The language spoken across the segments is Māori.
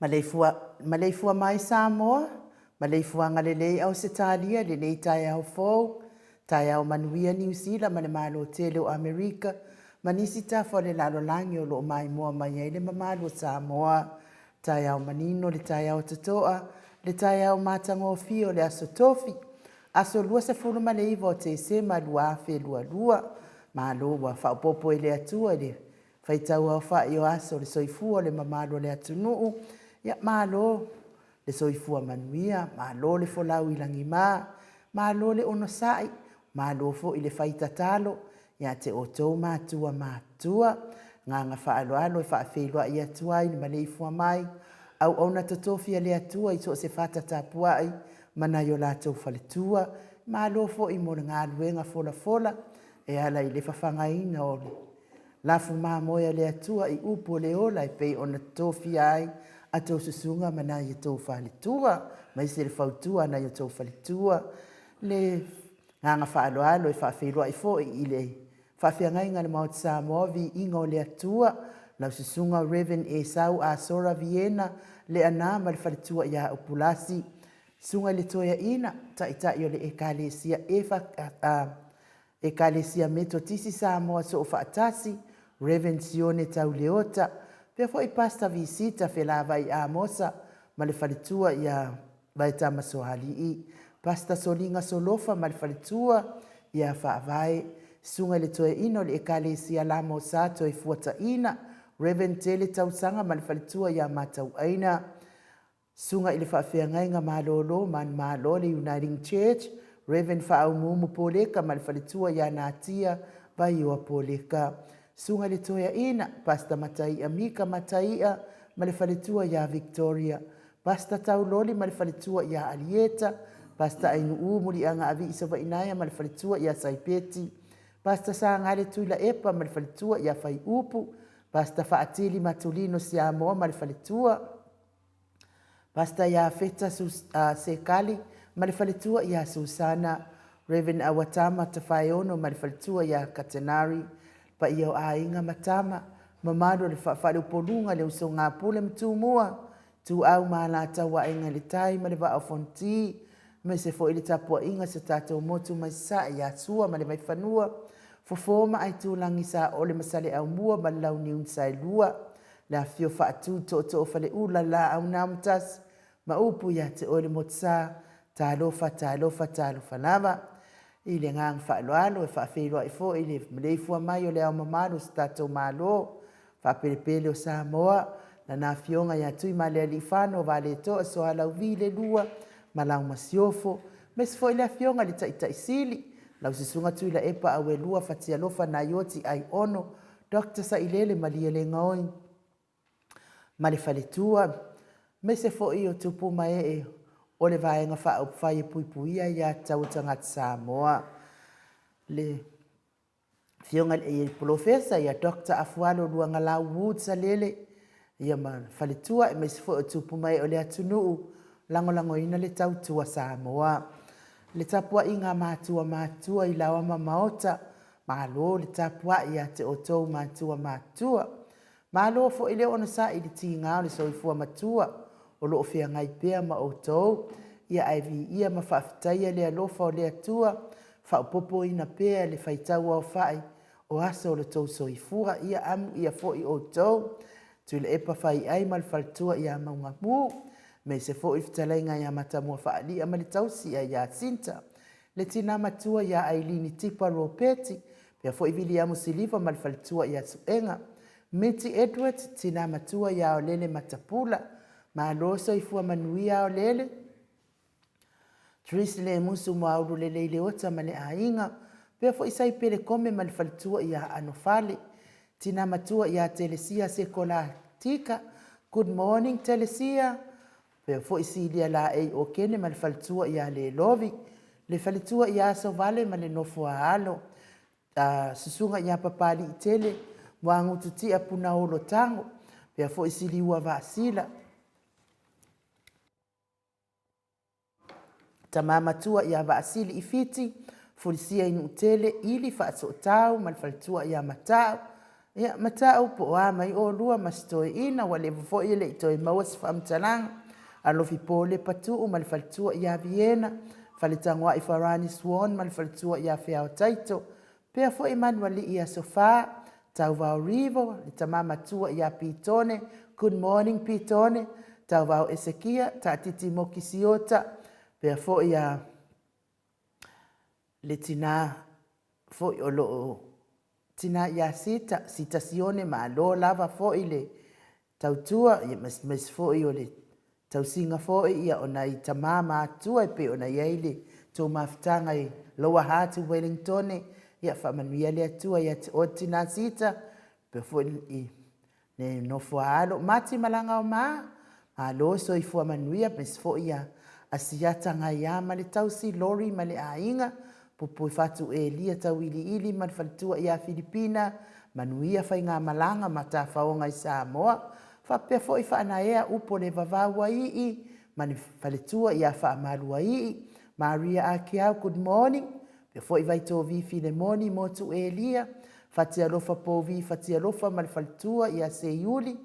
Maleifua mai Samoa, Maleifua ngalelei au Setalia, lelei tai au fou, tai au manuia New Zealand, mane malo tele o Amerika, manisi tafa le lalo langi o lo mai mua mai ele mamalo Samoa, tai au manino, le tai au tatoa, le tai au matango fio le aso tofi, aso lua se fulu maleiva o te se malua fe lua lua, malo wa fa popo ele atua le, faitau au fa i o aso le soifua le mamalo le atunuu, ya malo le soifua manuia, malo le folau ilangi malo le onosai, malo fo i le faita talo, ya te otou matua, nganga whaaloalo e whaafeilua i atua i ni Maleifua mai, au ona tatofia le atua i so se fata tapuai, mana yo lātou whaletua, malo fo i mo ngā luenga fola, e ala i le whawhangaina o le. Lafu moia le atua i upo le ola i pei ona tatofia ai, a tau susunga mana i tau whaletua, mai se le whautua na i tau whaletua, le nganga whaaloalo e whaafeilua i fo i le whaafeangainga le Mount Samoa vi ingo le atua, lau susunga Reverend e sau a Sora Viena, le anama le whaletua ia upulasi, sunga le toia ina, tai o le e kalesia metotisi Samoa so o whaatasi, Reverend Sione tau leota, pia fo i pasta visita fe lava i Amosa, ma le whaletua ia vaitama sohali i, pasta solinga solofa ma le whaletua ia whaavai, sunga le toe ino le ekalesia lamo sato e fuata ina, Reverend Tele tausanga ma le whaletua ia matau aina, sunga i le whaafeangainga malolo man malo le Uniting Church, Reverend Whaumumu Poleka ma le whaletua ia natia vai ua Poleka, sunga le toia ina, pasta matai amika mataia, ma le whaletua ia Victoria, pasta tauloli ma le whaletua ia Alieta, pasta ainu umuri anga avi isawa inaya ma le whaletua ia Saipeti, pasta sa ngale tuila epa ma le whaletua ia Whai Upu, pasta whaatili matulino Samoa ma le whaletua, pasta ia Feta Sekali ma le whaletua ia Susana, Reverend Awatama Tawhaiono ma le whaletua ia Katenari, pa ia o ainga matama, mamado le whaarupolunga le uso ngā pule mtumua, tu au maala tawa inga le tai ma le wa au fonti, me se fo ili tapua inga se tātou motu mai sa ia sua ma le mai whanua, fofoma ai tūlangi sa o le masale au mua ma lau ni unsai lua, la fio whaatu to fale ula la au namtas, ma upu ia te ole motsa, tālofa lava, i le ngang whaaloalo e whaafeilua i fo i le Maleifua mai o le au mamalo sa tātou malo, whaapelepele o Samoa, na nā fionga ia tui ma le alifano vale toa so alau vile lua, ma lau masiofo, mes fo i le fionga le tai sili, lau sisunga tui la epa au e lua fatia lofa na ioti ai ono, Dr. Sailele malia le ngoi, ma le whaletua, mes fo i o tupu mai o le vaenga wha whai puipuia ia tau tangat Samoa. Le fionga e profesa ia Dr. Afualo Luanga Lau Woodsa lele, ia ma whaletua e mes fo o tupu mai o le atunuu, lango ina le tau tua Samoa. Le tapua inga matua i lawa maota, malo le tapua ia te otou matua. Malo fo ile ona sa i le tinga le soifua matua, o loo fea ngai pea ma otou, ia aivi ia ma whaafitaia le alofa o le atua, whaupopo ina pea le whaitau au whai, o aso o le tau soifua ia amu ia fo i otou, tui le epa whai ai ma le whaltua ia maunga mu, me se fo i fitalainga ia matamua whaali ama le tausi ia sinta, le tina matua ia ailini tipa ropeti, pia fo i vili amu siliva ma le whaltua ia suenga, Meti Edward tina matua ia o lele matapula, ma loso i fua manuia o lele. Tris le musu mauru lele ile ota ma le ainga, pia fo isai pele kome ma le whaltua ia anofale, tina matua ia Telesia Sekola Tika, good morning Telesia, pia fo isi ilia la ei o kene ma le whaltua ia le lovi, le whaltua ia so vale ma le nofua alo, susunga ia papali i tele, wangu tuti apuna olo tango, pia fo isi liua vasila, tamama tua ia vaasili i fiti, fulisia inu tele ili whaasotau, malfaltua ia matau, Ia mata upo a mai o lua mastoi ina wale fo ile toi mawas fam talang alo fi pole patu o mal faltua ia Viena falitangwa i farani swan mal faltua ia fea taito pe fo Emmanuel ia sofa tau va rivo li tamama tua ia pitone good morning pitone tau va Esekia ta titi mokisiota pe fo ia le tina fo o lo tina ia sita sione ma lo lava fo ile tautua ia mas fo i ole tau singa fo ia ona i tamama tua pe ona ile to maftanga i lower heart Wellington ia fa manuia le tua ia o tina sita pe fo i ne no fo alo mati malanga o ma alo so i fo manuia mes fo ia asiata ngai ama le tausi lori male ainga pupu fatu Elia tawili ili man faltua ia Filipina manuia fa inga malanga mata faonga i Samoa fa pe fo i fa na ea upo le vavawa i man faltua ia fa malua i Maria Akiau good morning pe fo i vai to vi Filemoni motu Elia fatia lofa po vi fatia lofa man faltua ia Seiuli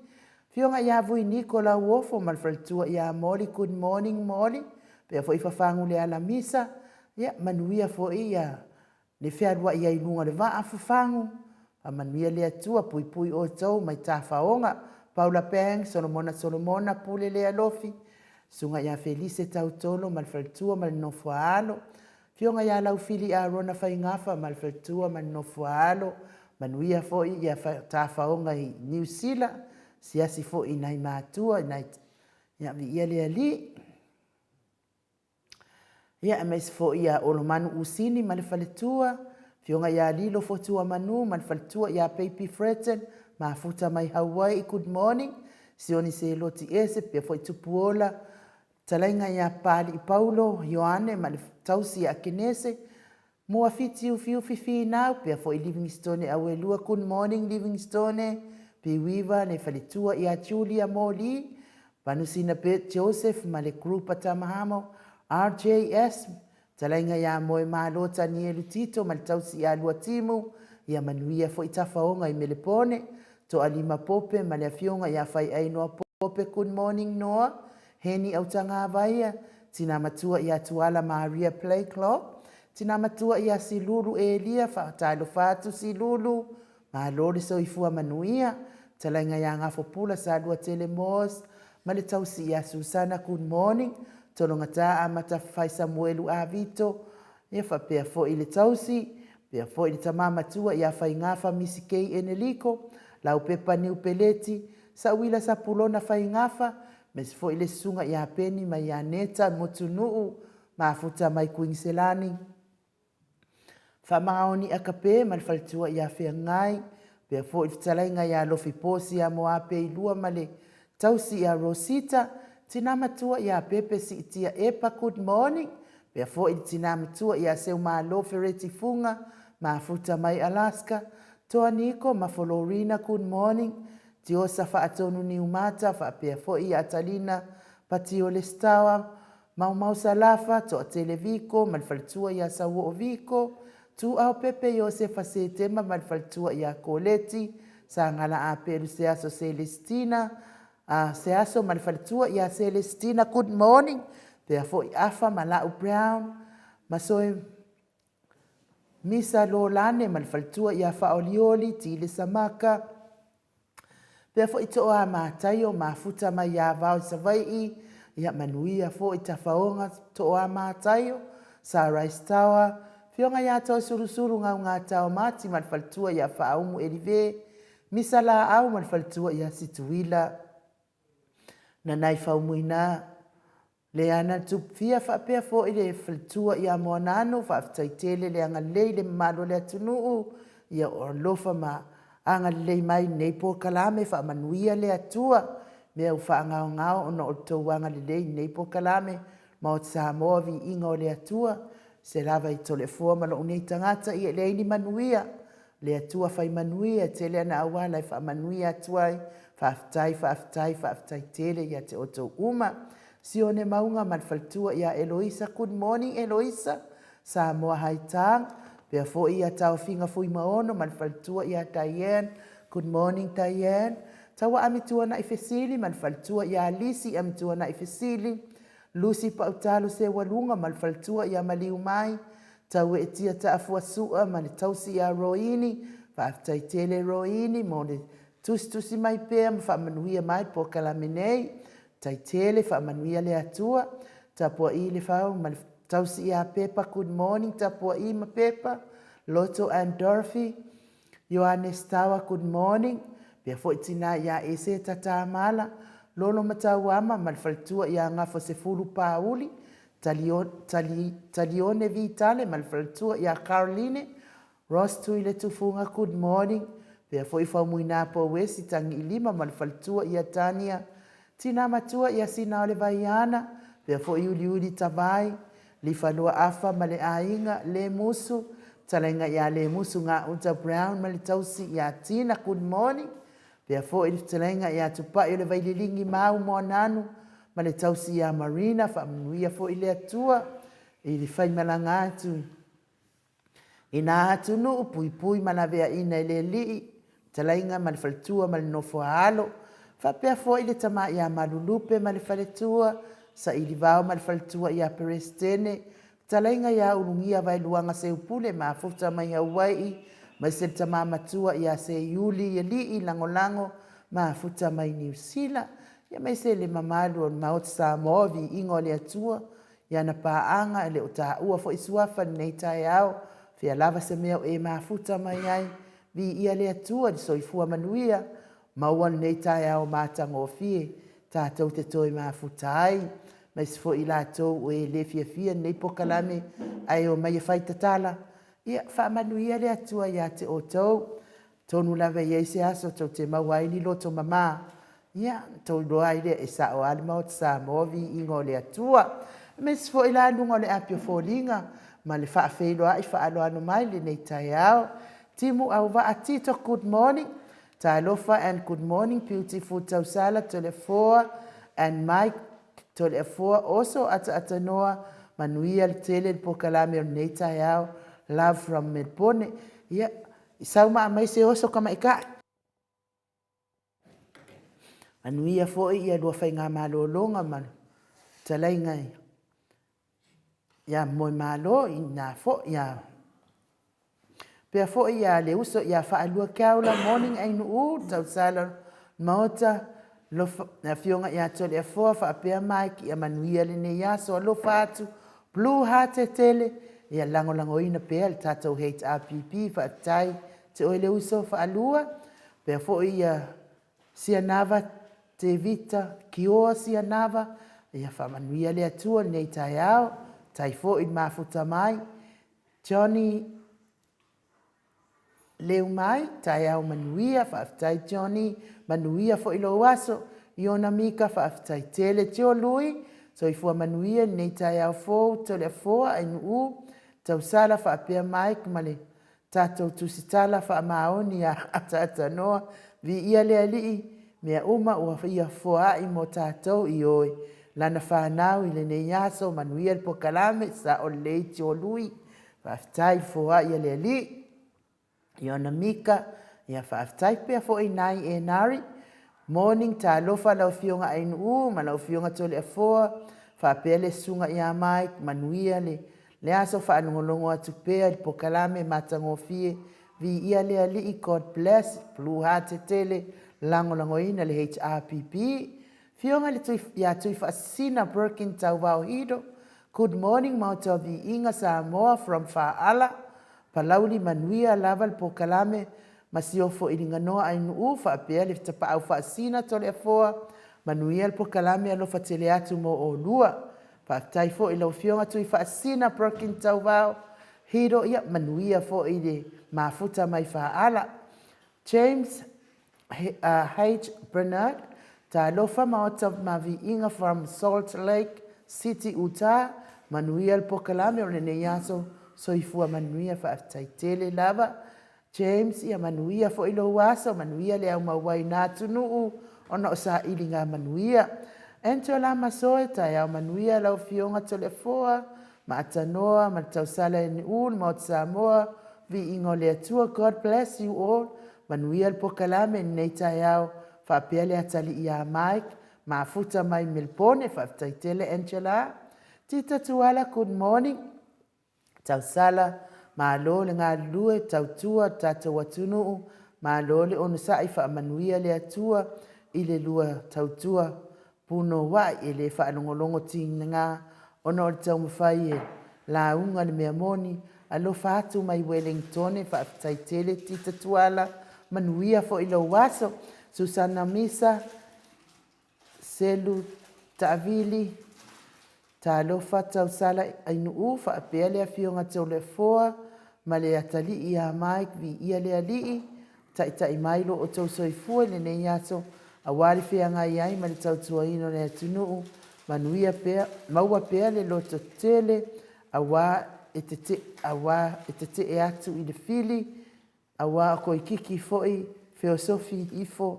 fionga ia vui Nicola Wofo man faltua ia Molly good morning Molly pe fo i fa fangu le ala misa ia manuia fo ia le fearua ia inunga le va afufangu a manuia le atua pui pui o tau mai tafaonga Paula Peng Solomona pule le alofi sunga ia Felice tautolo malfaltua mal nofualo fionga ia laufili a rona faingafa malfaltua mal nofualo manuia fo ia tafaonga i New Zealand siasi fo inai matua inai ia vi le ali ia mes fo ia olomanu usini malfaltua fionga ia lilo fo tua manu malfaltua ia Baby Freten mafuta mai Hawaii good morning sioni se loti ese pe fo tupuola talainga ia Pali Paulo Yohane maltausi ya Kenese mo afiti ufiu fifi now pe fo Livingstone awelua good morning Livingstone pe wiva ne falitua ia Julia Moli panusina pe Joseph male grupa tamahamo RJS talainga ya moe malota ni elutito maltausi ya luatimu ya manuia fo itafaonga i Melepone to alima pope maleafionga ya fai ainoa pope good morning Noah heni autanga vaia tina matua ya tuala Maria Play Club tina matua ya Silulu Elia fa talo fatu Silulu malori so ifua manuia talainga ya ngafo pula sa dua telemos maletausi ya Susana good morning tolongata amata fai Samuelu Avito ia fa pe fo ile tausi pe fo ile tamama tua ia fai ngafa misikei eneliko lau pepa ni upeleti sa wila sa pulona fai ngafa mes fo ile sunga ia peni mai aneta motunu mafuta mai kuingselani fa maoni akape mal faltua ia fe ngai pe fo ile talainga ia lofi posi ya moape ilua male tausi ya Rosita tinama tua ia pepe si tia epa good morning pe fo i tinama tua ia seu malo fereti funga mafuta mai Alaska toa niko ma Florina good morning tio safa atonu ni umata fa pe fo i Atalina patio lestawa mau salafa to televiko malfaltua ia sawo viko tu au pepe Josefa setema malfaltua ia koleti sangala a perusia so Celestina seaso malfaltua ia Celestina good morning therefore afa malau Brown masoe misa lolane malfaltua ia faolioli tile samaka therefore ito a matayo mafuta mai ia vau savai ia manuia fo itafaonga to a matayo sa rice tower fionga ia to surusuru nga tao mati malfaltua ia faumu elive misala au malfaltua ia situila na nai faumuina le ana tupfia fa pe fo ile faltua ia monano fa taitele le anga leile malo le tunu ia orlofa ma anga le mai nepo kalame fa manuia le atua me u fa ngao no to wanga le nepo kalame ma Samoa vi ingo le atua se lava i telefona ma lo nei tangata ia le ni manuia le atua fa manuia tele na awala fa manuia tuai Faftai tele ya te oto uma. Sione maunga malfaltua ya Eloisa. Good morning Eloisa. Samoa haitang. Pea fo ia tau finga fui maono malfaltua ya Diane. Good morning, Diane. Tawa amitua na ifesili, malfaltua ya Lisi amitua na ifesili. Lucy pautalo se walunga, malfaltua ya Maliumai. Tawe etia taafua sua, manitausi ya Roini. Faaftaitele Roini, mone tusi mai pea, mfamanuia mai po kalaminei. Taitele, famanuia le atua. Tapua ili fau, maltausi ya Pepa, good morning. Tapua ima Pepa. Loto and Dorothy. Yohanes Tawa, good morning. Pia fo itina ya ese tata mala. Lolo matawama malfaltua ya ngafo sefulu pauli. Talione vitale malfaltua ya Caroline. Ross tuile tufunga, good morning. Pia fo ifa muinapo wesi tangi ilima malfaltua ya Tania. Tina matua ya Sinaole Vaiana. Pia fo iuliuli tabai. Lifalua afa male ainga le musu. Talenga ya le musu nga Unta Brown malitausi ya Tina, good morning. Pia fo ili talenga ya tupa ile vaililingi mau monanu malitausi ya Marina famanuia fo ile atua ili fai malangatu. Ina atunu upui malavea ina ile lii talenga malifaltua malinofo halo. Fa pia fo ile tama ya malulupe malifaletua sa ili vao malifaltua ya Perestene. Talenga ya ulungia vai luanga se upule mafuta mai Hawaii maiseta mamatua ya se Yuli yeli langolango mafuta mai New Zealand ya maisele mamalu maot Samoa vi ingo le atua ya na paanga le utaua fo iswafa neita yao fia lava se meo e mafuta mai ai vi ia le atua di soifua manuia mauan neita yao matango fie tatau te toi mafuta ai. Mas fo ila to e le fia nei pokalame ai o mai fai tatala ia fa manuia le atua ya te oto tonu lava ye se aso to te mawai ni loto mama ia to doai le esa o alma o sa movi ingo le atua mas fo ila nungo le apio folinga ma le fa fe lo ai fa alo anu mai le nei taiao timu au va atito, good morning. Talofa and good morning beautiful tausala to le 4 and Mike to le 4 also atanoa manuia tele po kalame neta yao love from Melbourne ya sauma mai se oso kama ika manuia fo ia do fainga malolonga man talainga ya moi malo ina fo ya pe fo ia le uso ya fa alua kaula morning ai no tausala mota lo na fionga ya tole fo fa pe Mike ya manuia le ne ya so lo fatu blue heart tele ya lango ina pe al tato HRPP fa tai te ole uso fa alua pe fo ia sianava te vita kio sianava ya fa manuia le atua nei taiao tai fo in mafuta mai Johnny leu mai taiao manuia fa tai Johnny manuia fo ilo waso iona mika fa aftai tele tio lui so ifua manuia nei taiao fo tole fo ainu tausala fa apea Mike male tato tusitala fa maoni ya atata noa vi ia le ali mea uma ua ia fo ai mo tato ioi lana fa nau ile nei yaso manuia po kalame sa o le tio lui fa aftai fo ai le ali iona mika ia fa aftai pe fo inai e nari morning ta lofa lau fionga ainu ma lau fionga tole fo fa pele sunga ia Mike manuia le aso fa anongolongo atu pea po kalame matango fie vi ia le ali God bless blue heart tele lango ina le HRPP fionga le tui ya tui fa sina Birkin tau vau hido good morning mauta vi inga Samoa from Fa'ala palauli manuia laval po kalame masiofo ilinga noa ainu fa pea le tapa au fa sina tole foa manuia po kalame alo fa tele atu mo o lua pa tai fo ilo fionga tui fa sina Birkin tau vau hido ia manuia fo ile mafuta mai Fa'ala James H. Bernard ta lofa maota mavi inga from Salt Lake City, Utah manuia po kalame o ne yaso soifua manuia fa taitele lava James ia manuia fo ilo waso manuia le au mawai na tunu ona sa ilinga manuia entola masoe ta ia manuia lau fionga tole foa ma atanoa ma tausala ni ul ma Samoa vi ingo le atua God bless you all manuia le pokalame nei taiao faapea le atali ia Mike mafuta mai Melbourne faafetaitele Angela tita tuala good morning tausala malo le galulue tautua tatou atunuu malo le ona saʻi faamanuia le atua i le lua tautua puno waʻi e lē faalogologo tinaga ona o le taumafai e lauga le mea moni alofa atu mai Wellington faafetaitele tita tuala manuia foʻi lou aso Susana Misa selu taavili talofa tausala ainuu faapea le afioga tauleafoa ma le atalii iā Mike viia le alii taʻitaʻi mai lo o tou soifua i lenei aso auā le feagai ai ma le tautuaina o le atunuu manuia pea maua pea le loto tele auā e tetee atu i le fili auā o koikiki foʻi feosofi ifo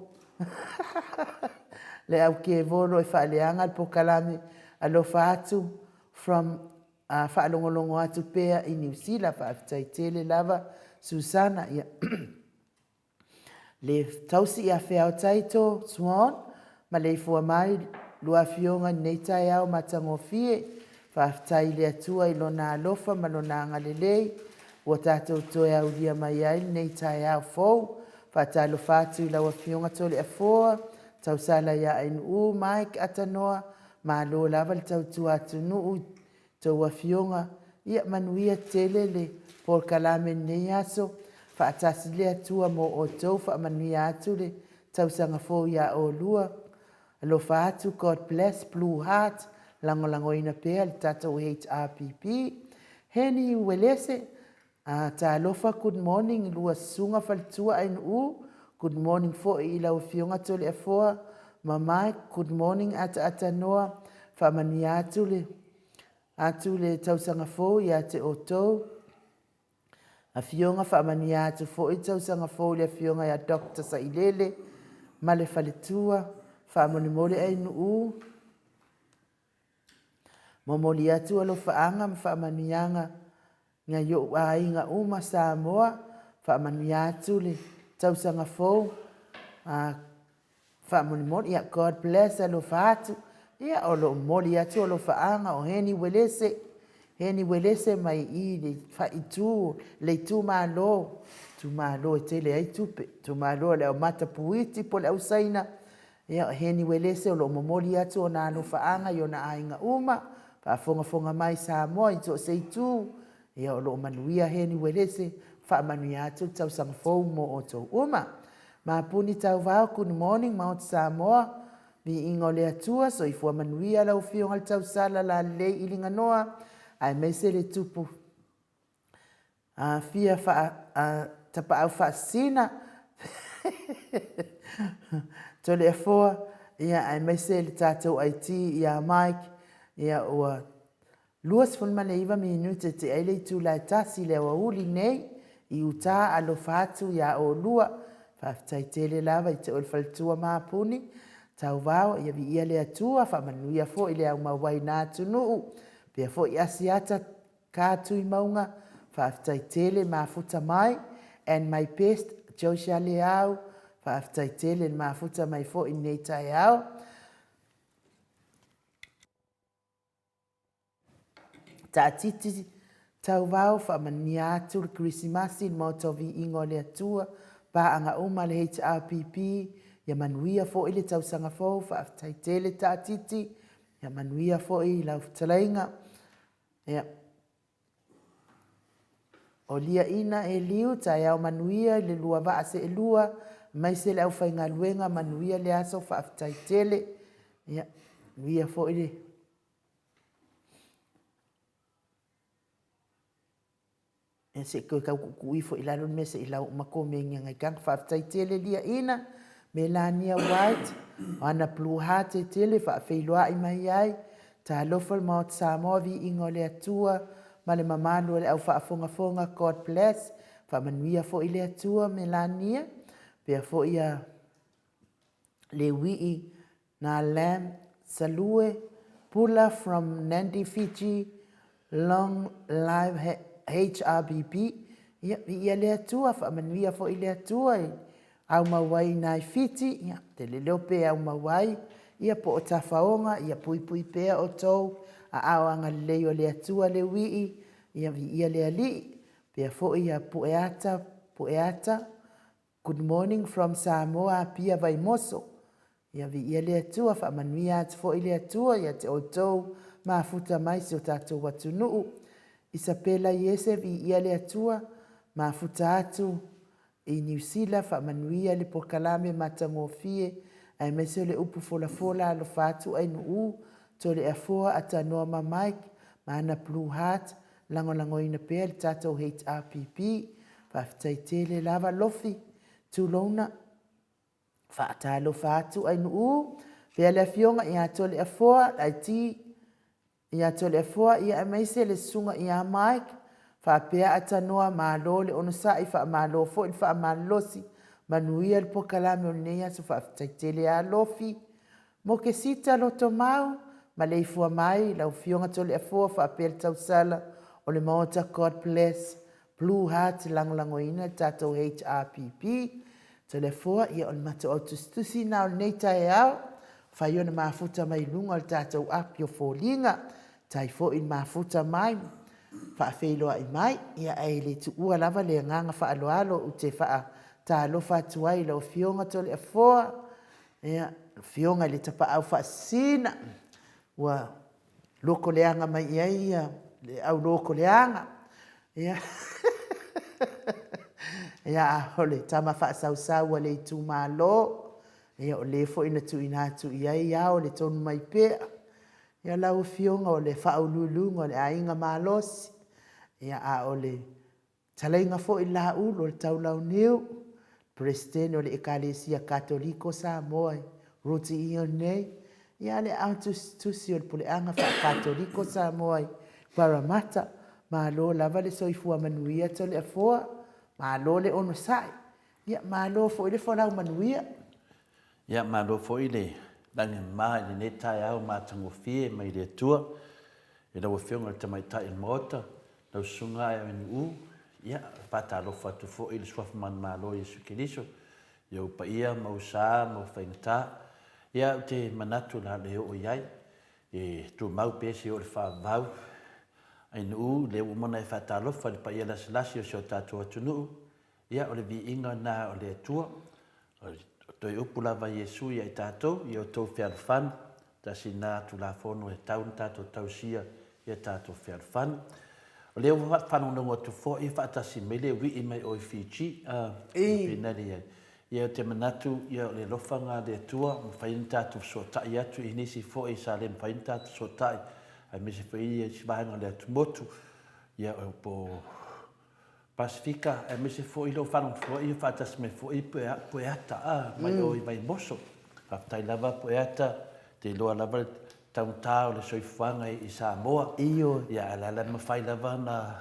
le aukevolo e faaleaga le pokalame alofa atu from faalogologo atu pea i New Zealand faafetaitele lava Susana ia le tausi ia feao taito Swan Maleifua mai lua afioga nei taeao matagofie faafetai le atua i lona alofa ma lona agalelei ua tatou toe aulia mai ai lenei taeao fou faatalofa atu i lau afioga toleafoa tausala ia ainuu Mike atanoa malo lava le tautua atunuu tou afioga ia manuia tele le pokalame nei aso faatasi le atua mo outou faamanuia atu le tausaga fou iā olua alofa atu God bless Blue Heart lagolagoina pea le tatou HRPP Heni Welese talofa good morning lua susuga faletua ainuu good morning foʻi i lau afioga toleafoa ma Mike good morning atanoa faamanuia atu le tausaga fou iā te outou afioga faamanuia atu foʻi tausaga fou le afioga iā Dr. Sailele ma le faletua faamolemole ainuu momoli atu alofaaga ma faamanuiaga nga yo aiga uma Samoa faamanuia atu le tausaga fou faamolemole ia God bless alofa atu ia o loo moli atu alofaaga o Heni Welese mai i le faitū le tumālo e tele ai tupe tumālo le au matapuiti po le ausaina ia Heni Welese o loo momoli atu ona alofaaga i ona aiga uma faafogafoga mai Samoa i toʻaseitū ia o loo manuia Heni Welese faamanuia atu tausaga fou mo outou uma mapuni tauvao good morning ma o te Samoa viiga o le atua soifua manuia lau fioga le tausala lalelei i liganoa ae maise le tupu fia tapaau faasina toleafoa ia ae maise le tatou aiti iā Mike ia ua 25 minute te ai le itulae tasi le auauli nei i uta alofa atu iā olua faafetaitele lava i te o le faletua mapuni tauvao ia viia le atua faamanuia foʻi le aumauaina atunuu pea foʻi asiata katui mauga faafetaitele mafuta mai and my best Josia Leao faafetaitele le mafuta mai foʻi nei taeao taatiti tauvao faamanuia atu le krisimasi le mautau viiga o le atua paaga uma le HRPP ia manuia foʻi le tausaga fou faafetaitele taatiti ia manuia foʻi lau fetalaiga ia o liaʻina e liu taeao manuia i le lua vaaseʻelua mai se le ʻaufaigaluega manuia le aso faafetaitele ia manuia foʻi le e se koe kaukukuʻi foʻi lalo me seʻi lau mako me gigagaikaga faafetaitele liaʻina Melania White ana Blue Heart e tele faafeiloaʻi mai ai talofa le mao te Samoa viiga o le atua ma le mamalu o le ʻaufaafogafoga God bless faamanuia foʻi le atua Melania pea foʻi ia le uiʻi na Lam Salue Pula from Nandi Fiji long live HRBP ia le atua faamanuia foʻi le atua au mawai nai fiti, ia te leleo pe au mawai, ia po o tafaonga, ia pui pea o tou, a awanga leo le atua le wii, ia vi ia le ali, pea fo ia pueata, good morning from Samoa, pia vai moso, ia vi ia le atua, fa manuia atu fo ile atua, ia te o tou, mafuta mai se o tatou watunuu, Isapela Iese vi ia le atua, mafuta atu, i New Zealand fa manuia le pokalame matangofie ai mese le upu fola alo fatu ai nuu to le afoa atanoa ma Mike mana Blue Heart lango ina pe le tatou HRPP fa fitaitele lava lofi tulona fa atalo fatu ai nuu pe le fionga ia to le afoa ai ti ia to le afoa ia mese le sunga ia Mike fa pea atanoa malo le ono sai fa malo fo fa malosi manuia le pokalame o nei so fa taitele a lofi mo ke sita lo tomau Maleifua mai la fionga tole a fo fa pea tau sala o le mota God bless Blue Heart langoina tato HRPP tole fo ia on mato autustusi na o nei tai au fa yona mafuta mai lunga o tato apio folinga tai fo in mafuta mai fa feilo ai mai ia ai le tu ua lava le nganga fa alo u te fa ta lo fa tuai lo fionga tole a foa ia fionga le tapa au fa sina wa loko leanga mai ia le au loko leanga ia ia hole tama fa sau le tu malo ia o le fo ina tu ia o le tonu mai pe ia lau fionga o le fa ululunga le ainga malos ia a ole talainga fo ila ulo le taulau niu presidente o le ekalesia katoliko Samoa ruti iyo nei ia le autustusi o le puleanga fa katoliko Samoa Parramatta malo lava le soifua manuia to le afoa malo le ono sai ia malo fo ile fo lau manuia ia malo fo ile dange mai le netai au matangofie mai le tua e la wafionga te mai tai mota na sunga e u ia pata lo fa tu fo il swaf man malo Yesu Kiriso yo pa ia mo sa mo fainta ia te manatu la le o iai e tu mau pesi o fa vau ai nu le o mona fa ta lo fa pa ia la slasio so tatu tunu ia o le vi inga na o le tua to yo pula va Yesu ia tato yo to fer fan ta sina tu la fono e taun tato tausia ia tato fer fan o le wa fan no tu fo i fa ta si mele wi i mai o Fiji pinali ia te manatu ia le lofanga de tua fainta tu so ta ia tu inisi fo i sale fainta so ta ai me se foi e sbanga le motu ia po Pacifica e me se foi lo fan fo i fa ta me fo i poeta mai o i mai moso fa tai lava poeta te lo lava tau le soifanga i Samoa iyo ia la ma fai lava na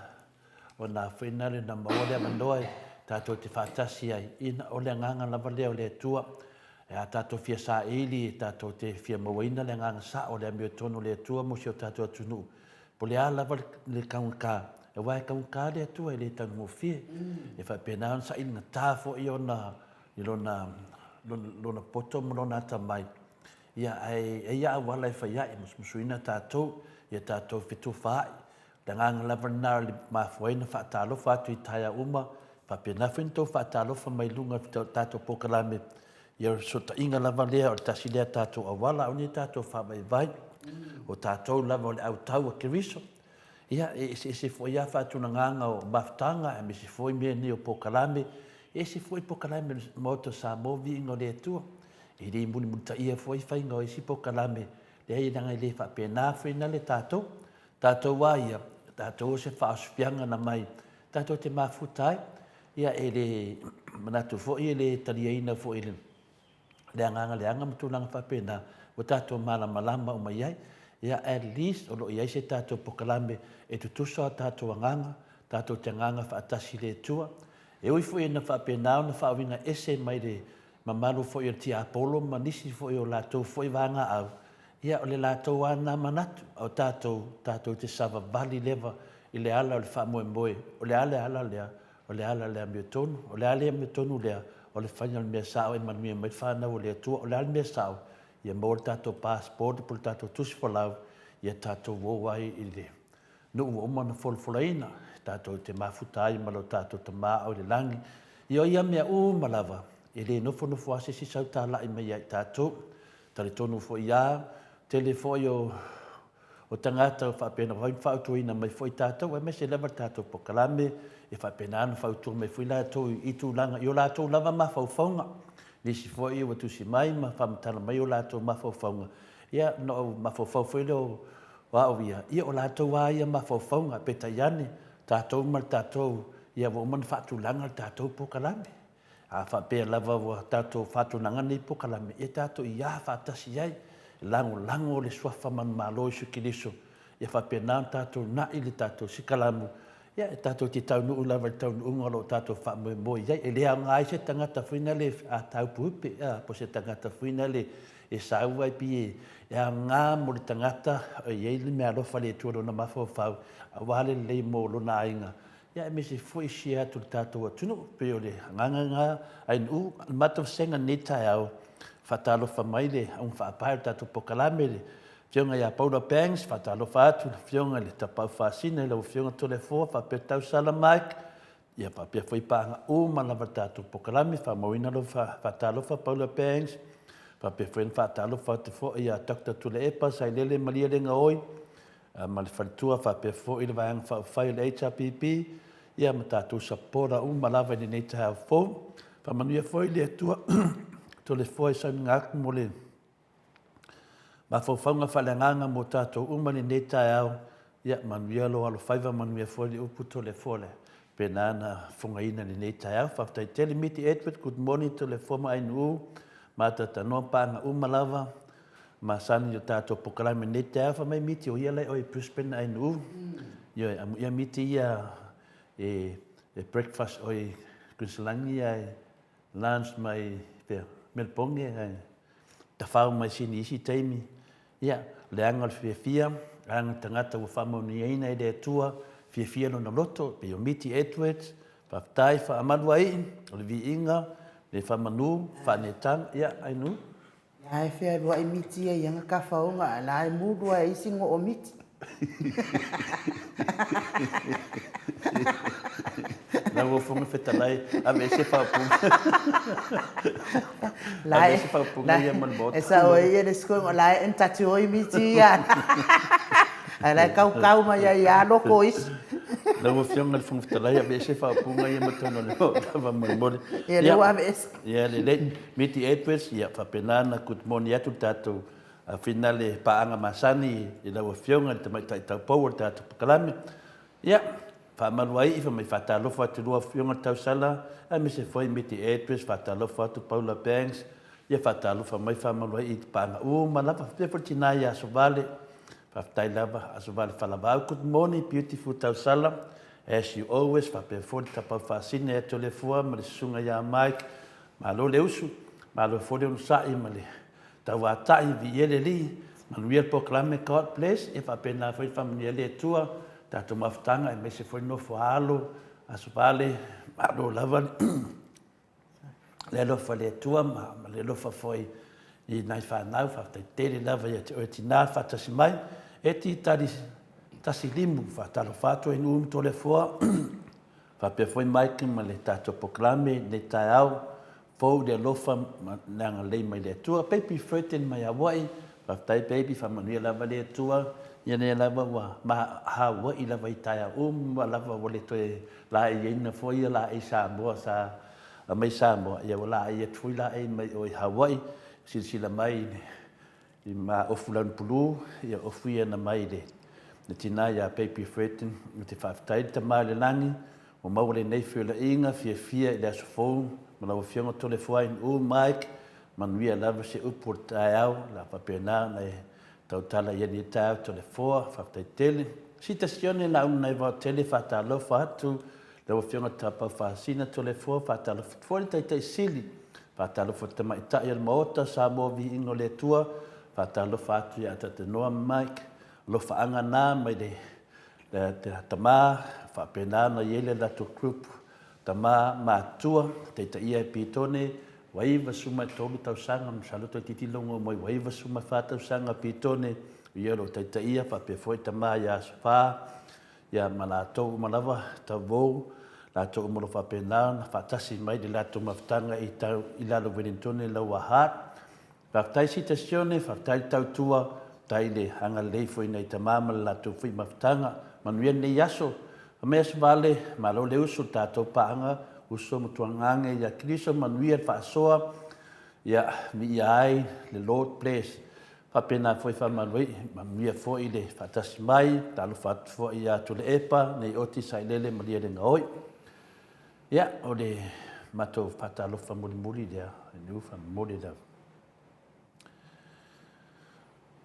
ona finale na maole mandoi tato te fatasi ai ina ole nganga lava leo le tua e tato fia sa ili tato te fia mawaina le nganga sa ole ambio tono le tua mo sio tato tunu pole ala lava le kaunka e wai kaunka le tua le tango fie e fa pena sa ina tafo i ona lona poto mo lona tamai ia ia wala fa ia musuina tato ia tato fitu fai dengan lavarna mafuaina fa talo fa tu taya uma fa pena finto fa talo fa mai lunga tato pokalame ia so ta inga lavalea o tasilea tato awala oni tato fa mai vai o tato lava le au tau ke riso ia se foi ia fa tu nganga o maftanga e se foi me ni o pokalame e se foi pokalame moto sa movi ngole tu e le muni muta ia foi fa ngo e si pokalame le ia nga le fa pena fina le tato waia tato se fa spianga na mai tato te mafutai ia ele manatu fo ele taliaina fo ele le anga mtulang fa pena o tato malama o mai ia at least o lo ia se tato pokalame e tutuso tato nganga tato te nganga fa atasi le tua e oi fo ina fa pena na fa winga ese mai le mamalu fo ia ti apolo manisi fo ia lato fo vanga au ia o le lato ana manatu o tato te sava vali leva i le ala o le fa moe o le ala lea o le ala lea me tonu o le ala me tonu lea o le whainga le mea sao e manuia mai whanau o le atua o le al mea sao. Ia mōre tātou passport po le tātou tusi whalau, ia tātou wōwai i le nuu o mana wholwholaina, tātou te mafutai malo tātou te maa o le langi. Ia mea malawa, e le nofo ase si sau tā lai mai ai tātou, tale tonu fo ia, tele fo o tangata o whapena whautuina mai fo i tātou, e mese lewa tātou po kalame, e whapena anu whautua mai fo i lātou i tūlanga, i o lātou lava ma whauwhaunga, nisi fo i o tusi mai, ma whamatala mai o lātou ma whauwhaunga. Ia, no ma whauwhau leo wao ia, ia o lātou wā ia ma whauwhaunga, peta iane, tātou ma tātou, ia wa umana whaatulanga tātou po kalame. A whapea lava wa tātou whaatunanga nei po kalame, e tātou i a whaatasi iai, lango le swafa man malo isu kiliso, ia whapea nā tātou na ili tātou sikalamu, ia e tātou ti tau nuu lava tau nuunga lo tātou whaamoe iai, e lea ngā se tangata whina le a tau pupe, po se tangata whina le e saua i pi e a ngā mo le tangata, e iei le mea lofa le tuaro na mawhau, a wale le mo lo na inga. Ia e mese fwoi si atu le tātou atunu, pe o le nganga ai nuu, matau senga ne tai au, whatalofa mai le, un whaapai tātou pokalame le, whionga ia Paula Banks, whatalofa atu, whionga le tapau whaasina, le whionga tole fōa, whapetau salamaik, ia papia fwoi pānga malawa tātou pokalame, whamawina lo whatalofa Paula Banks, papia fwoi whatalofa te fōa, ia Dr. Tule Epa, sai lele malia lenga oi, ma le whalitua whapia fwoi le vāanga whawhai le HRPP, ia ma tātou sapora malawa ni nei te hao fō, whamanuia fwoi le atua, tole fwoi sa ngāku mo le, ma whawhaunga whalenganga mo tātou umani nei tai au, ia manuia lo alo whaiva manuia fwoi le upu tole fwole, pe nāna whungaina ni nei tai au, whaftai tele miti Edward, good morning tole fwoma ai nuu, ma tātanoa pānga umalawa, ma sani o tātou pokalame nei tai au, whamai miti o ia lai oi Brisbane ai nuu, ia miti ia e breakfast oi Queenslandia ai lunch mai Melbourne ai ta whau mai sini isi teimi ia leanga le fia anga tangata ua whamoni eina e le atua fia no na loto pe o miti Edwards whaftai whaamanu ai o le vi inga le whamanu whanetang ia ai nu ia e whea rua i miti e ianga ka whaunga la e mūrua e isi ngo o miti na wo fonga fetalai a me se fa pu la e se fa pu ia man bot esa o ia le sko la en tatu o miti ya ala kau ma ya loko is na wo fonga fonga fetalai a me se fa pu ia matono no va man bot ia wa ves ia le miti Edwards ia fa penana good morning ya tu tatu a finale paanga masani i la wo fonga te mai tai power tatu kalame ia whaamaruai i whamai whatalofa atu rua whionga tausala, a me se foi miti Edwards, whatalofa atu Paula Banks, ia whatalofa mai whaamaruai i pānga malawa, pia tina ia asovale, whaftai lava, asovale whalawau, good morning, beautiful tausala, as you always, whapea fōri tapau whaasine e tole fua, ma le sunga ia Mike, ma lo le usu, ma lo fōri unu sai, ma le tau atai vi ele li, ma nuia poklame God bless, e whapea nā whai whamania le tua, tātou mawhtanga e mese foi no whaalo, aso vale, malo lava, le lofa le tua, ma le lofa foi i nai whanau, whaftai tere lava ia te oe tina, whatasi mai, e ti tasi limu, whatalo whato e nuum tole fua, whapea foi maiki ma le tātou poklame, le tai au, fau le lofa, nanga lei mai le tua, baby fruiten mai awai, whaftai baby, whamanuia lava le tua, ia ne lava wa ma hawa i lava i taia lava wale toe la i ina foi la i Samoa sa mai Samoa ia wala i tui la i mai o Hawaii silsila mai i ma ofulan pulu ia ofu ia na mai le tina ia baby fretin te whaftai te mai le langi o maule nei whiola inga fia i le asofou ma lau fionga tole fuai Mike manuia lava se upur tai au la papena nei tautala ia ni tau tole foa, whaftai tele. Sita sione na unai wau tele whatalofa atu, lewa whionga tapau whaasina tole foa, whatalofa fōri tai sili, whatalofa te mai tai al maota, Samoa vi ingo le tua, whatalofa atu ia te noa Mike, lofa anga nā mai le tamā, whapena na iele lato group, tama matua te ia pitone waiva suma tomi tau sanga saluto titilongo mo waiva suma fata sanga pitone iero te ia fa pe foi tama ya spa ya malato malava tavo la to mo fa pe na fa tasi mai de la to maftanga i tau ila lo venitone la wahat fa tai citazione fa tai tau tua tai le hanga le foi nei tama la to fi maftanga manuel ne yaso mes vale malo le uso tato paanga uso mutuangange ya kristo manuel fa soa ya mi ai le lord place fa pena foi fa manui mamia foi le fatasi mai talo fat foi ya to le epa nei oti sailele malia de ngoi ya o le mato fatalo fa muli dia nu fa muli da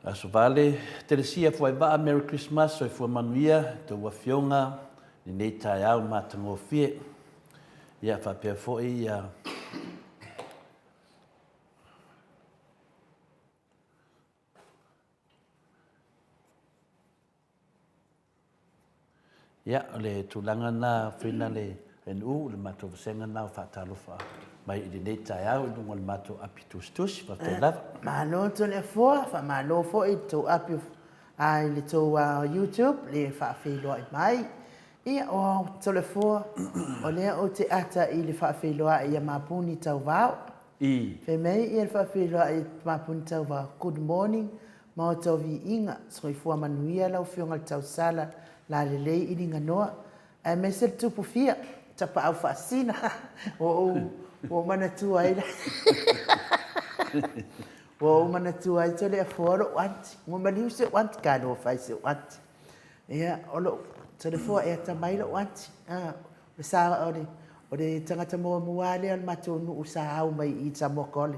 aso vale Teresia foi ba merry christmas so foi manuia to wafionga ni nei tai au matango fie ia fa pe foi ia ia le tulanga na fina le enu le mato senga na fa talofa mai i nei tai au dungo le mato apitustus fa te lava Malo to le fo fa malo fo i to api ai le to YouTube le fa fe lo mai ia o to le fo o le o te ata i le fa fe lo ia mapuni tau vau i fe mei ia fa fe lo i mapuni tau vau good morning ma to vi inga so i fo manuia la fionga tau sala la le le i dinga noa e me se tupu fia tapa au fa sina o mana tu ai o mana tu ai to le fo want mo mali se want ka no fa se want ia o lo to le fo e ta mai lo want o sa o de tangata mo wale al mato no usa au mai i ta mo kole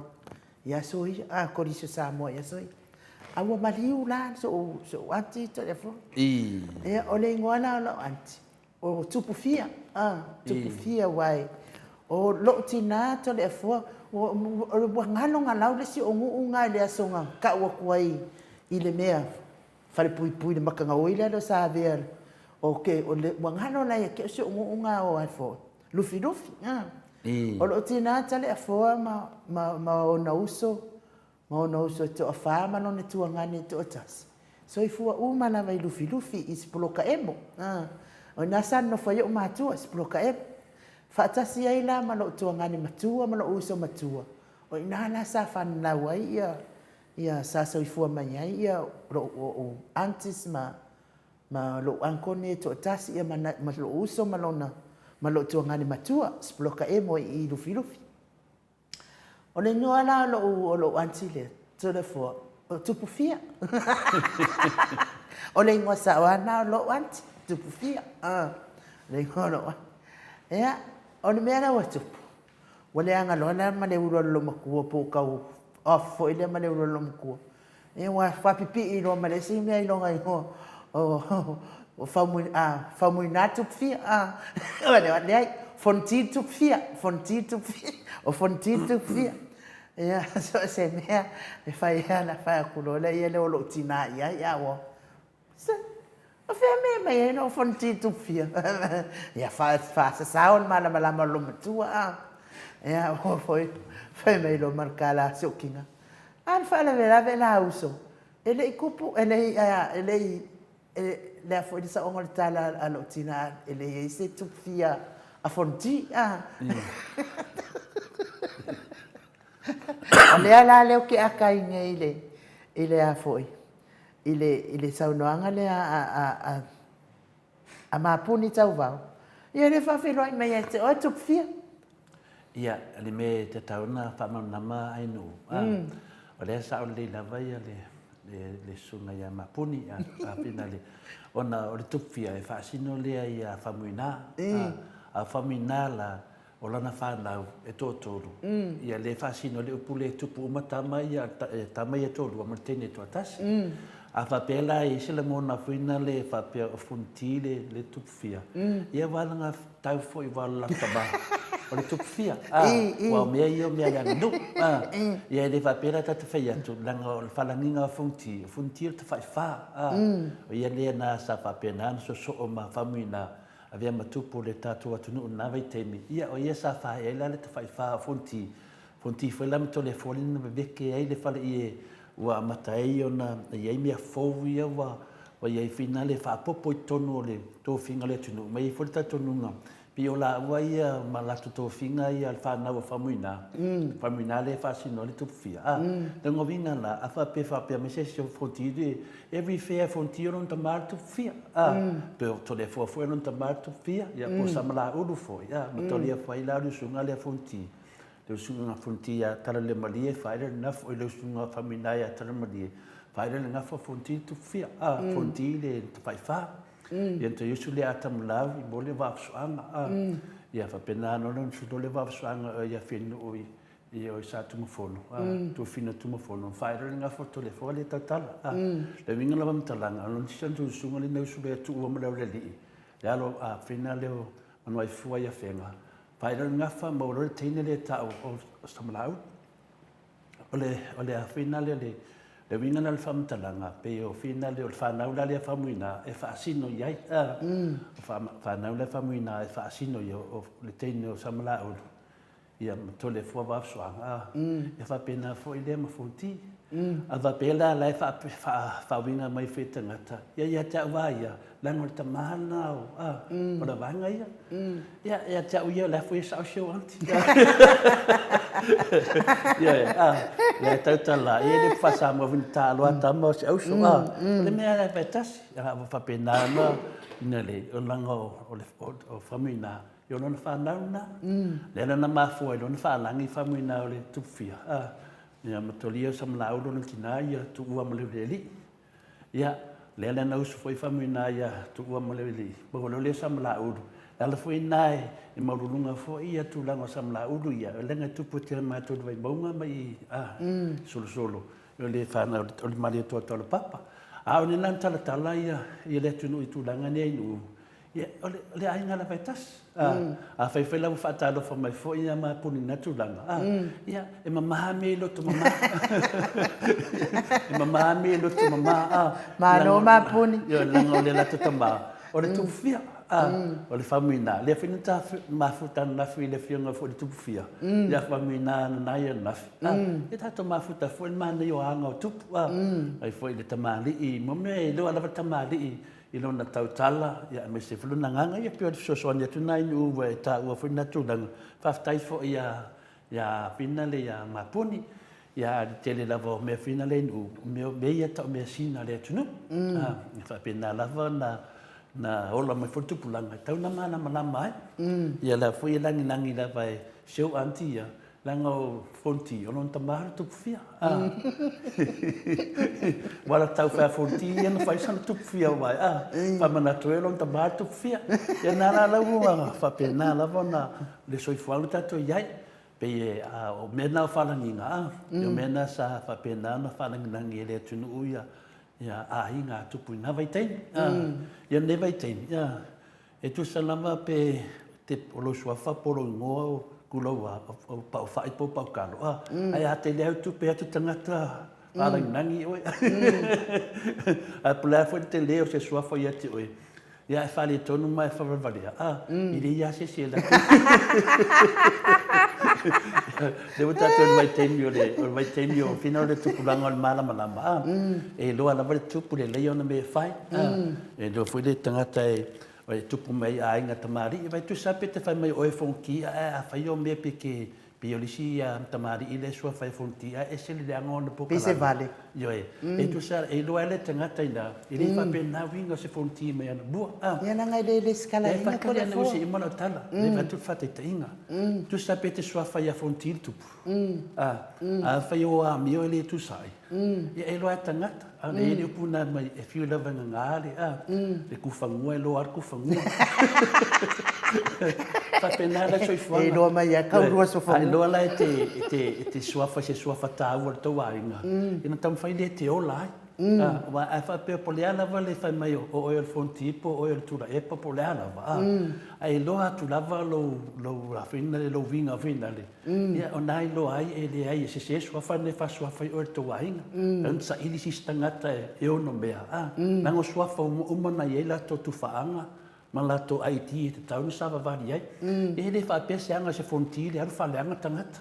ia so i ko ri se sa mo ia so i awa mali ula so want to le fo ia o le ngona lo want o tupu fia tupu fia wai o lo tina to le fo o ngalo ngalau le si o unga le asonga ka wa kuai i le mea fale pui le makanga oile lo sa ver o ke o le ngalo la ke si o unga o fo lufi o lo tina to le fo ma o na uso to fa ma no ne tu ngani to tas so i fu uma la vai lufi is bloka emo o nasa no fa yo matua is bloka emo fatasi ai la malo tuangani matua malo uso matua o inana sa fan la wai ia sa so ifua mai ai ia o antes ma lo ankone to tasi ia malo uso malona malo tuangani matua sploka emo i lufi o le no ala lo antile to le fo tupu fia o le ngosa wana lo anti tupu fia le ngono ia on mera watu wale anga lona male ulo lo makuo po ka off fo ile male ulo lo makuo e wa fa pipi i lo male si me i lo ngai ho o famu na tu fi wale fonti tu fi o fonti tu fi ya so se me e fa ya na fa kulo le ile lo tina ya wo o fe me no fonti tu fia ya fa sa saul mala lo matua ya foi me lo marcala sokinga an fa la vela uso ele ikupu ele la foi di sa ongol tala alotina ele se tu fia a fonti ale ala le ke akai ngele ele a foi ile saunoanga le a mapuni tau vau. Ia le whawheroi mai e te o tupu fia. Ia, le me te tauna whamanama ai no. O le sa o le lava ia le sunga ia mapuni a pina le. Ona o le tupu fia e whaasino lea ia whamuina. A whamuina la o lana whanau e tōtoro. Ia le whaasino le upule tupu umatama ia tamai e tōru a martene to atasi. A whapela i sila mōna whina le whapea o funti le tupwhia. Ia walanga tau fo i wala taba. O le tupwhia. Wa mea i o mea yang nu. Ia le whapela tata whai atu. Langa o le whalanginga o funti. Funti o te whai wha. Ia le na sa whapea na so o ma whamuina. avea matupu le tātou atunu na vai temi. Ia o ia sa whae e la le te whai wha fonti. Fonti whai lami to le wholina me veke ai le whale i e ua matai o na iei mea fōu ia wa iei whina le wha popo i tonu o le tō whinga le atunu. Mai i whorita tonu nga. Pi o la ua ia ma latu tō whinga ia le whanau a whamuina. Whamuina le whasino le tupu whia. Tango vinga la, a whapea me se o fonti re, every fair fonti o non tamar tupu whia. Peo to le fuafua non tamar tupu whia. Ia po samala uru fo. Ia ma to le whai la rusunga le fonti. Le usunga fonti a tara le malie, whaere naf o le usunga whamuina ia tara malie. Whaere le ngafa fonti tupu whia. Fonti le whai wha. Ia te yusu le atam lawi, mo le wapsuanga. Ia whapena anona, suto le wapsuanga ia whinu oi. Ia oi sa tumafono. Tu whina tumafono. Whaere le ngafa to le whua le tautala. Le winga lawa mtalanga. Alon tisan tu usunga le neusu le atu ua mara le li. Le alo a whina leo manuai fua ia whenga. Whaere le ngafa mauro le teine le tau o samalau. Ole a whina le le winga na le whamtalanga, pe o whina le o le whanau la le whamuina, e whaasino iai. Whanau le whamuina e whaasino i o le teine o samala ulu. Ia to le fua wapsuanga. E whapena fo i lea mawhunti. A whapela la e whawinga mai whetangata. Ia te awa ia, lango le tamahana o. O la wanga ia. Ia te au ia, la fo i sao shio anti. Le tautala, ia le whasa mo vinta aloa tama o se auso. Le mea le vetasi, ia whapena na, ina le, o lango o whamuina, i ono na whanau na. Le na mafua, i ono whalangi whamuina o le tupwhia. Ia matolia o samla uro na kina, ia tu ua maleweli. Ia, le na usu foi whamuina, ia tu ua maleweli. Bogolo le samla uro. Ala foi nai, e maurunga foi, ia tu lango samla uru ia. Lenga tupu te mātou vai maunga mai, solo. Ia le whana, o le mali atua tola papa. O le lan tala ia, ia le tunu i tu langa nei nu. Ia, o le ainga la vai tas. A whai lau whaatalo wha mai foi, ia maa puni na tu langa. Ia, e mamaha me lo tu mama. E mamaha me lo tu mama. Ma no maa puni. Ia, langa o le lato tama. O le tu whia. O le whamuina. Le whina ta mafuta nafi le whiunga fo le tupu whia. Ia whamuina na nai a nafi. E tato mafuta fo le mana i o anga o tupu. Ai fo i le tamali i. Mo me i loa lava tamali i. I lona tautala. Ia me se whiluna nganga. Ia pio le sosoani atu nai ni uwa e ta ua whina tūlanga. Whaftai fo ia whina le ia mapuni. Ia tele lava o mea whina le nu. Me ia tau mea sina le atunu. Whapena lava na ola mai whutupulanga. Tau na mana malama ai. Ia la fui langi la vai seu antia. Langa o fonti. Ono tamaharu tupu whia. Wala tau whea fonti. Ia na whai sana tupu whia wai. Whamana tuelo on tamaharu tupu whia. Ia nara lau whapena lava na le soifualu tato iai. Pe o mena o whalanginga. Ia mena sa whapena na whalanginangi ele atunu uia. Ia ngā tupu ina vaiteini. Ia ne vaiteini. E tu salama pe te polo suafa polo ingoa o kuloa o pau whai po pau kalo. Ai a te leo tu pe atu tangata whalanginangi oi. A pulea fwere te leo se suafa ia te oi. Ia e whale tonu mai whawawaria. Iri ia se se la. Le wata tonu mai teimi o mai teimi o whina o le tupulanga o le malama. E loa lava le tupu le leo na me whai. E loa fwere le tangata e tupu mai a inga tamari. E vai tu sape te whai mai oe fonki a whai o mea peke pe o lisi tamari i le sua whai fonki a e se le angona pokalanga. Pese vale. Yo e tu sa e loa le tangata ina. I le wha pe na winga se fonki mai ana bua. Ia nanga le skala inga ko le fo. E mana tala. Le va tu fate te inga. Tu sape te sua whai a fonki tupu. A whai o a mio le tu sai. Ia e loa tangata. Ana e le upuna mai e fiu lava ngangale. Le kufangua e loa ar kufangua. Whapenara soifua. E loa mai a kaurua sofa. E loa lai te suafa se suafa tāua le tau ainga. Ina tam whai le te ola ai. Wa a whapea po le alava le whai mai o oe le fontipo, oe le tura epa po le alava. Ai loa tu lava lo whina le lo vinga whina le. Ia o nai loa ai e le ai se se suafa ne wha suafa i oe le tau ainga. Sa ili si stangata e ono mea. Nango suafa umana i eila to tu whaanga. malato IT te tau ni sava vali ai. E le fa pese anga se fonti le alu fa leanga tangata.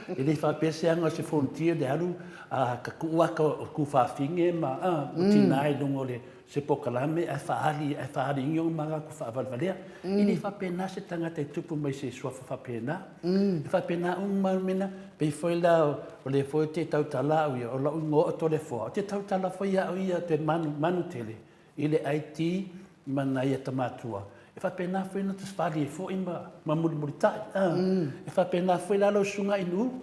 E le fa pese anga se fonti le alu ka kuwa ku fa finge ma utinai longo le se pokalame e fa ali ingo manga ku fa valvalea. E le fa pena se tangata e tupu mai se suafa fa pena. E fa pena mena pe foi la o le foi te tau tala o la ngo o to le fo. Te tau tala foi ia te manu tele. Ile IT mana ia tamatua. E fa pena foi na te spali fo ima mamulita. E fa pena foi la lo sunga inu.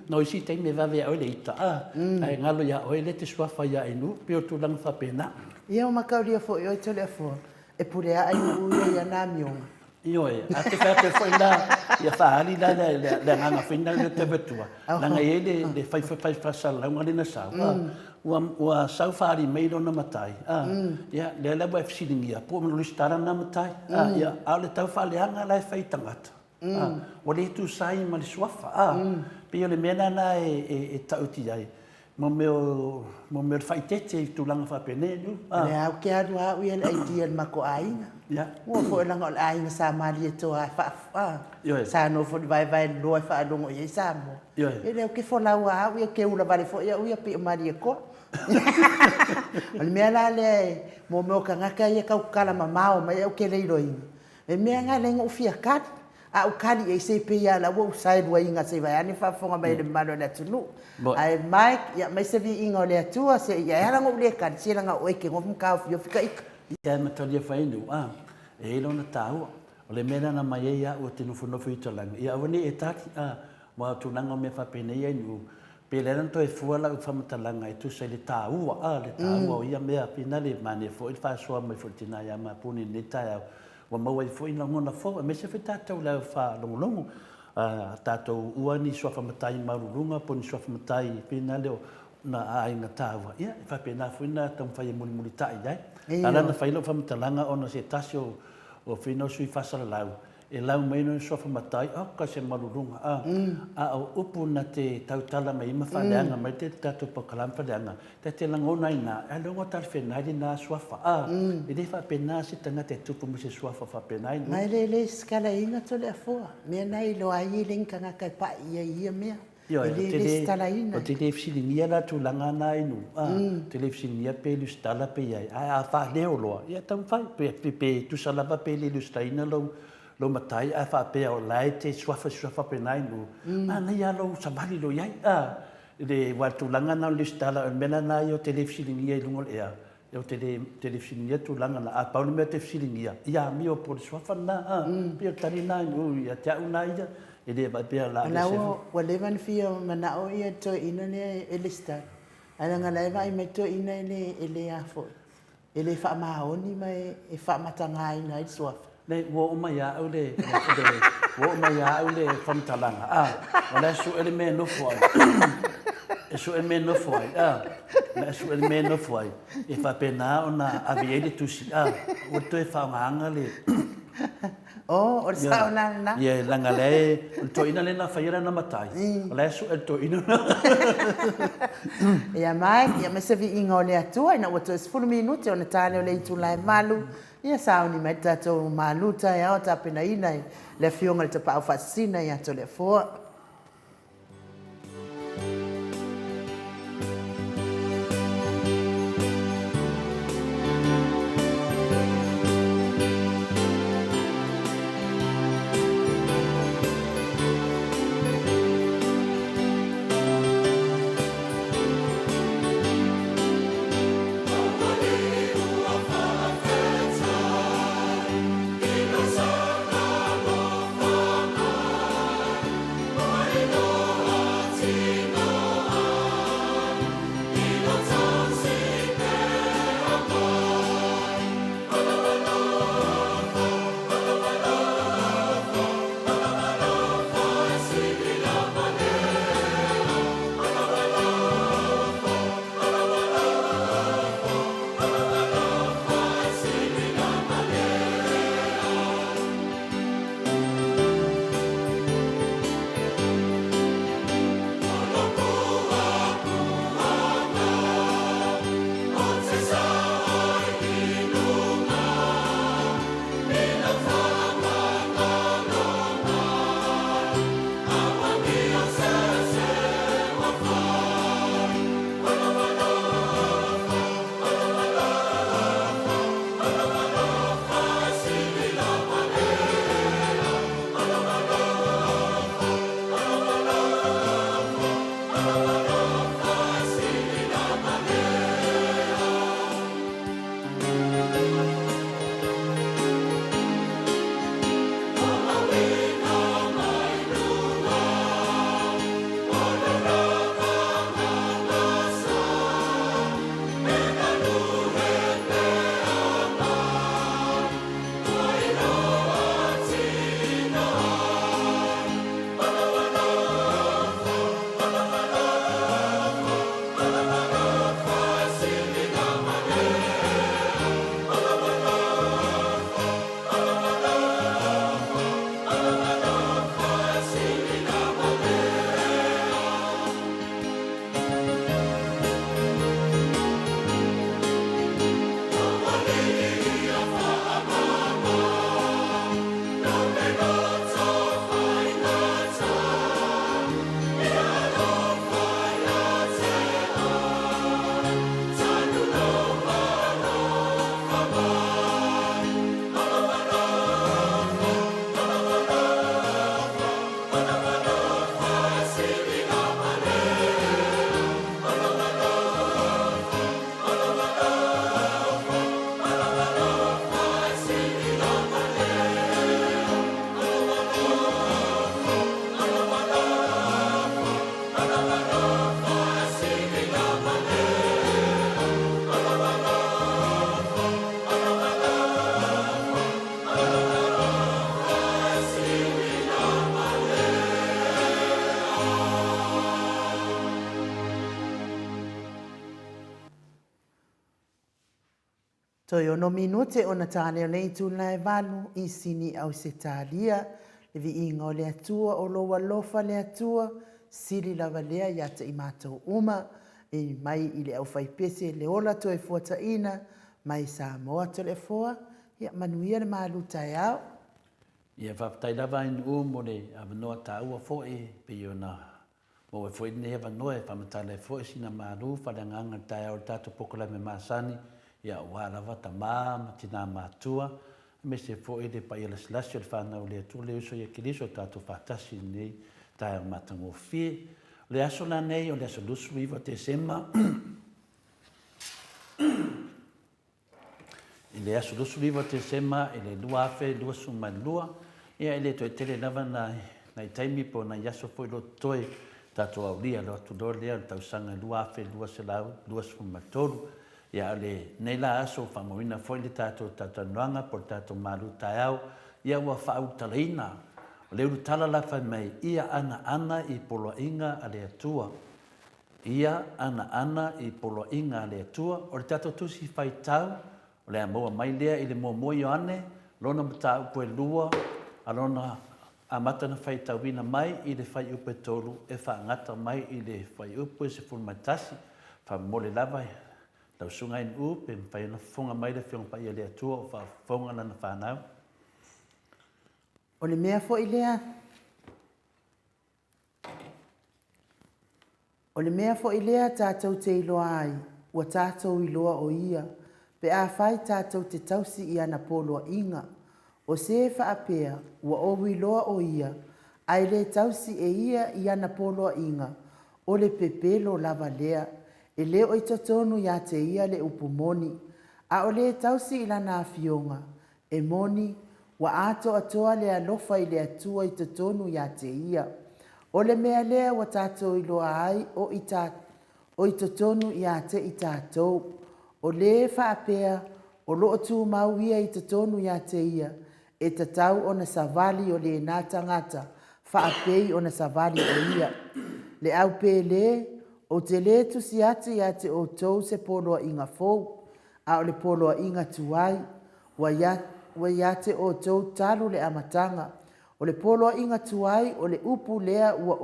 No isi te me va vea ole ita. Ai ngalo ya ole te swafa ya inu pe o tu lang fa pena. Ia o makauria fo i o te le fo. E pure a inu ia na mionga. Io a te fa foi la ia fa ali la nganga fina le te vetua. La ngai le fai sala ngale na sa. Ua sau whaari meiro na matai. Ia, le lewa e fisiringia. Po manu listara na matai. Ia, au le tau whaaleanga lai whai tangata. O le tu sai ma le suafa. Pio le mena na e tauti ai. Mo meo le whaitete i tūlanga whapene. Le au ke aru au ia le idea le mako ainga. Ia. Ua fo e langa o le ainga sa mali e toa wha. Sa no fo vai loa wha alongo i e sa mo. E leo ke fo lau au ia ke ula vale fo ia uia pe o mari e ko. O le mea la le mo meo ka ngaka ia kau kala mamao mai au ke leiro inga. E mea ngā lenga ufia kari. A ukali e se pe ia la wo sai dua inga se vai ani fa fonga mai le malo na tunu. Ai Mike ia mai se vi inga o le atua se ia era ngo le kan se langa o ke ngom ka fio fika ik. Ia matalia fai nu e lo na tau o le mena na mai ia o te nufu i tolanga. Ia wani e taki wa tu nanga me fa pene ia nu. Pe le ran to e fuala u fa matalanga e tu se le tau le tau o ia mea pina le mane fo il fa so mai fortina ia ma puni le tau. Wa maua i fwoi na ngona fo, me se whi tātou lau wha longolongo. Tātou ua ni sua whamatai marurunga, po ni sua whamatai pina leo na ainga tāua. Ia, e whapena fwoi na tam whai e muli tai iai. Ala na whailo whamatalanga ona se tasi o whino sui whasara lau. E lau meino ni sua whamatai, ka se marurunga. A o upu na te tautala mai ima whaleanga, mai te tātou pakalam whaleanga. Te langona ina, e longo tal whenai na suafa. E le whapena se tanga te tupu mi se suafa whapenai. Mai le skala inga to le fo. Mea nei lo ai linka ngaka pa ia mea. O te le fisiringia la tu langa na inu. Te le fisiringia pe lu stala pe iai. A wha leo loa. Ia tam whai. Pe tu salava pe le lu staina lo matai. A wha pe o lai te suafa pe nai nu. Ana ia lo samali lo iai. Le watu langa na lu stala. Mena na i o te le fisiringia i lungol ea. O te le fisiringia tu langa na. A pauni mea te fisiringia. Ia mi o po le suafa na. Pia tani na inu. Ia te au na ia. E le vai pia la. Ana wa levan fia mana o ia to ina ne elista. Ana nga leva i me to ina ele afo. Ele fa maoni mai e fa matanga ina i swaf. Le wo mai ya o le wo mai ya o le famtalanga. Wala su ele me no foi. E su ele me no foi. Na su ele me no foi. E fa pena ona aviede tu si. O to e fa nganga le. Oh, o sauna na. Ia langa le, to ina le na whaira na matai. O le su to ina na. Ia mai, ia me se vi inga o le atua, ina wato esfulu minuti o na tale o le itu lai malu. Ia sauni mai tato malu ta ia o tapena ina le fionga le tapa au fasina ia to le foa. Toi ono minute ona tāne o nei tūna e walu I sini au se tālia, le vi inga o le atua o loa lofa le atua, siri lava lea ia te I mātou uma, mai I le au whaipese le ola toi fuata ina, mai Samoa to le foa, ia manuia le malu tai au. Ia whaptai lava in mo le avanoa tā ua foe, pe ona mo e foe ne avanoa e whamatale foe sina malu, whalanganga tai au tātou pokola me māsani, ia ua lava ta ma tina mātua, me se foe le pa ia laslasio le whanau le atu le uso ia kiriso tātou whatasi nei tai au matango fie. Le aso la nei o le aso lusu iwa te sema, I le aso lusu liwa te sema, I le lua afe, lua suma lua, ia I le toi tele lava na I taimi po na yaso fo ilo toi tato au lia, lo atu lor lea, tau sanga lua afe, lua selau, lua suma tolu, ia le nei la aso whamoina fo ili tato nuanga por tato malu tai au, ia ua whaau talaina, o le uru tala la whai mai, ia ana I polo inga a le atua, ia ana I polo inga a le atua, o le tato tusi whai tau, o le amoa mai lea I le momo I ane, lona mata upo e lua, a lona amata na whai tauina mai I le whai upo e tolu, e whaangata mai I le whai upo e se fulmatasi, wha mole lava lau sunga in upe, whai na whonga mai le whiong pai e le atua, o wha whonga na whanau. O le mea fo I lea, o le mea fo I lea tātou te iloa ai, ua tātou iloa o ia, pe a whai tātou te tausi I ana poloa inga, o se whaapea ua o iloa o ia, ai le tausi e ia I ana poloa inga, o le pepelo lava lea, e leo I totonu ia te ia le upumoni, a o le tausi I lana afionga, e moni, wa ato atoa le alofa I le atua I totonu ia te ia, o le mea lea wa tātou iloa ai o I totonu ia te I tātou, o le whaapea o loo tū mau ia I totonu ia te ia, e tatau o na savali o le nā tangata, whaapei o na savali o ia. Le au pele, o te le tusi ati ia te o tou se poloa inga fou, a o le poloa inga tuai, wa ia te o tou talu le amatanga, o le poloa inga tuai o le upu lea ua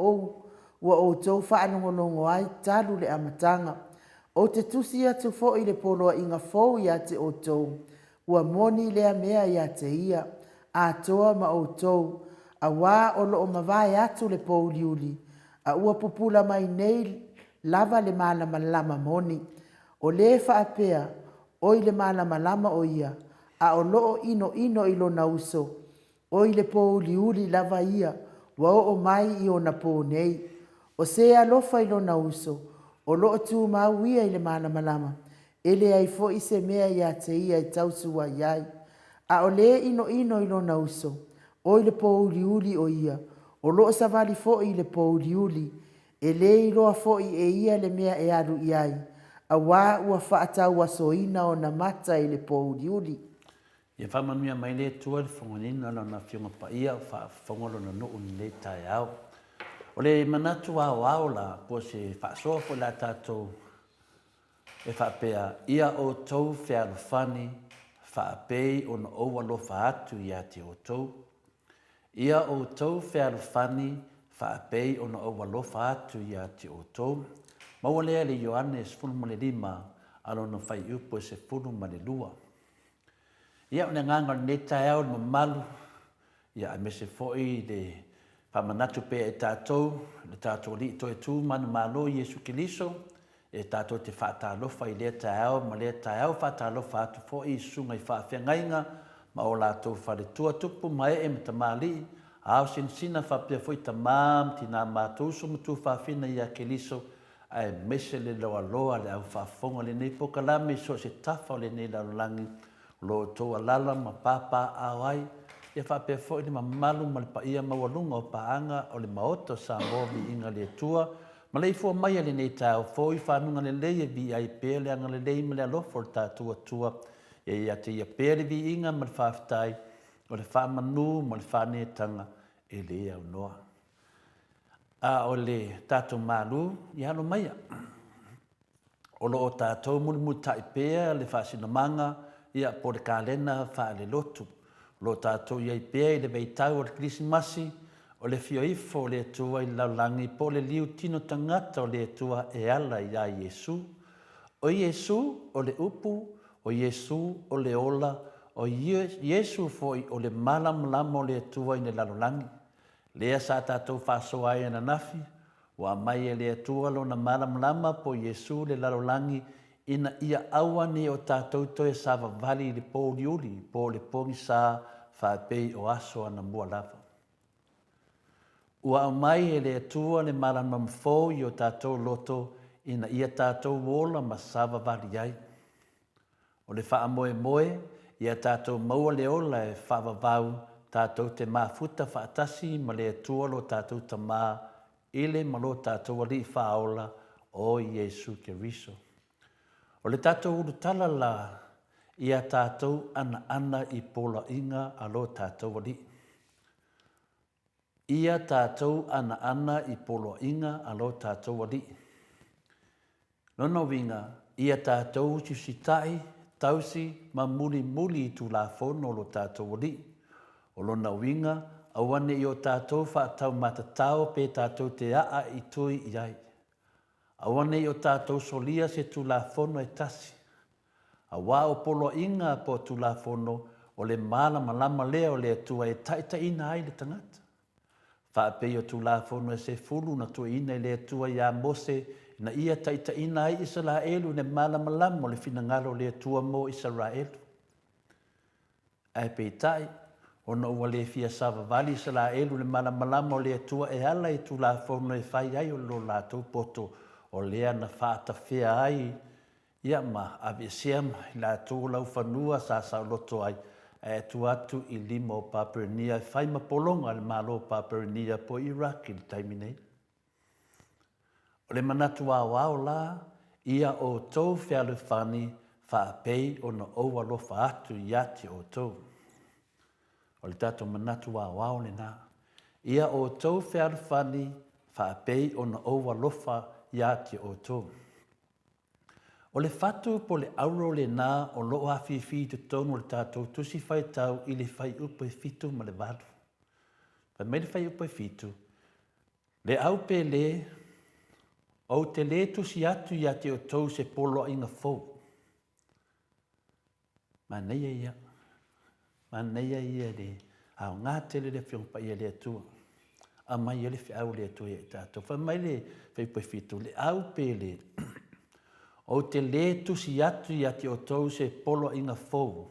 o tou whaanongolongo ai talu le amatanga, o te tusi atu fo I le poloa inga fou ia te o tou, ua moni lea mea ia te ia, a toa ma o tou, a wā o loo mawai atu le pouliuli, a ua pupula mai nei lava le malama moni, o le whaapea, o I le malama o ia, a o loo ino ilo na uso, o I le pouliuli lava ia, wa o mai I o na pō nei, o se alofa ilo na uso, o loo tū mau ia I le malama, ele ai fo I se mea ia te ia I tausua iai, a o le ino ilo na uso, o I le pouliuli o ia, o loo savali fo I le pouliuli, e le iloa fo I e ia le mea e alu iai, a wā ua whaatau asoina o na mata I le pouliuli. Ia whamanua mai le tua le whanganina la na whionga pa ia o whangolo na nuu ni le tai au. O le manatu au la po se whaasoa po la tātou e whaapea ia o tau whialofani whaapei o na oua lofa atu ia te o tau. Ia o tau whialofani whaapei o na oua lofa atu ia te o tau. Maua lea le Ioannes 15 alo na whai upo se 12. Ia o na nganga ne tai au na malu, ia a me se foi le whamanatu pe e tātou, le tātou li to e tū manu malo Iesu Kiliso, e tātou te whaatalofa I lea tai au, ma lea tai au whaatalofa atu foi sunga I whaawhengainga, ma o lātou whare tua tupu mai e me tamali, au sinsina whapea foi tamam tina mātou sumutu whawhina Ia Kiliso, ai mese le loa le au whaafonga le nei pokalame so se tafa o le nei lalangi, lo toa lala ma papa awai ia whapea fo ni mamalu ma le paia mawalunga o paanga o le maoto Samoa vi inga le tua Maleifua mai le nei tau fo I whanunga le leia vi ai pēr le anga le lei ma le alofo le tua ia te ia pēr vi inga ma le whaftai o le whamanu ma le whanetanga e le au noa a o le tātou malu ia no maia o lo o tātou muli mutai pēr le whasinamanga ia po le kalena fa le lotu. Lo tātou iai pēa i le veitau o le krisimasi, o le fioifo o le atua i laulangi po le liu tino tangata o le atua e ala i a Iesu. O Iesu o le upu, o Iesu o le ola, o Iesu foi o le malamlama o le atua i le laulangi. Lea sa tātou whasoa ai ana nafi, wa mai e le atua lo na malamlama po Iesu le laulangi ina ia aua ni o tātou toe sa vavali le pōliuli po le pongi sa whapei o aso ana mua lava. Ua au mai e le atua le malamlama fōu i o tātou loto ina ia tātou wola ma sa vavali ai. O le wha moe moe, ia tātou maua le ola e wha vavau tātou te mafuta whaatasi ma le atua lo tātou tamā ile ma lo tātou ali whaola o Iesu Keriso. O le tātou urutala la, ia tātou ana i pola inga a lo tātou ali. Ia tātou ana i pola inga a lo tātou ali. Nono winga, ia tātou tusitai, tausi, ma muli i tu la fono lo tātou ali. O lona winga, awane i o tātou whaatau matatao pe tātou te aa i tui i ai. Awane i o tātou solia se tu la fono e tasi. Awa o polo inga po tu la fono o le malama lea o le atua e taita ina ai le tangata. Whaapei o tu la fono e se fulu na tu ina i le atua ia mose na ia taita ina ai Israelu ne malama o le finangalo le atua mo Israelu. Ai peitai, ona ua le fia sava vali Israelu le malama o le atua e ala i tu la fono e whai ai o lo lātou poto o lea na whaata whea ai, ia ma avesea i lātou lau whanua sa loto ai, e tu atu i lima o Papernia, e whai mapolonga le malo Papernia po Iraq i le taiminei. O le manatu au la, ia o tau whialu whani whaapei o na oua lofa atu i ati o tau. O le tato manatu au le nā. Ia o tau whialu whani whaapei o na oua lofa ia te o tō. O le whatu po le auro le nā o loo hawhiwhi te tonu le tātou tusi whai tau i le whai upo e fitu ma le wadu. Pa mai le whai upo e fitu, le au pe le, o te le tusi atu ia te o tō se polo inga fōu. Ma neia ia le, au ngā tele le whiongpa ia le atua. A mai ele fi au le atua e tātou. Wha mai le whaipai fitu le au pele. O te le tusi atu i ati o tau se polo inga fōu.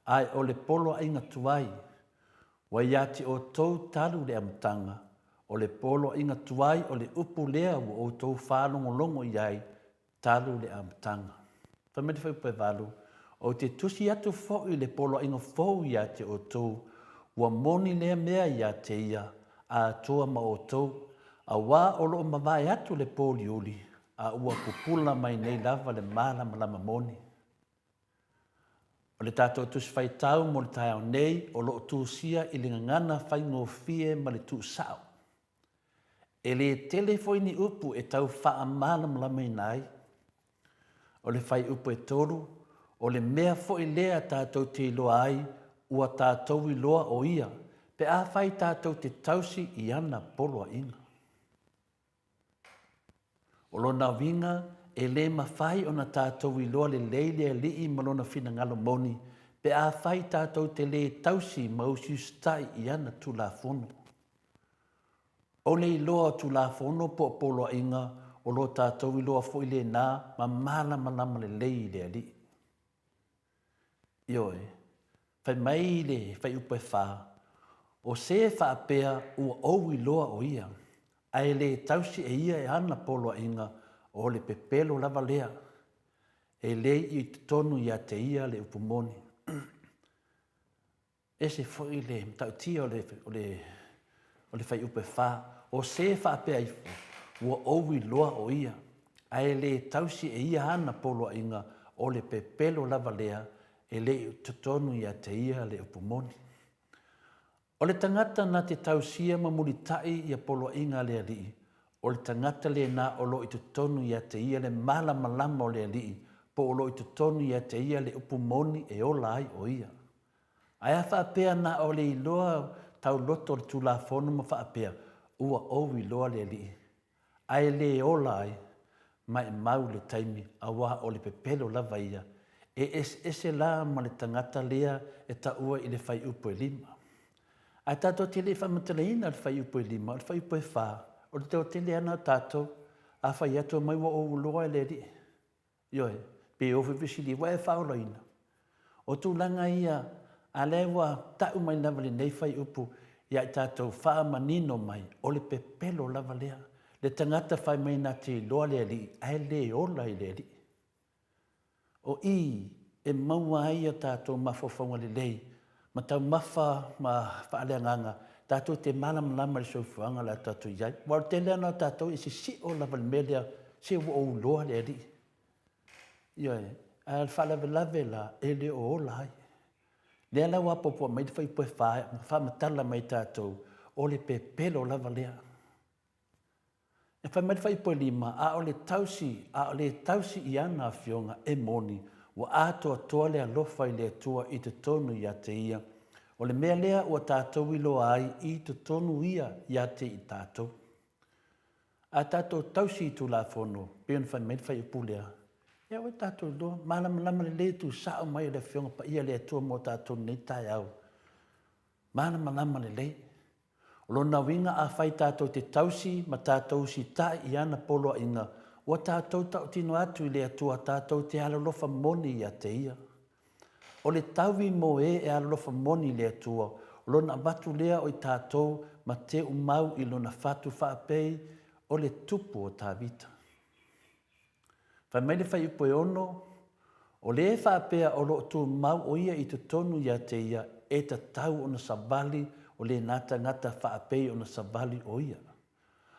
Ai o le polo inga tuai. Wa i ati o tau talu le amtanga. O le polo inga tuai o le upu lea o tau whālongo longo i ai talu le amtanga. Wha mai le whaipai walu. O te tusi atu fōu i le polo inga fōu i ati o tau. Wa moni lea mea i ati ia. A toa ma o tau, a wā o loo mawai atu le pōliuli, a ua kupula mai nei lava le malama moni. O le tātou tusi whai tau mo le tai au nei, o loo tūsia i le ngana whai ngōwhie ma le tūsao. E le telefoini upu e tau wha malama i nai. O le whai upu e toru, o le mea fo i lea tātou te iloa ai, ua tātou i loa o ia, pe a whai tātou te tausi i ana poloa inga. O lona winga e le mawhai o na tātou i loa le leile e lii malona whina ngalo moni, pe a whai tātou te le tausi mausi stai i ana tu la fono. O le i loa tu la fono po poloa inga, o lo tātou i loa fo i le nā, ma malama le leile e lii. Ioe, whai mai le whai upe whaa, o se whaapea ua au i loa o ia, ai le tausi e ia e ana poloa inga o le pepelo lava lea, e le i te tonu ia te ia le upumoni. E se foi le mtautia o le whai upe wha, o se whaapea i ua au i loa o ia, ai le tausi e ia ana poloa inga o le pepelo lava lea, e le i te tonu ia te ia le upumoni. O le tangata na te tausia ma mulitai i apolo inga le alii. O le tangata le na o lo i te tonu ia te ia le malama o le alii. po o lo i te tonu ia te ia le upu moni e ola ai o ia. Ai a whaapea na o le iloa tau loto le tula fono ma whaapea, ua ou iloa le li. Ai le ola ai, mai mau le taimi, a wā o le pepelo lava ia, ese la ma le tangata lea e ta ua i le whai upo e lima. Ai tātou te le whamatalaina le whai upo e lima, le whai upo e whā, o le teo te le ana tātou, a whai atua mai wa o uloa e le li. Ioe, pe ofi visi li, wa e whaoloina. O tūlanga ia, a lewa tau mai lava le nei whai upu, ia i tātou wha manino mai, o le pepelo lava lea. Le tangata whai mai nā te loa le li, ai le ola i le li. O i, e maua ai a tātou mawhawhaunga le lei, ma tau mawha ma whaaleanganga, tātou te malam lama le sofuanga la tātou iai. Wal te lea nā tātou i si o lava le melea, se o loa le li. Ioe, a whalawe lawe la, e le o ola ai. Lea lau apopua mai te whaipoe whamatala mai tātou, o le pepelo lava lea. E whai mai te whaipoe lima, a o le tausi i ana whionga e moni, wa atoa toa lea lofa i lea tua i te tonu ia te ia. O le mea lea ua tātou i loa ai i te tonu ia te i tātou. A tātou tausi i tu la whono, peon whai mai te whaipoe lea. Ia o tātou loa, malama le tu sao mai le whionga pa ia lea tua mo tātou nei tai au. Malama le le. Lona winga a whai tātou te tausi, ma tātou si tai i ana polo inga, o tātou tau tino atu i lea tua tātou te alalofa moni ia te ia. O le taui mo e alalofa moni lea tua, lona watu lea o i tātou, ma te umau i lona whatu whaapei, o le tupu o tā vita. Whai mai le whai upo e ono, o le whaapea o lo tu mau o ia i te tonu ia te ia, e ta tau o na sabali, o le nata ngata whaapei o na sabali o ia.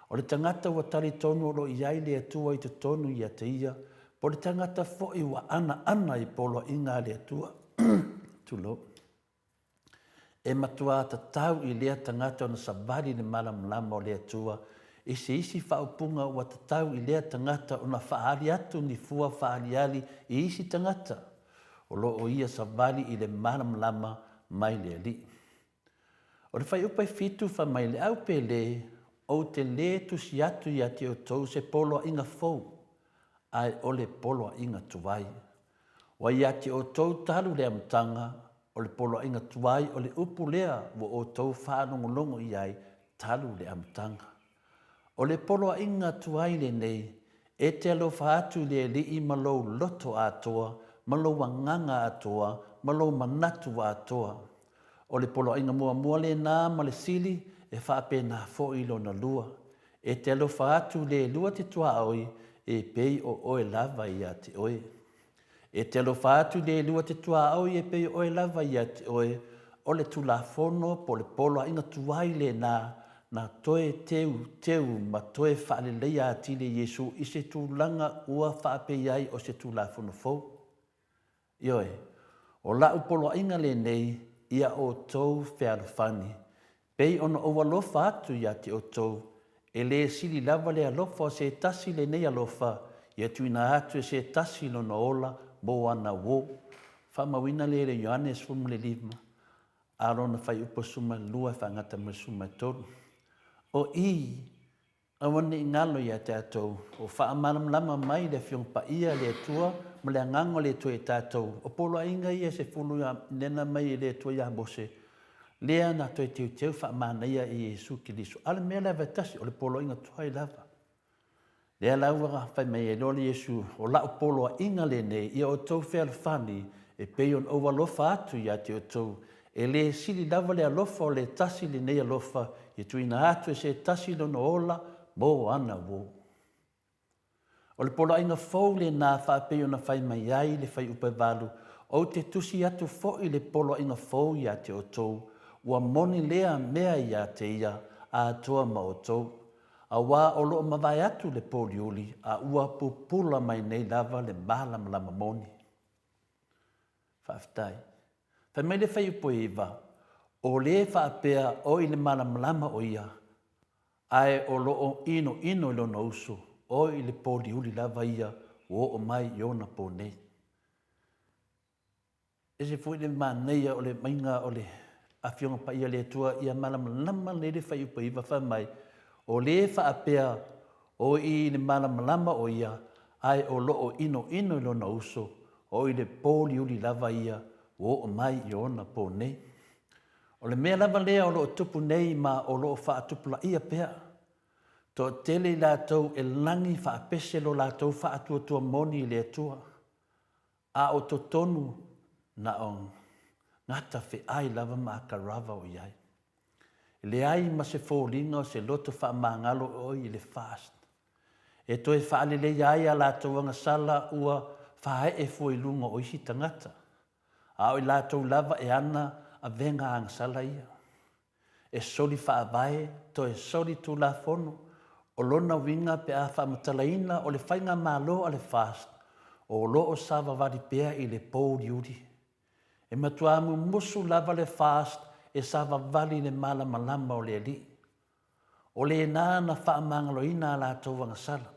O le tangata ua tali tonu o lo iai lea tua i te tonu ia te ia, po le tangata fo'i wa ana i polo inga lea tua. Tulo. E matua ta tau i lea tangata o na sabali le malamlama o lea tua, e se isi whaupunga ua ta tau i lea tangata o na whaari atu ni fua whaari ali i isi tangata, o lo o ia sabali i le malamlama mai lea li. O le whai upai fitu wha mai le au pe le, o te le tusi atu i ati o tau se polo inga fau, ai o le polo inga tuwai. Wa i ati o tau talu le amtanga, o le polo inga tuwai o le upu lea wo o tau whanongolongo i ai talu le amtanga. O le polo inga tuwai le nei, e te alofa atu le li i malou loto atoa, malou wanganga atoa, malou manatu atoa. O le polo inga mua le nā ma le sili, e whaape nā fo i lo na lua. E te alofa atu le lua te tua oi, e pei o oe lava i a te oe. E te alofa atu le lua te tua oi, e pei o oe lava i a te oe. O le tula fono po le polo inga tuai le nā, na toe teu ma toe whaale leia ati le Yesu i se tūlanga ua whaape iai o se tula fono fau. Ioe, o lau polo inga le nei, ia o tau whearofani. Pei ona o alofa atu ia te o tau, e le sili lava le alofa o se tasi le nei alofa, ia tuina atu e se tasi lo na ola, mo ana wo. Whamawina le le Ioannes fumu le lima, arona whai upo suma lua whangata ma suma tolu. O i, awane i ngalo ia te atou, o whaamaram lama mai le whiong pa ia le tua, ma le angango le tua e tātou. O polo inga ia se fulu ia nena mai le tua ia bose. Lea na toi teu whaamana ia i Yesu Kilisu. Ale mea lava tasi, o le polo inga tua i lava. Lea laua whai mai e lole Yesu, o lau polo inga le nei, ia o tau whea fani, e peion o walofa atu ia te o tau, e le sili lava le alofa o le tasi le nei alofa, e tuina atu e se tasi lono ola, mo ana wo. O le polo inga fau le nā whaapeo na whai mai ai le whai upe walu, o te tusi atu fo i le polo inga fau ia te o tau, ua moni lea mea ia te ia, a toa ma o tau. A wā o loo mawai atu le poliuli, a ua pupula mai nei lava le malam lama moni. Whaaftai. Whai mai le whai upe iwa, o le whaapea o i le malam lama o ia, ai o loo ino ilo no uso, o i le poliuli lava ia, o mai i ona po nei. E se fui le maneia o le mainga o le awhionga pa ia le tua ia malamalama le whai upa iwa wha mai. O le wha apea o i le malamalama o ia ai o loo ino ino ilo na uso o i le pōli uli lava ia o mai i ona po nei. O le mea lava lea o loo tupu nei ma o loo wha atupu la ia pea. To tele lātou e langi wha apese lo lātou wha atua tua moni le atua. A o to tonu na on ngata fe ai lava ma akarawa o iai. Le ai ma se fōlinga o se loto wha mangalo o i le fast. E toi wha le iai a lātou anga sala ua wha e fōi lunga o isi tangata. A o i lātou lava e ana a venga ang sala ia. E soli wha abae to e soli tu la fono o lona winga pe a wha matalaina o le whainga malo a le fast. O lo o sawa wadi pea i le pō riuri. E matuamu musu lava le fast e sawa vali le mala malama o le ali. O le nā na wha mangalo ina la tauanga sala.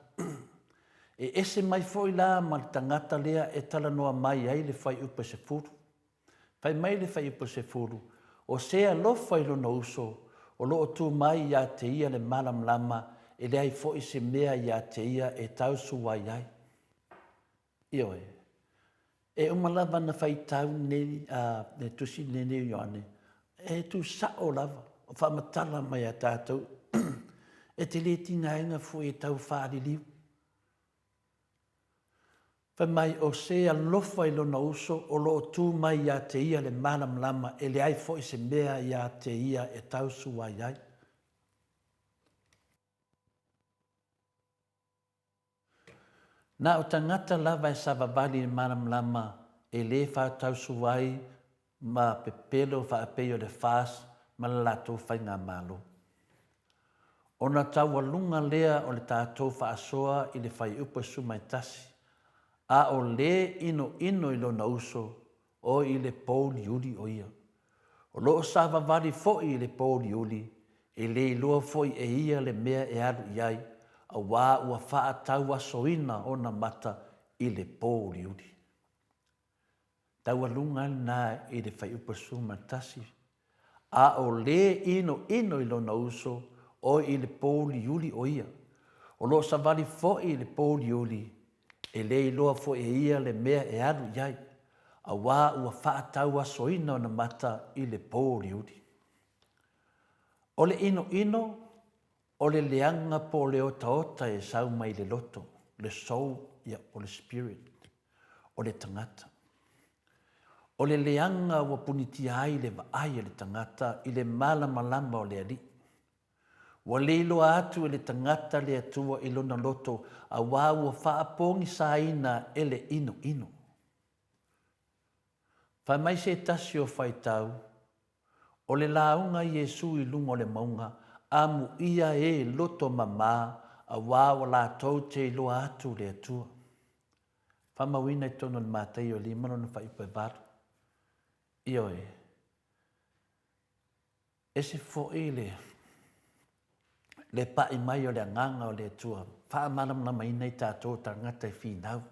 E ese mai foi la ma le tangata lea e tala noa mai ai le whai upa se furu. Whai mai le whai upa se furu. O sea lo whai lona uso o lo o tu mai ia te ia le mala malama e le ai foi se mea ia te ia e tau suwai ai. Ioe. E umalava na whai tau ne tusi ne yoane. E tu sao lava. O whamatala mai a tātou. E te le tinga inga fu e tau whaari liu. Whai mai o sea lofa i lona uso o lo tu mai ia te ia le malam lama e le ai fo i se mea ia te ia e tau suwai ai. Nā o tangata lava e savavali i maram lama e le whātau suwai ma pepelo whaapeo le whās ma le lātou whainga malo. O na tau alunga lea o le tātou whaasoa i le whai upa sumai tasi. A o le ino ino i lona uso o i le pōli uli o ia. O loo savavali fo i le pōli uli e le ilua fo i e ia le mea e alu iai. A wā ua wha tau asoina o na mata i le pōri uri. Tau alunga nā i le whai upasu matasi. A o le ino ino i lona uso o i le pōri uri o ia. O lo savali fo i le pōri uri e le iloa fo e ia le mea e aru iai. A wā ua wha tau asoina o na mata i le pōri uri. O le ino ino o le leanga po le ota e sau mai le loto, le soul ia o le spirit, o le tangata. O le leanga wa puniti ai le vaai le tangata i le mala malamba o le ali. Wa le ilo atu le tangata le atua i lona loto a wā ua whaapongi saina e le ino ino. Whai mai se tasi o whai tau, o le launga Iesu i lungo le maunga, amu ia e loto mama a wāwa la tau te loa atu le atua. Whamawina i tono ni mātai o limano na whaipai varu. Ioe. Ese fo e le pai mai o le anganga o le atua. Whaamanam na maina i tātou tangata i whinau.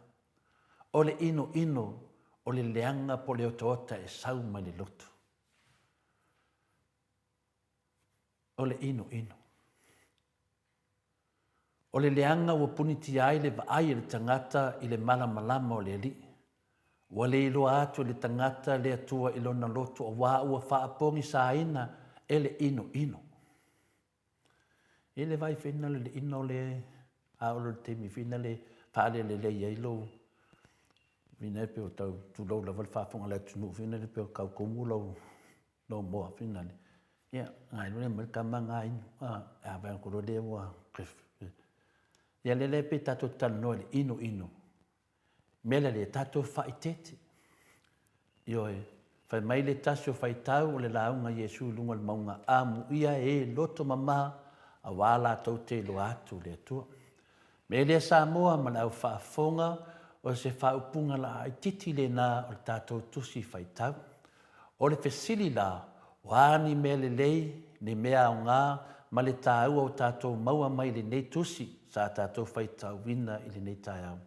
O le ino ino o le leanga po le otoota e sau mai le loto. O le ino ino. O le leanga ua puniti ai le vaai le tangata i le malamalama o le ali. Ua le iloa atu le tangata le atua i lona loto o wā ua whaapongi saina e le ino ino. E le vai whina le ino le aolo le temi whina le whaale le ielo. Whina e peo tau tūlau la wale whaaponga le tunu whina le peo kau kumu lau no moa whina le. Ia, ngai lune marika manga inu. A vai ankoro le ua krefu. Ia le pe tato tano le ino ino. Mele le tato whaitete. Ioe, whai mai le tasio whai tau o le launga Iesu lunga le maunga amu ia e loto mama a wala tau te lo atu le atua. Me le Samoa ma lau whaafonga o se whaupunga la ai titi le nā o le tato tusi whai tau. O le fesili la, wani me le lei, le mea o ngā, ma le tāua o tātou maua mai le nei tusi, sa tātou whai tau wina i le nei tai au.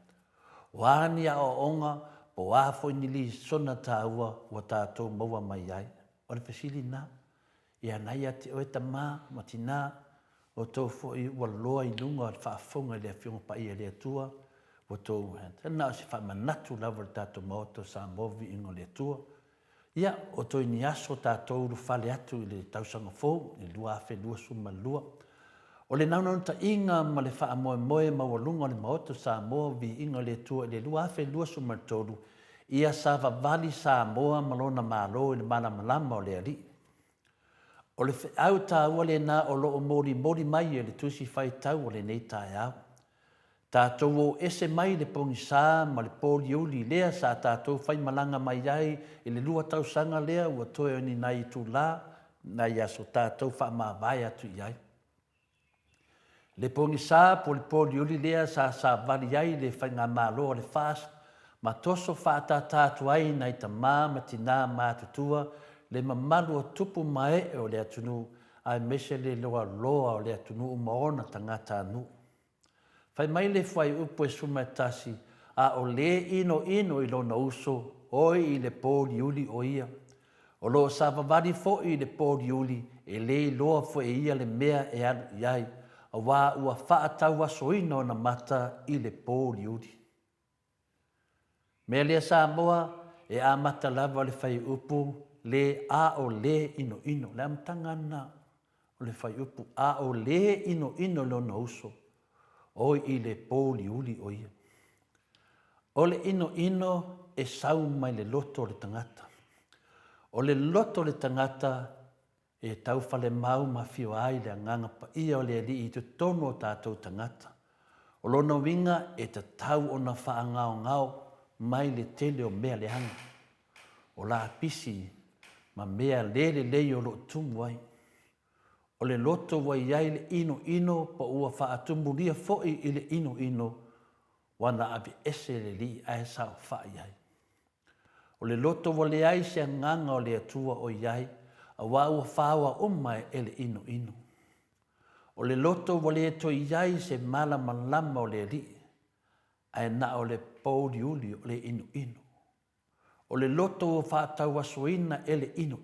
Wani a o onga, po a fo ni li sona tāua wa tātou maua mai ai. O le fesili nā, ia nai ate o e tamā, matina, o tō fo i ua loa i lunga o le whaafonga le whionga pa ia le atua, o tō tana o se whamanatu lawa le tātou maoto sa movi ingo le atua. Ia, o tō ni aso tātou lu whale atu i le tausanga fōu, i lua awhe lua suma lua. O le naunau ta inga ma le wha moe moe mawalunga o le maoto sa moa vi inga le atua i le lua awhe lua suma tolu. Ia sa vavali sa moa malona malo i le mana malama o le ali. O le au tā ua le nā o loo mori mai e le tusi whai tau o le nei tae au. Tātou o ese mai le pongi sā ma le pōli uli lea sa tātou whai malanga mai ai i le lua tau sanga lea ua toe o ni nai tū la nai aso tātou wha maa vai atu i ai. Le pongi sā po le pōli uli lea sa vali ai le whai ngā mālo o le whās ma toso whaata tātu ai nai ta ma tina mātutua le mamalu o tupu mai o le atunu ai mese le loa o le atunu o maona tangata anu. Whai mai le whai upu e sumatasi a o le ino i lona uso oi i le pōli uli o ia. O lo sa vavali fo i le pōli uli e le loa fo e ia le mea e alu iai a wā ua whaatau aso ino na mata i le pōli uli. Mea lea Samoa e a mata lava le whai upu le a o le ino le amtanga na o le whai upu a o le ino lona uso oi i le pōli uli o ia. O le ino e sau mai le loto le tangata. O le loto le tangata e tau whale mau ma fio ai le anganga pa ia o le ali i te tono o tātou tangata. O lona winga e te tau o na wha ngao mai le tele o mea le hanga. O la pisi ma mea lei o lo tumu ai. O le loto wai ai le ino pa ua wha atumu lia foi i le ino wana abi ese le li ai sao wha iai. O le loto wale ai se nganga o le atua o iai a wā ua whaua umai e le ino. O le loto wale e to iai se malama lama o le li ai na o le pōli uli o le ino. O le loto o whaatau asoina e le ino.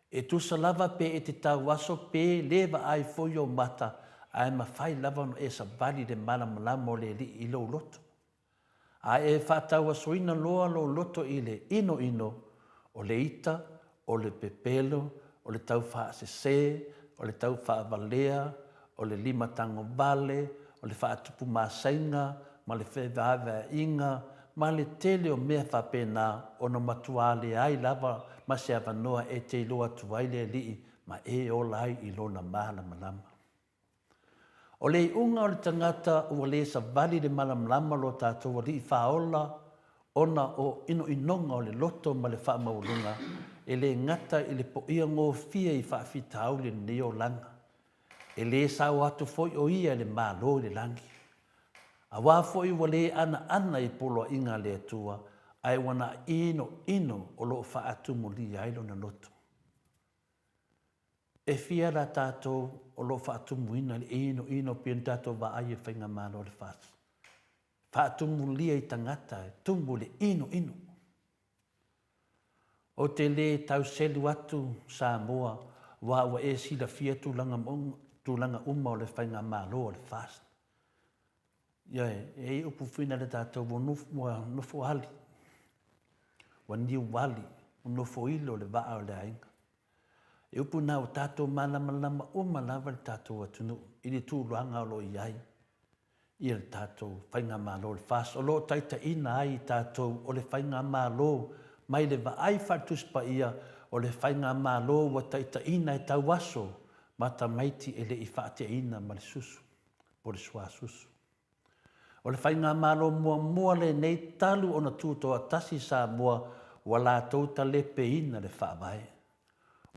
E tu sa lava pe e te tau aso pe lewa ai foi o mata ai ma whai lava no e sa vali le malama o le li i lo loto. A e whaatau asoina loa lo loto i le ino o le ita, o le pepelo, o le tau wha se, o le tau wha valea, o le lima tango vale, o le wha tupu masainga, ma le whewaawa inga, ma le tele o mea whapena o no matuale ai lava ma se awanoa e te loa tuaile lii ma e o lai i lona malama. O le unga o le tangata ua le sa vali le malama lo tātou li i whaola ona o inonga o le loto ma le wha maulunga e le ngata i le po ia ngō fia i whaafitau le neo langa. E le sao atu foi o ia le malo le langi. A wā foi wale ana i polo inga le atua, ai wana ino o lo wha atu muli ailo na loto. E fia la tātou o lo wha atu muina le ino pien tātou wa ai e whainga malo le whātu. Wha atu muli i tangata e tumbu le ino. O te le tau selu atu Samoa, wa e sila fia tūlanga uma o le whainga malo o le whātu. Ia e upu whina le tātou o nofo hali. Wa niu wali, o nofo ilo le waa o le ainga. E upu nā o tātou malama uma lava le tātou atunu. I le tūluanga o lo iai. I le tātou whainga malo le whas. O lo taita ina ai tātou o le whainga malo. Mai le waai whartuspa ia o le whainga malo wa taita ina e tau aso. Mata maiti e le i whaate ina ma le susu. Po le sua susu. O le whainga malo mua le nei talu o na tūtoa tasi Samoa wa la tauta le peina le whaavai.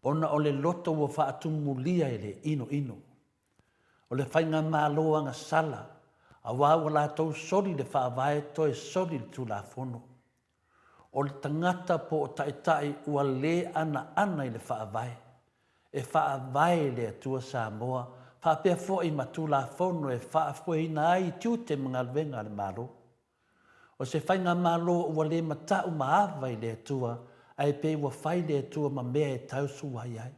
Ona o le loto wa whaatumu lia e le ino. O le whainga malo anga sala a wā wa la tau sori le whaavai to e sori le tūla fono. O le tangata po o taitai ua le ana i le whaavai. E whaavai le atua Samoa whapea fo i matula fono e whaafo i nai tiu te mga venga le malo. O se whainga malo ua le matau maawa i le atua, ai pe ua whai le atua ma mea e tausu ai ai.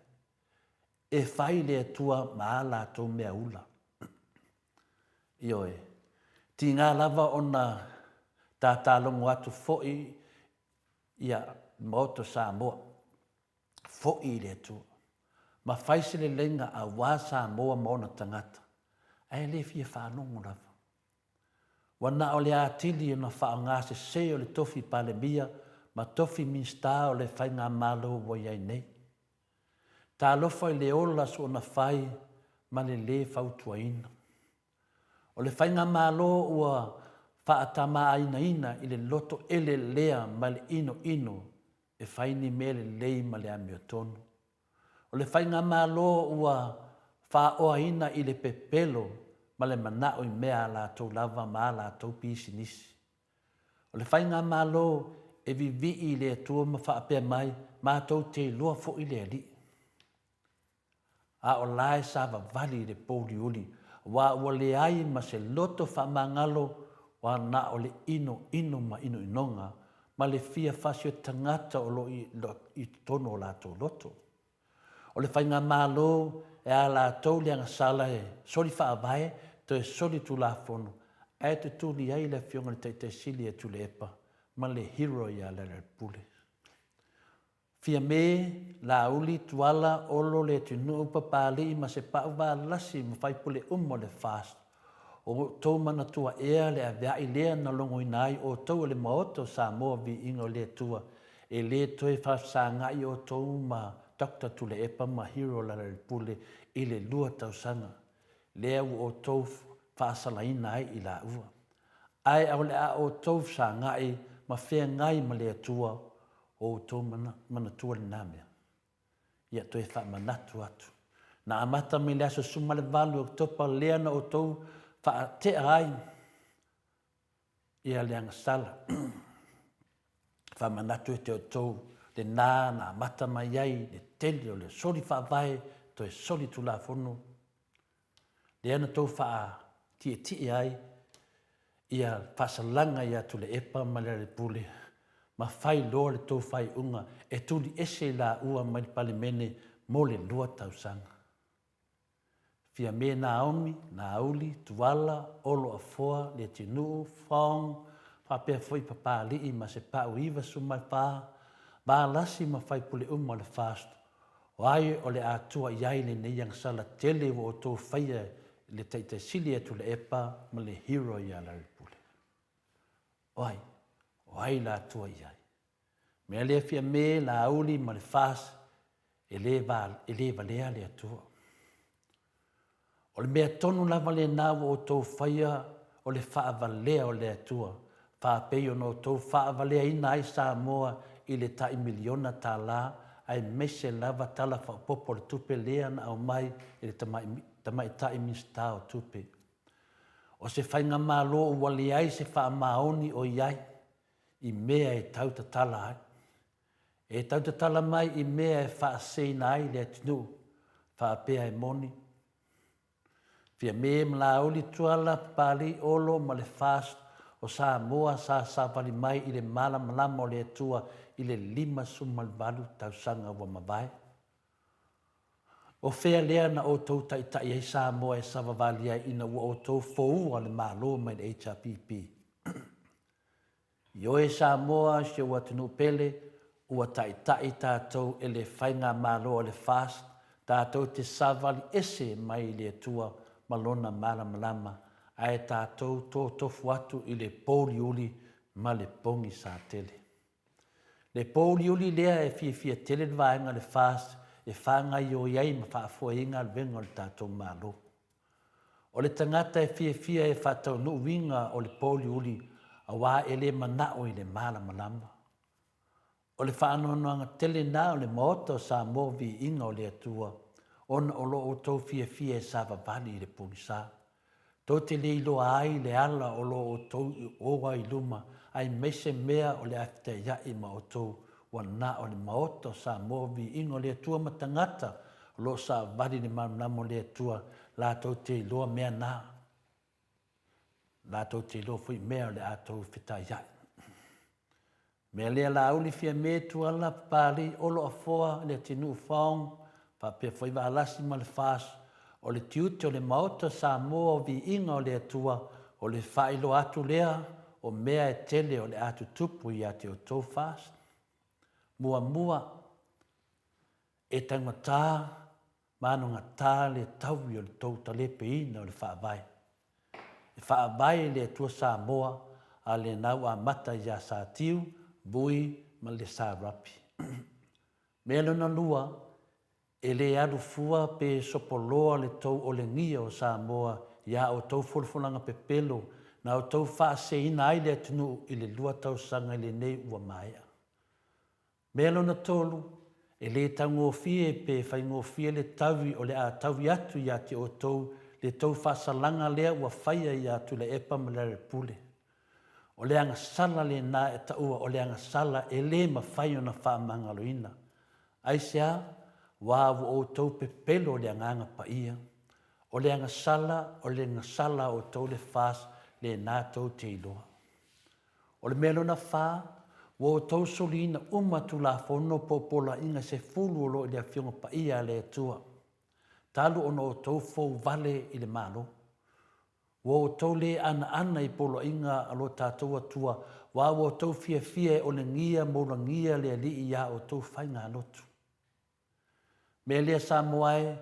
E whai le atua ma ala tau mea ula. Ioe, ti ngā lava o na tātālongo atu fo'i ia moto Samoa. Fo'i le atua. Ma whaise le lenga a wā Samoa maona tangata. Ai le fia whanongo lava. Wana o le atili o na wha ngā se o le tofi palemia, ma tofi minsta o le whainga malo wa iai nei. Tā lofa i le ola so na whai ma le whautuaina. O le whainga malo ua whaatama aina ina i le loto ele lea ma le ino e whaini me le lei ma le amiotonu. O le whainga malo ua whaoa ina i le pepelo ma le manao i mea la tau lava ma la tau pisi nisi. O le whainga malo e vivi i le atua ma whaapea mai ma tau te lua fo i le ali. A o lae sa vavali le pōri uli, wa ua le ai ma se loto whamangalo wa na o le ino ma ino inonga, ma le fia fasio tangata o lo i tono o la tau loto. O le whainga malo e a la tau leanga sala e sori whaavae, to e sori tu la fono, e te tūli ai le fionga le te sili e tu le epa, ma le hero i a le pule. Fia me la uli tuala olo le tunu upa pali ma se pau wa lasi ma fai pule le fast. O tau mana tua ea le a vea i lea na longo inai o tau le maoto Samoa vi ingo le tua. E le toi fa sa ngai o tau ma Dr. Tule Epa ma hero la le pule i le lua tau sanga. Lea o tau fa sala inai i la ua. Ai au le a o tau sa ngai ma fea ngai ma le tua o tau mana tua le namea. Ia toi fa manatu atu. Na amata me le aso suma le valu o topa lea na o tau fa te ai. Ia le angasala. Fa manatu e te o tau le nā na amata mai ai le teli o le sori fa vai to e sori tu la fono. Le ana tau fa tie ai. Ia fasalanga ia tu le epa ma le pule. Ma fai loa le tau fai unga e tuli ese la ua mai palimene mo le lua tau sanga. Fia me Naomi, Nauli, Tuala, Olo Afoa, le tinu, Fong, whapea foi papali i ma se pau iwa sumai pā, ba lasi ma fai pule le fast. O ai o le atua iai le neyang sala tele o tau faya le teite sili e tu le epa ma le hero i ala le pule. O ai la atua iai. Mea lea fia me la auli ma le fast e le valea le atua. O le mea tonu lava le nawa o tau whaia o le whaavalea o le atua. Whaapeo no tau whaavalea ina ai Samoa i le tai miliona tā la ai mese lava tala whaapopo le tupe lea na au mai i le tamai tai minsta o tupe. O se whainga malo o wale ai se whaamaoni o iai i mea e tauta tala ai. E tauta tala mai i mea e whaaseina ai le atinu. Whaapea e moni. Fia me mlauli tuala pali olo ma le fast o Samoa sa pali mai i le malama le atua i le 5 sumalvalu tausanga wa mawai. O fea lea na o tau tai ai Samoa e savavalia ina ua o tau fou le malo mai le HRPP. Io e Samoa se ua tunu pele ua tai tātou e le whainga malo le fast tātou te savali ese mai le atua malona malama ai tātou tō tofu atu i le pōliuli ma le pongi sa tele. Le pōliuli lea e fia tele vaenga le fast e whanga i o iai ma whaafua inga venga o le tātou malo. O le tangata e fia e whatau nuuinga o le pōliuli a wā e le manao i le malama. O le whaanoanga tele nā o le maota o sa movi inga o le atua ona o loo tau fia e sava vali i le pungisa. Tau te le iloa ai le ala o loo tau owa i luma ai mese mea o le afta iai ma o tau wa na o le maota o sa movi ingo le atua matangata o loo sa vali le manamo le atua la tau te iloa mea na. Lātou te lo fui mea le atou whitai iai. Mea lea la uli fia me tuala pāri olo a foa le tinu whaong, pa pia fai wa alasi ma le fās, o le tiute o le maota Samoa o vi inga o le atua, o le whailo atu lea, o mea e tele o le atu tupu i ate o tau fās. Mua, e tangata, mano ngata le tauwi o le tau talepe ina o le whaavai. E whaavai le atua Samoa, a le nau a mata ia sa tiu, bui ma le sa rapi. Mea lona lua, e le alu fua pe sopoloa le tau o le ngia o Samoa, ia o tau fulfulanga pe pelo, na o tau wha se ina ai le atunu i le lua tau sanga i le nei ua maia. Mea lona tolu, e le tau ngofie pe whai ngofie le taui o le a taui atu ia te o tau, le tau wha salanga lea ua whaia ia tu le epa ma le pule. O le anga sala le nā e taua, o le anga sala e le ma whai o na wha mangaloina. Aisea, wāwu o tau pe pelo o le anga pa ia. O le anga sala o tau le fās le nā tau te iloa. O le melo na whā, o tau solina umatu la fono popola inga se fulu o lo i le awhionga pa ia le atua. Talu ono o tau fau vale i le malo. O tau le ana i polo inga alo tātou atua, wa o tau fia o le ngia mola ngia le ali ia o tau whainga alotu. Me lea Samoae,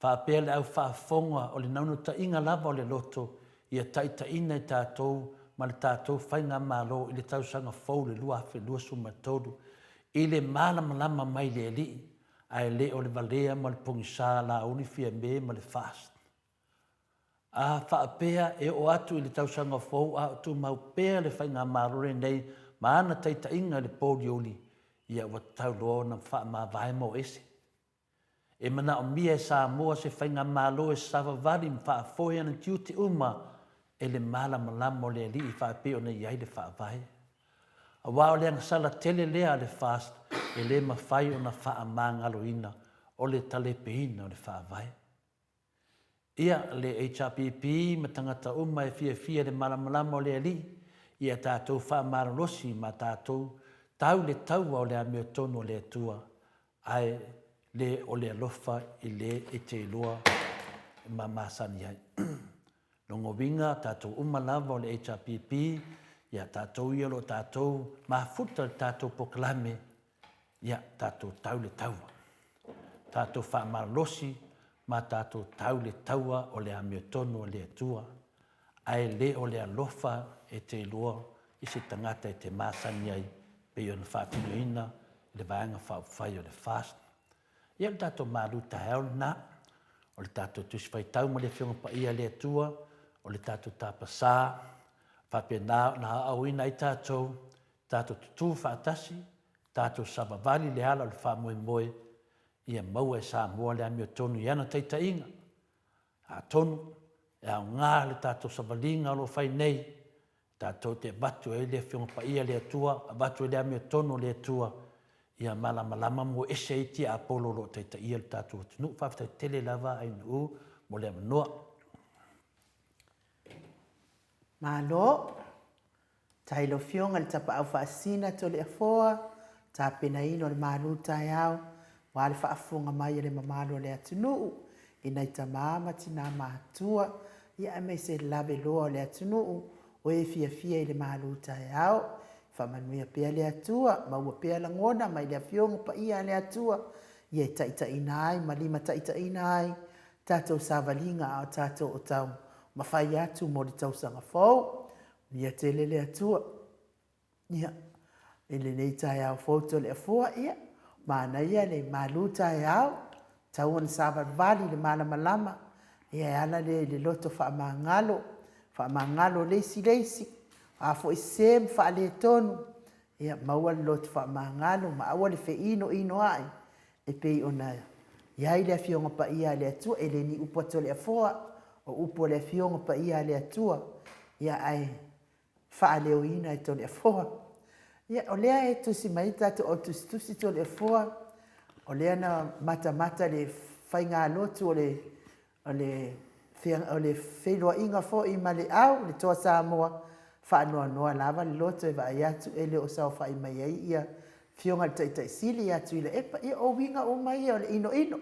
whaapea le au whaafonga o le naunu ta inga lava o le loto, ia taita ina i tātou, ma le tātou whainga malo i le tausanga fau le lua awhi lua sumatodu, i le malama mai le ali, ai le o le valea ma le pongisā la unifia me ma le fast. A whaapea e o atu i le tausanga fau a tu mau pea le whainga malo re nei, ma ana taita inga le pōlioli, ia wa tau loa na wha ma vai mo ese. E mana o mia e Samoa se whainga malo e sawa wari mwha a fohe ana tiuti uma e le malama le ali i whaapea o nei ai le whaavai. A wao le anga sala tele lea le fast e le mawhai o na wha mangalo ina o le talepe ina o le whaavai. Ia le HRPP ma tangata uma e fia le malama o le ali ia tātou wha maralosi ma tātou tau le taua o le ameo tono o le atua ai le o le alofa i le e te iloa ma masani ai. Longo winga tātou umalava o le HRPP, ia tātou ialo tātou mafuta le tātou poklame, ia tātou tau le taua. Tātou whamaralosi, ma tātou tau le taua o le ameo tono o le atua, ai le o le alofa e te iloa i se tangata e te masani ai, pe iona whapinoina, le vaanga whawhai o le fast. Ia le tātou maruta heo na, o le tātou tusiwhai tau ma le whionga pa ia le atua, o le tātou tāpasā, whapea na auina i tātou tutu whaatasi, tātou sabavali le ala o le whamoe ia maua e Samoa le amio tonu i ana teita inga. A tonu, e au ngā le tātou savalinga o lo whai nei, tātou te batu e le whionga pa ia le atua, a batu e le amio tonu le atua, ia malama mo ese iti a polo lo teita ia le tātou tunu, whafta tele lava ai nuu, mo le amanoa. Malo, tailo fionga le tapa au whaasina to le afoa, ta pena ino le malu tai au, wa le whaafunga mai le mamalo le atunu, ina i tamama tina mātua, ia me se lave loa le atunu, o e fia i le malu tai au, whamanuia pia le atua, maua pia langona, mai le fionga pa ia le atua, ia taita inai, malima taita inai, tātou savalinga au tātou o tau, mawhai atu mo le tausanga fau, ia tele le atua, ia, ele nei tai au foto le afua, ia, mana ia le malu tai au, tau an sabat vali le malama, ia ala le loto whaamangalo leisi, a fo isem fa le tonu, ia maua le loto whaamangalo, ma awa le fe ino ai, e pei ona, ia le fionga pa ia le atua, ele ni upato le afua, o upo le fionga pa ia le atua, ia ai wha leo ina e tole afua. Ia o lea e tusi maita to o tusi tole afua, o lea na mata le whainga lotu o le Whianga o le whelua inga fo I ma le au, le toa Samoa, whaanoa noa lava le loto e vai atu ele o sao whai mai ai ia, whionga le taitai sili atu I le epa, ia o winga o mai o le ino ino.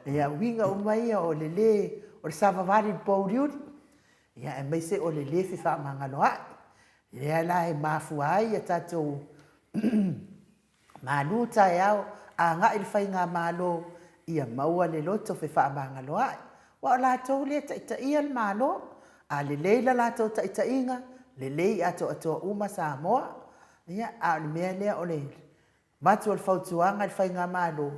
Ia winga o mai o le, o le savavari le pouriuri, ia e mai se o le fi wha mangalo ai. Ia la he mafua ai a tatou maluta e au, a ngā ili whai ngā malo, ia maua le loto fe wha mangalo ai. Wa o lātou le taita ia le malo, a le leila lātou taita inga, le lei ato atoa uma Samoa, ia a le mea lea o le matu o le whautuanga le whai ngā malo,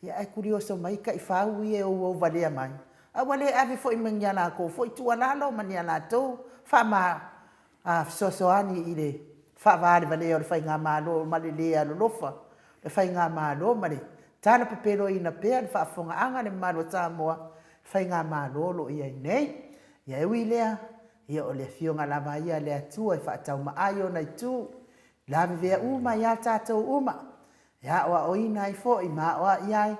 ia ai kuri o so mai ka I whau I e o valea mai. A wale ave fo I mangia lako, fo I tua lalo mania lātou, wha ma sosoani I le wha vare valea o le whai ngā malo, ma le lea lo lofa, le whai ngā malo, ma le tana papero I na pea, le wha fonga anga le malo Samoa, whai ngā malo lo I ai nei, ia ewi lea, ia o le fionga lava ia le atua I whaatau ma aio nei tū, lave vea uma ia tātou uma, ia oa oina I fo I maa oa iai,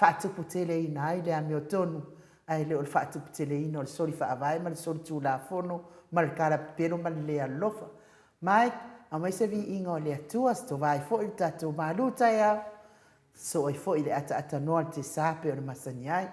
whaatupu tele I nai le amio tonu, ai le o le whaatupu tele ino le sori whaavai, ma le sori tū la fono, ma le kara pero ma le lea lofa. Mai, a mai se vi inga o le atua, sto vai fo I tātou maluta ia, so I fo I le ata noa te sape o le masani ai.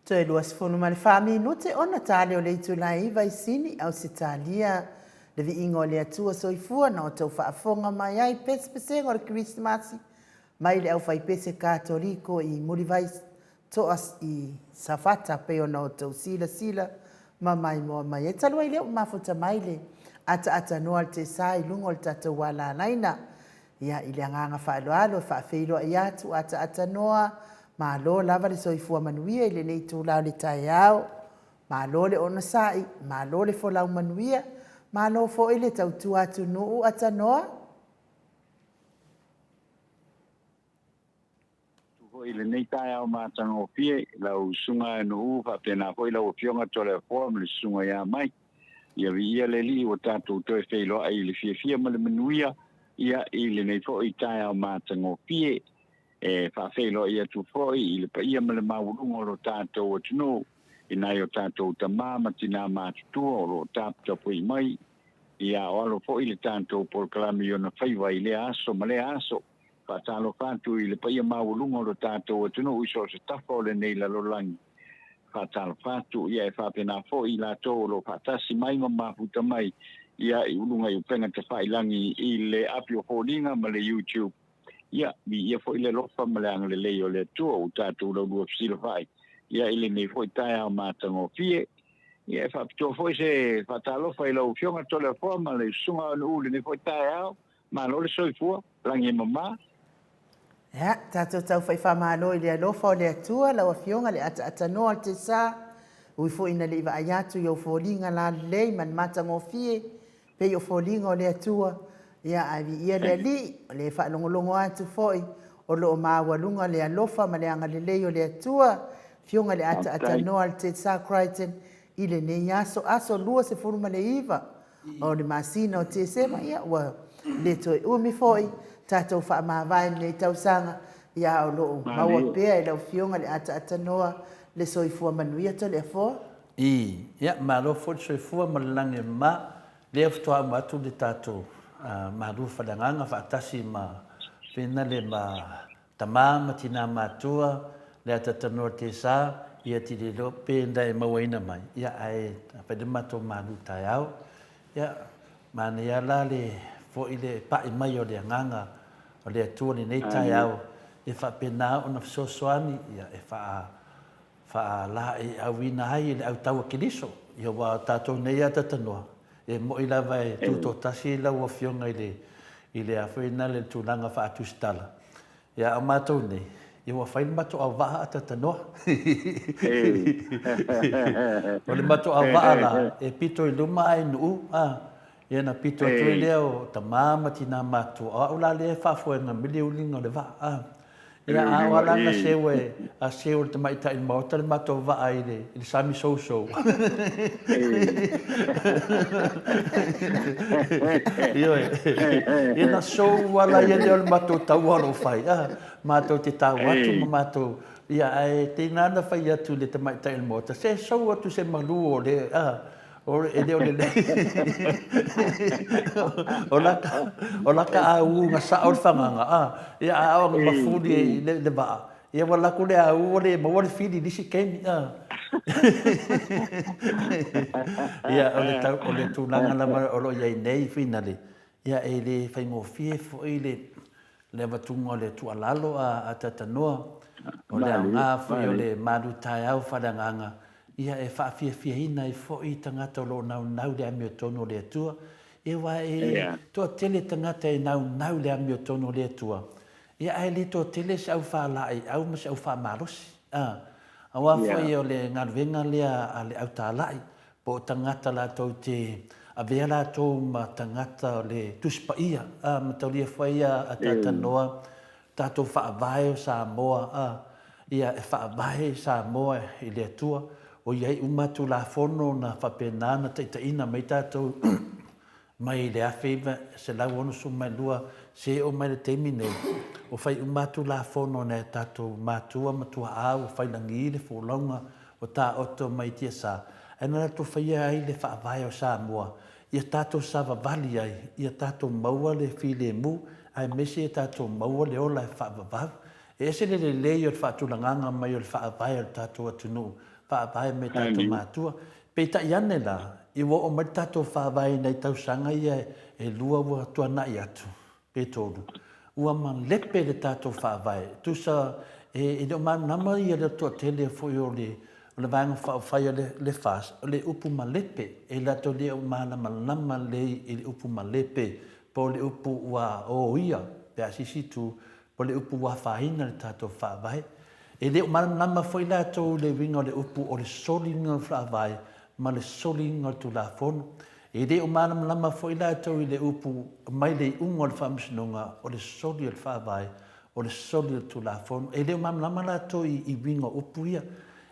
Te luas fono ma le whaminute ona tale o leitu lai vai sini au se talia le vi ingo le atua soifua na o tau whaafonga mai ai pespesengo le Christmasi mai le au whai pese katoliko i murivai toas i safata peo na o tau sila ma mai moa mai e talua i leo mafuta mai le ata noa te sai lungo le tata wala laina ia i le anganga whaaloalo whaafeilo i atu ata noa ma lo lava le soifua manuia i le nei tūlau le tai au, ma lo le ona sai, ma lo le folau manuia, ma lo fo i le tautu atu nuu ata noa. Tuho i le nei tai au mātanga o pie, lau sunga e nuu, whapena hoi lau o pionga tole foa ma le sunga ia mai. Ia vi ia le li o tātou toi wheilo ai le fia ma le manuia, ia i le nei fo i tai au mātanga o pie, e whawhelo ia tu foi i le pa ia ma le maurunga o lo tātou o tino i nai o tātou ta māma tina mātutua o lo tāputapu i mai ia o alo foi le tātou por kalami o na whaiwa i le aso ma le aso whatalo whātu i le pa ia maurunga o lo tātou o tino uso se tafo le nei la lolangi whatalo whātu ia e whapena foi i la tō lo whatasi mai ma maputa mai ia i ulunga i upenga te whailangi i le api o horinga ma le YouTube. Ia, ia foi le lofa malang le leo le tua o tātou lau lua fisila whai. Ia ile nei foi tai au mātanga o fie. Ia e whapitoa foi se whatalo whai lau fionga tole fua ma le sunga anu ule nei foi tai au. Ma lo le soifua, langi mama. Ia, tātou tau whai whamalo i le alofa o le atua, lau a fionga le ata noa te sā. Ui fo ina le iwa ayatu i au fōlinga la lei man matanga o fie. Pei o fōlinga o le atua. Ia ai ia le li le fa longo atu foi o lo mawalunga le alofa ma le anga le leo le atua fionga le ata no al te sa Crichton i le ne aso lua se forma le iva o le masina o te sema ia wa le toi umi foi tato fa ma vai le tausanga ia o lo mawa pea le fionga le ata noa le soifua manuia to le fo ia ma lo fo soifua ma lange ma le ftoa ma tu de tato maru whadanganga whaatasi ma whina le ma tamama tina matua le atatanoa te sā ia tiri lo pēnda e mawaina mai ia ai pēde mato maru tai au ia mane ia la le fo i le pai mai o le anganga o le atua ni nei tai au e whapena o na fisosoani ia e wha la e awina ai le au taua kiriso ia wa tātou nei atatanoa e mo i lava e tūtō tasi lau a fionga i le awhina le tūlanga wha atu stala. Ia a mātou nei, i wa whain mato a waha ata tanoa. O le mato a waha la, e pito i luma ai nuu, ia na pito atu i leo ta māma tina mātua. O ula le e whafuenga mili ulinga le waha. Ia a walanga sewe, a sewe te maita i mauta le mato waha i le sami so-so. Ina so wala ia leo le mato tauaro whai. Mato te tau atu ma mato. Ia ai te nana whai atu le te maita i mauta. Se so atu se malu o le... O e leo le lei. O laka a unga sa o whanganga. Ia a awa mafuri le waa. Ia wala kule a uore ma wale whiri nisi kemi. Ia o le tūlanga lama o lo iai nei whinale. Ia e le whaingo fie fo i le watunga o le tualalo a tatanoa. O le anga fo i o le maru tai au whadanganga. Ia e whaafia ina i fo i tangata o lo nau le ami o tono le atua. E wa e toa tele tangata e nau le ami o tono le atua. Ia ai le toa tele se au whaalai, au ma se au whaamarosi. A wafo i o le ngaruenga lea a le au tālai. Po tangata la tau te avea la tau ma tangata o le tuspa ia. Ma tau lia whaia a tatanoa. Tātou whaavae o Samoa. Ia e whaavae Samoa i le atua. o iai umatu la fono na whapenana taitaina mai tātou mai le awhiwa se lau ono su mai lua se o mai le teimi nei. O whai umatu la fono ne tātou mātua matua au o whai langi le wholaunga o tā oto mai tia sa. Ana la tu whaia ai le whaavai o Samoa. Ia tātou sawa vali ai, ia tātou maua le while mu, ai mese ia tātou maua le ola e whaavavav. E se le lei o le whaatulanganga mai o le whaavai o le tātou atunu, whaavai me tātou mātua. Peita iane la, i wo o mai tātou whaavai nei tausanga ia e lua ua tuana i atu, pe tōru. Ua man lepe le tātou whaavai, tusa e o manama ia le toa tele fo i o le vanga whaia le fas, le upu malepe, e lato le o malama le i le upu malepe, po le upu ua o ia, pe asisi tu, po le upu ua whaina le tātou whaavai. E le o malama whai lato le winga le upu o le solinga le whaavai, ma le solinga tu la fono. E le o malama whai lato i le upu mai le unga le whamsinunga o le soli le whaavai, o le soli tu la fono. E le o malama lato i winga upu ia.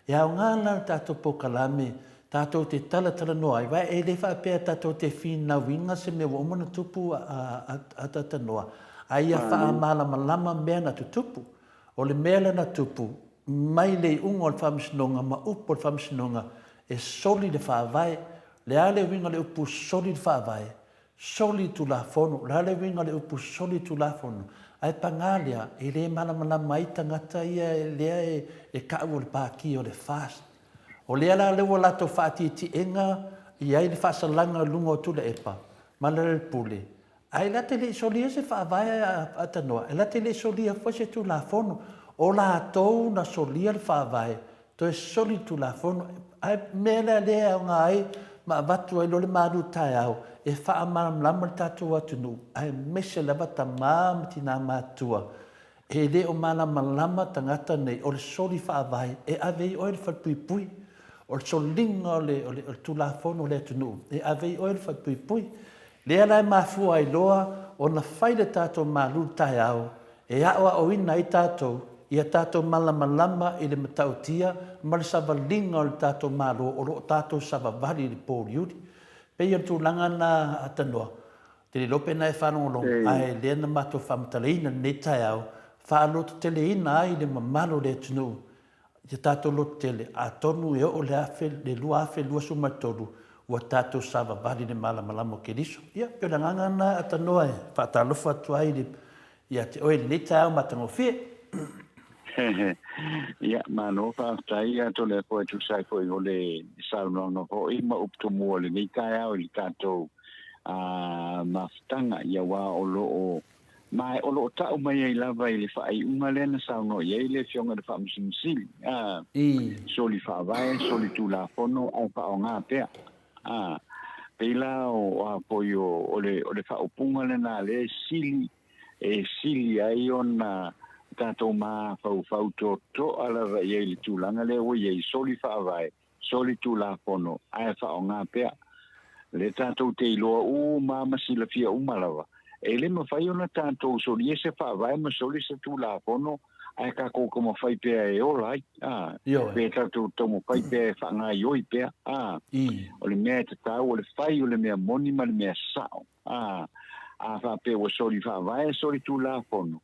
E au ngana tātou pokalame, tātou te tala noa. Iwa e le whaapea tātou te whina winga se me wa omana tupu a tata noa. Aia wha malama mea na tupu. O le mea na tupu, mai le unga o le whamsinonga, ma upo le whamsinonga, e soli le whaavai. Le ale winga le upu soli le whaavai. Soli tu la fono. Le ale winga le upu soli tu la fono. Ai pangalia, e le malama i tangata ia lea e kau o le pāki o le fast. O lea la lewa lato whaati ti enga, i ai le whaasalanga lunga o tula epa, malere le pule. Ai la te le solia se whaavai a tanoa, e la te le solia fwese tu la fono, o la tou na solia le whaavai, to e soli tu la fono, ai mea lea o ngā ai, ma watu ai lo le maru tai au, e wha lama tātua atunu, ai mese lava ta māmiti nā mātua. E le o lama tangata nei, o le soli whaavai, e avei oi le whatuipui, o le solinga o le tulafono o le atunu, e avei oi le whatuipui. Lea lai Maleifua ai loa, o na whaile tātou maru tai au, e aoa o ina i tātou, ia tātou malama i le matautia, ma le savalinga o le tātou maru, o lo tātou savavali le pōriuri. Pei o tūlanga na atanoa. Te le lope na e whanongolong, ai lea na mato whamataleina nei tai au, whaaloto tele ina ai le mamalo le tunu, ia tātou loto tele, a tonu e o le afe, le lua afe lua sumatolu, ua tātou savavali le malamalamo ke liso. Ia, pio la nganga na atanoa e, whaatalofa atu ai le, ia te oe nei tai au matangofie. Ia, mano whaatai a tole koe tu sai koe o le saunanga ko i ma upto mua le nei tai au i tātou maftanga ia wā o lo o mai o lo tau mai ai lava i le whaai unga le na sauno i le fionga le whaamsimsili. Soli whaavai, soli tu la fono au whao ngā pea. Peila o apoi o le whaopunga le na le sili e sili ai o na tātou mā whau to alawa i le tūlanga le o i soli whaavai, soli tu la fono, ai whao ngā pea. Le tātou te iloa mā masila fia umalawa. E le mawhai o na tātou soli e se whaavai ma soli se tu la fono, ai ka kōka mawhai pea e ola ai. Pe tātou tau mawhai pea e whaanga i oi pea. O le mea te tau, o le whai o le mea moni ma le mea sao. A whape o soli whaavai, soli tu la fono.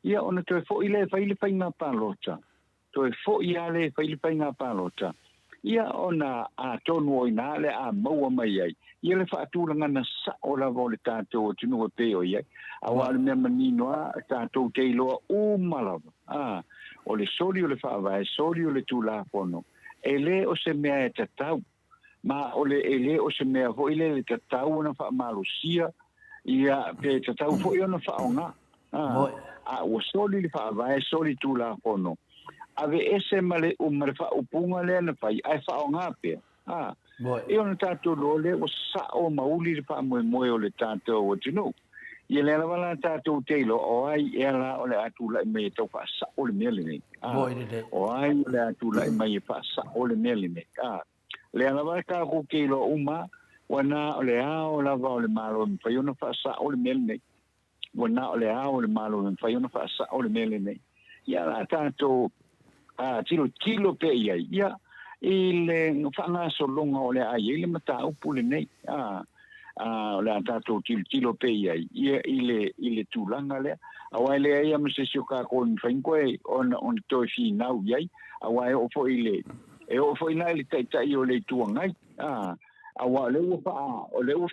Ia ona toe fo ile faile fainga palota. Toe fo ia le faile fainga palota. Ia ona a tonu o ina le a maua mai ai. Ia le whaatūranga na sa o la vole tātou o tunu o te o iai. A wale mea maninoa tātou te iloa malawa. O le soli o le whaavai, soli o le tūlafono. E le o se mea e tatau. Ma o le e le o se mea ho ile le tatau na whaamarusia. Ia pe tatau fo i ona whaonga. O soli le whaavai, soli tu la fono. Ave ese male male whaupunga le na whai, ai whao ngā pia. E ona tātou lole o sa o mauli le whaamoe o le tātou o tinu. Ia le ala tātou teilo, o ai e ala o le atu lai mai e tau wha sa o le mele nei. O ai o le atu lai mai e wha sa o le mele nei. Le ala wala ka ko keilo uma, wana o le ao lava o le malo, whai ona wha sa o le mele nei. Wana o le ao le malo na whai ona whaasa o le mele nei. Ia la tātou tilo pe ia. Ia le whanga so longa o le ai le mata upu le nei o le atato tilo pe ai ile tūlanga le awai le ai ama se sioka ko ni whainkoe on toi fi nau iai awai o fo ile e o fo ina le tai o le tuangai awa le ua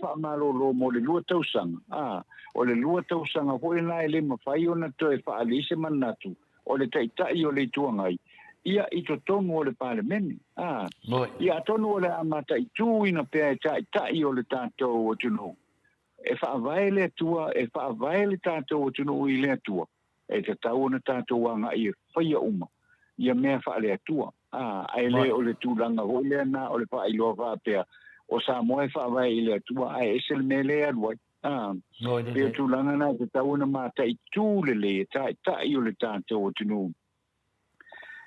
wha malo lo mo le lua tausanga o le lua tausanga fo ina le mawhai o na toi wha alise manatu o le tai o le tuangai ia I to tonu o le parlemeni ia tonu o le amata I tu ina pea tai o le tātou o tunu e whaavae le atua e whaavae le tātou o tunu I le atua e te tau na tātou anga I whaia uma ia mea wha le atua ai le o le tūlanga ho le ana o le wha iloa wha pea o Samoa e whaavae I le atua ai esel me le aluai pea tūlanga na te tau na mata I tu le tai o le tātou o tunu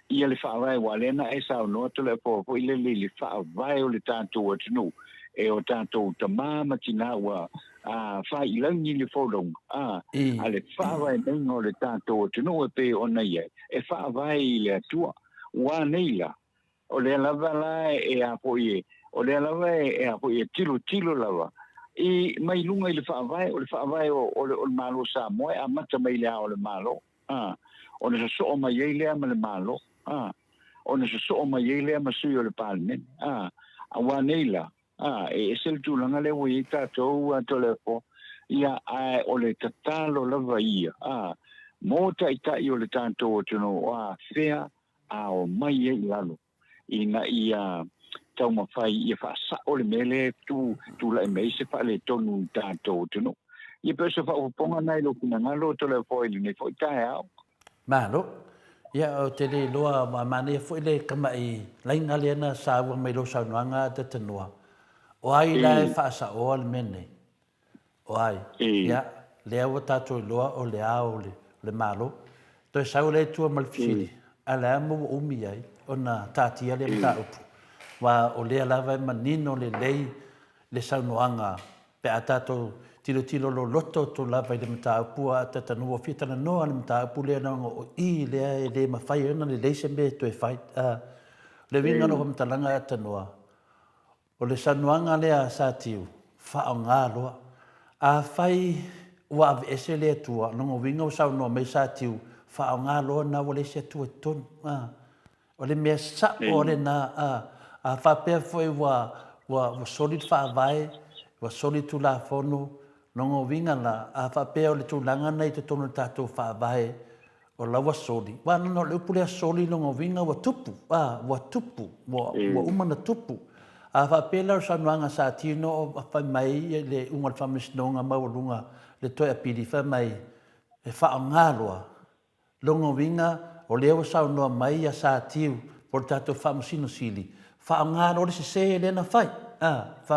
ia le whaavae wa lena e sao noa to le po ile le whaavae o le tātou o tunu e o tātou tamama tina ua whai ilangi le whaurong a le whaavae nenga o le tātou o tunu e pe ona ia e whaavae I le atua wa neila o le lava la e a po ie o le lava e a po ie tilo lava I mai lunga I le whaavae o le whaavae o le malo Samoa a mata mai lea o le malo o le so o mai lea ma le malo o na so mai ele ma sui o le parlement a wa neila e sel tu langa le wi ta to to le po ia o le tatalo la vaia mo ta o le tanto o no fea o mai e lalo ina ia tau ma fai ia fa sa o le mele tu la me se fa le tonu tanto no ia pe se fa o ponga nai lo kuna ngalo to le po ile ne fo ta malo ia o te le loa mane fo ile kama I lainga le na sa wa mai lo sa noanga te tenua o ai la fa sa o al mene o ai ia le o tato loa o le ao le malo to sa o le tu malfili ala mo umi ai ona tatia le mata upu wa o le lava manino le sa noanga pe atato tilo lo loto to lava I le mata upu ata tanu fita na no le mata upu le na o I le mafai ona le leise me to e fai le vinga no mata langa tanua o le sanuanga le a sa tiu fa nga lo a fai wa ese le tua no vinga o sa no me sa tiu fa nga lo na o le se tu ton o le me sa o le na a fa pe foi wa solid fa vai wa solid tu la fono no vinga la a fa pe o le tu langa nei te tonu tatu fa vai o la wa soli wa no le pule soli no vinga wa tupu wa umana tupu a fa pe la sa nuanga sa tino fa mai le unga fa misnonga maulunga le toi apili fa mai e fa ngaloa longo vinga o le sa no mai ya sa tiu por tatu fa musino sili fa ngalo le se le na fai fa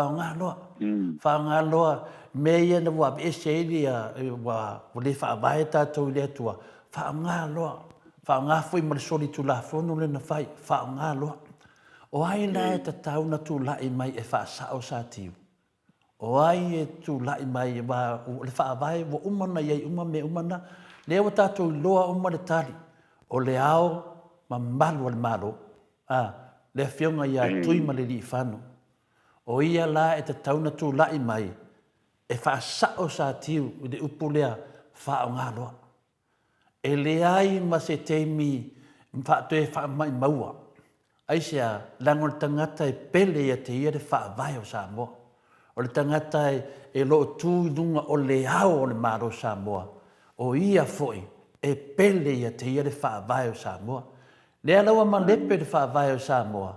ngaloa me ia na wa ese ia wa le fa vai tatu le tua fa ngaloa foi mal soli tu la fono le na fai fa ngaloa o ai la ta tau na tu la mai e fa sa o sa tiu o ai e tu la mai ba le fa vai wo umana ia umana le o tatu loa umana tali o le ao ma malu al malo le fionga ia tui ma le li fano o ia la e te tauna tu lai mai e wha sao sa tiu de upulea wha o ngaloa e le ai ma se teimi wha toe wha mai maua ai sea langol tangata e pele ia te ia de wha vai o Samoa o le tangata e lo tu dunga o le ao o le maro Samoa o ia foi e pele ia te ia de wha vai o Samoa le alawa ma lepe de wha vai o Samoa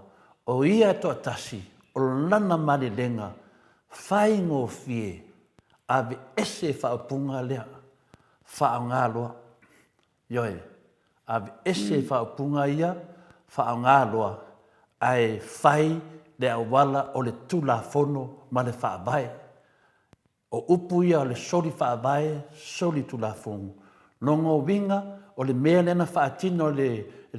o ia to atasi o lana mali lenga fai ngō fie ave ese whaapunga lea whaangaloa yoe ave ese whaapunga ia whaangaloa ai fai le awala o le tula fono ma le whaavae o upu ia o le soli whaavae soli tula fono nongo winga o le mea lena whaatino le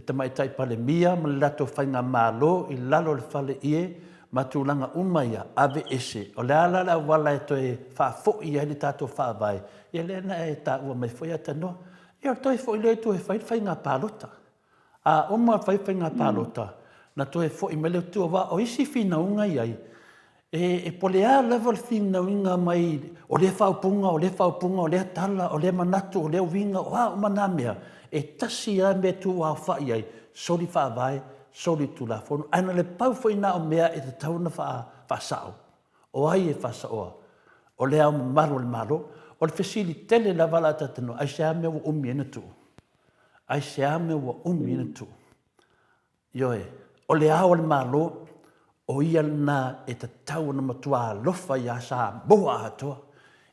tamaitai pale mia ma le lato whainga malo I lalo le whale ie ma tūlanga umaia ave ese. O le ala la wala e toi whaafo I heli tātou whaavai. Ia lena e tā ua mai whai atanoa. Ia toi fo I le tu e whai ngā pālota. A oma whai ngā pālota. na toe fo'i mai leo tua wā, o isi whinaunga iai, e polea level whinaunga mai, o le whaupunga, o le whaupunga, o le tala, o le manatu, o le winga, o a o mana mea, e tasi a me tu wā whai ai, sori whaavai, sori tu la whonu, ana le pau whaina o mea e te tauna whaasao, o ai e whaasaoa, o le au maro le maro, o le fesili tele la wala tatano, ai se ame wa umi ena tu, ai se ame wa umi ena tu, ioe, o le au le maro, o ia na e te tau na matua lofa ia sa boa atoa.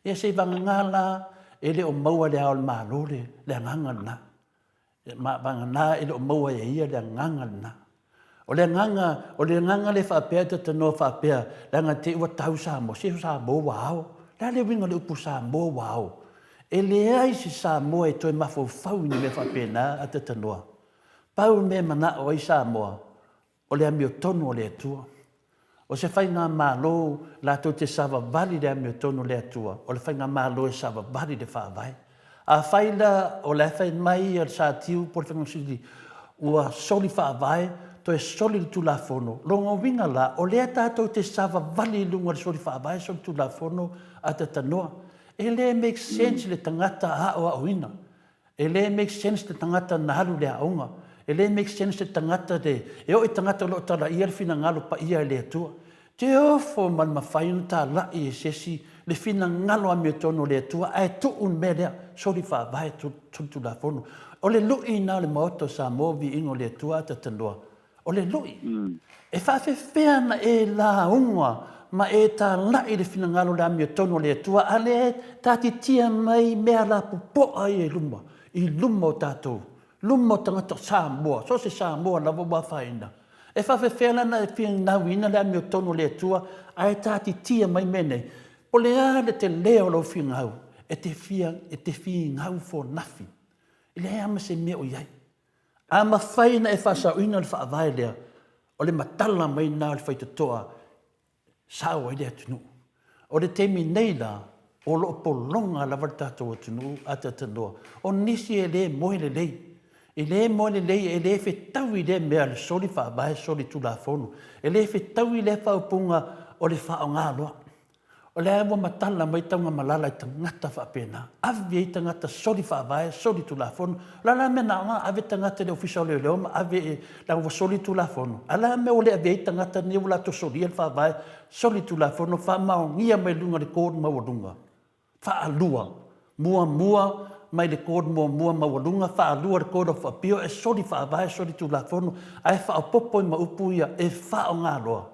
Ia se vangangala e le o maua le au le maro le anganga na. Ma vangana e le o maua e ia le anganga na. O le nganga le whapea te tano whapea, le anga te ua tau sa mo, se sa mo wao. Le le winga le upu sa mo wao. E le ai si sa mo e toi mafo fau ni me whapea na a te tanoa. Pau me mana o i sa moa, o le amio tonu o le atua. O se whai ngā mālo la tau te sawa wali le amio tonu le atua, o le whai ngā mālo e sawa wali le whaavai. A whai la o le whai mai ar sa tiu, por whangang sili, ua soli whaavai, to e soli tu la fono. Longa winga la, o le tātou te sawa wali lunga le soli whaavai, soli tu la fono a te tanoa. E le make sense le tangata a o a oina. E le make sense le tangata nahalu le aonga. E le make sense le tangata de, e o e tangata lo tala ia le fina ngalo pa ia le atua. Te ofo man mawhainu tā lai e sesi le fina ngalo a mea tono le atua, ai tu un melea, sori whaavai tu la fono. O le lui nā le maoto sa movi ingo le atua ta tanoa. O le lui. E whawhewhea na e la unga, ma e tā lai le fina ngalo le a mea tono le atua, a le tāti tia mai mea la pupo ai e luma. I luma o tātou. Luma o tangata Samoa, so se Samoa na wawa whaina. E whawhewhela na e whiang nauina le amio tono le atua, a e tāti tia mai mene. O le ale te leo lau whiang hau, e te whiang hau fo nafi. I le ama se mea o iai. Ama whaina e whasauina le whaavai lea, o le matala mai nā le whaitatoa, sawa i lea tunu. O le temi nei la, o lo polonga la vartato tunu ata tanoa. O nisi e le moe le lei. E le mo le e le fe taui le mea le soli whaavai soli tu la fono. E le fe taui le whaupunga o le whaonga loa. O le awa matala mai taunga malala i tangata whapena. Avi e tangata soli whaavai soli tu la fono. Lala me na nga ave tangata le ofisa o leo leo ma ave e la soli tu la fono. Ala me o le ave e tangata ni ula to soli el whaavai soli tu la fono. Wha mao ngia mai lunga le kōru mawarunga. Wha alua. Mua mai le kod mo mua mawalunga fa alua le kod of appeal e sori fa vai sori tu la fono ai fa popo ma upuia e fa o ngaloa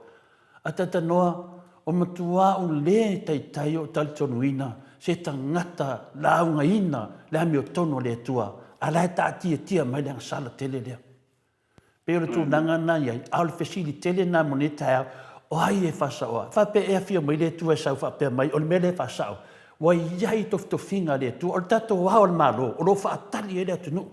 atata noa o matua o le tai o tal tonuina se tangata launga ina le ami o tono le tua ala ta tia mai le sala tele le pero tu nanga na ia al fesili tele na moneta o ai e fa sa fa pe e fia mai le tua sa fa pe mai o me le fa sa wa iai tofinga le tu o tato wa o malo o lo fa atali le tunu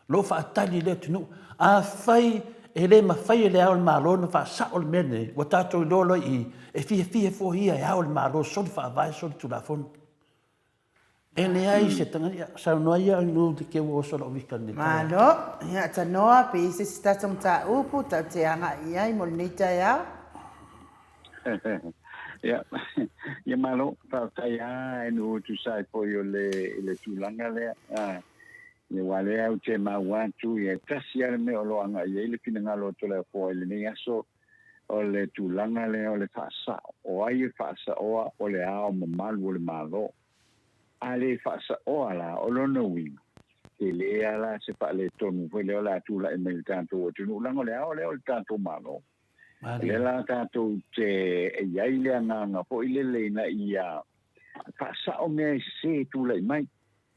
lo fa atali le tunu a fai ele ma fai le o malo no fa sa o mene wa tato lo i e fie fo ia e o malo so fa vai so tu la fon ele ai se tanga sa no ia no de ke wo so lo vikan ni malo ya tanoa pe se sta tong ta upu ta te anga iai mo nita ya ya malo pa kaya no tu sai po yo le tulanga le ye wale au te ma wantu ye tasia me o lo anga ye le pinanga lo to le po le ni aso o le tulanga le o le fasa o ai fasa o le ao mal o le malo ale fasa o ala o lo no wi ele ala se pa le tonu po le la tu la e me tanto o tu langa le ao le o tanto malo le la tātou te e iai lea nganga po i le na ia whasa o mea se tūlai mai.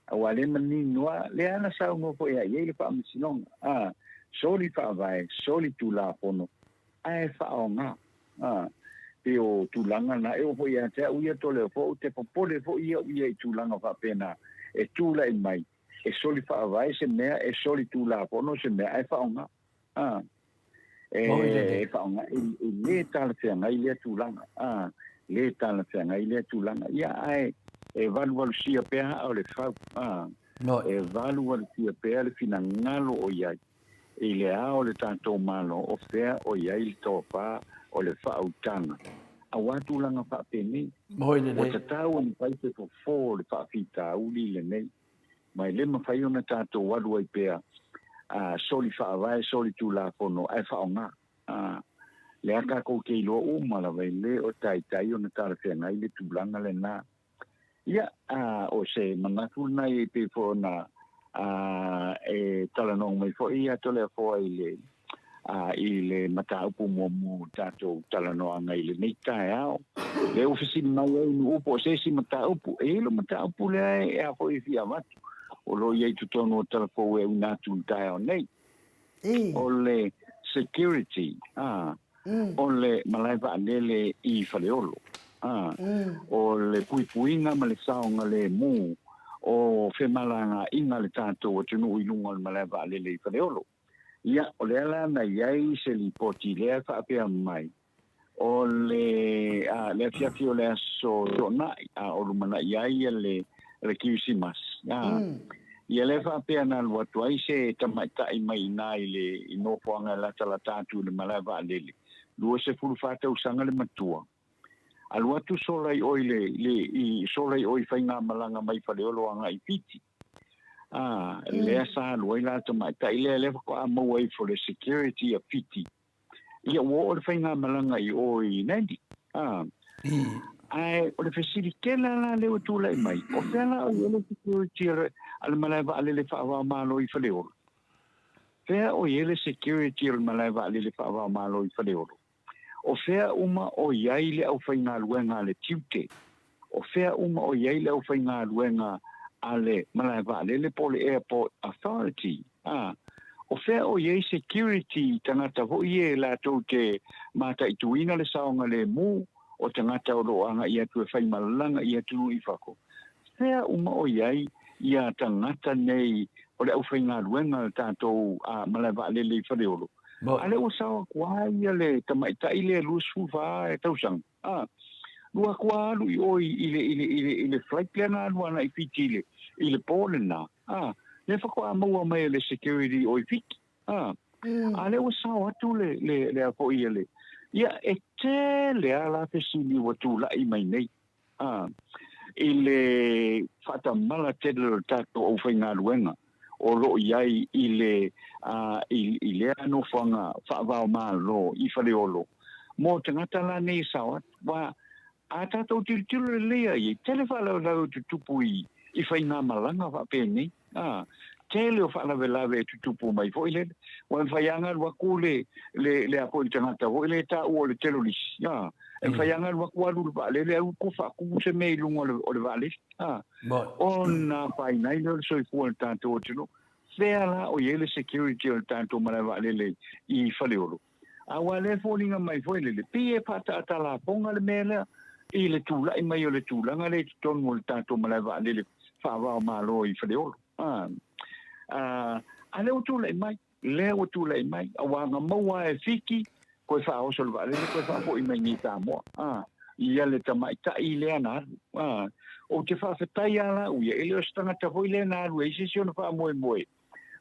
Awa le mani noa, le ana sau no po ia iai le whaamisinonga. Soli whaavai, soli tūla pono, ai wha o ngā. Pe o tūlanga na e o po ia te uia tole o po, te popole po ia i tūlanga whapena e tūlai mai. E soli whaavai se mea, e soli tūla pono se mea, ai wha o ngā. E whaonga le tala whianga i lea tūlanga. Le tala whianga i lea tūlanga. Ia ai e walu sia pēha au le whau. E walu sia pēha le whina ngalo o iai. i le ao le tātou malo o fea o iai le tōpā o le whautanga. A watu langa whapeni, Moi le o nei. te tau ni pai te fo le whawhita uli le nei. Mai le mawhai o na tātou waru ai pēa, soli whaawai, soli tū la pono, ai whaonga. Le aka kou kei loa o malawai le o tai o na tāra whengai le tūlanga le nā. Ia, o se manatu nei e pe fo na e talanong mai fo ia tole fo i le mataupu mo tātou talanoanga i le nei tae au. Le ofisi mai au nu upo se si mataupu, lo mataupu le e a fo i fia matu. O lo iei tutono o talafo e unatu tae au nei. O le security, o le Maleifua lele i whaleolo. O le puipuinga ma le saonga le mu o whemalanga inga le tātou o tunu uilunga le Maleifua lele i whaleolo. Ia, o le ala na iai se li poti lea whaapea mai. O le fiafi o le aso ronai, o lumana iai le kiusimas. Ia le whaapea na luatu ai se tamaitai mai ina i nofoanga la tala tātou le Maleifua lele. Lua se furu whātau sanga le matua. Aluatu solai oi solai oi whainga malanga mai whaleolo anga i piti. Lea sa luai la tamaitai le ko a mawai for the security a piti. Ia wo o le whainga malanga i oi nandi. Ai o le facilitela la le o tūlai mai. O whela o le security al Maleifua le whaawa malo i whaleolo. Whea o le security al Maleifua le whaawa malo i whaleolo. O whea uma o iai le au whainga luenga le tiute. O whea uma o iai le au whainga luenga ale Maleifua le Pole Airport Authority. O whea o iei security tangata ho ie la tau te mata i tuina le saonga le mu o tangata o roanga i atu e whaimalanga i atu i whako. Whea uma o iei ia tangata nei o le au whainga luenga le tātou Maleifua le whareolo. Ale o sawa kwa ia le tamaitai le lusu wha e tausang. Lua kwa alu i oi i le flight plana aluana i fitile, i le pole na. Le whako a maua mai le security oi fiki. Ale o sawa atu le apo ia le. Ia e te le ala pesini watu la i mai nei. I le whata mala tedero tato o whainga luenga. O lo iai i le ano whanga whaavao malo i whaleolo. Mō tangata la nei sawat, wa a tātou tiru le lea i tele whalau lau tu tupu i whainga malanga whapene. Tele o whaalawe lawe tu tupu mai fo i le. Wa whaianga waku le apo i tangata fo i le ta ua le terrorist. E whaianga waku alu le vale le au ko whaku se mei lunga o le vale. O na whainai le soi kua le tātou o tino. Whea la o iele security o le tātou Maleifua lele i whaleolo. A wale fōlinga mai fo i le pie pata atala ponga le mele i le tūla i mai o le tūlanga le tonu o le tātou Maleifua lele whaavao malo i whaleolo. A leo tūla i mai, a wanga maua e fiki, koe whaoso le vale, koe whaafo i mai ni Samoa. Ia le tamaita i lea naru. O te whaafetai ala uia, ele o stangata hoi lea naru, e isi ona wha moe.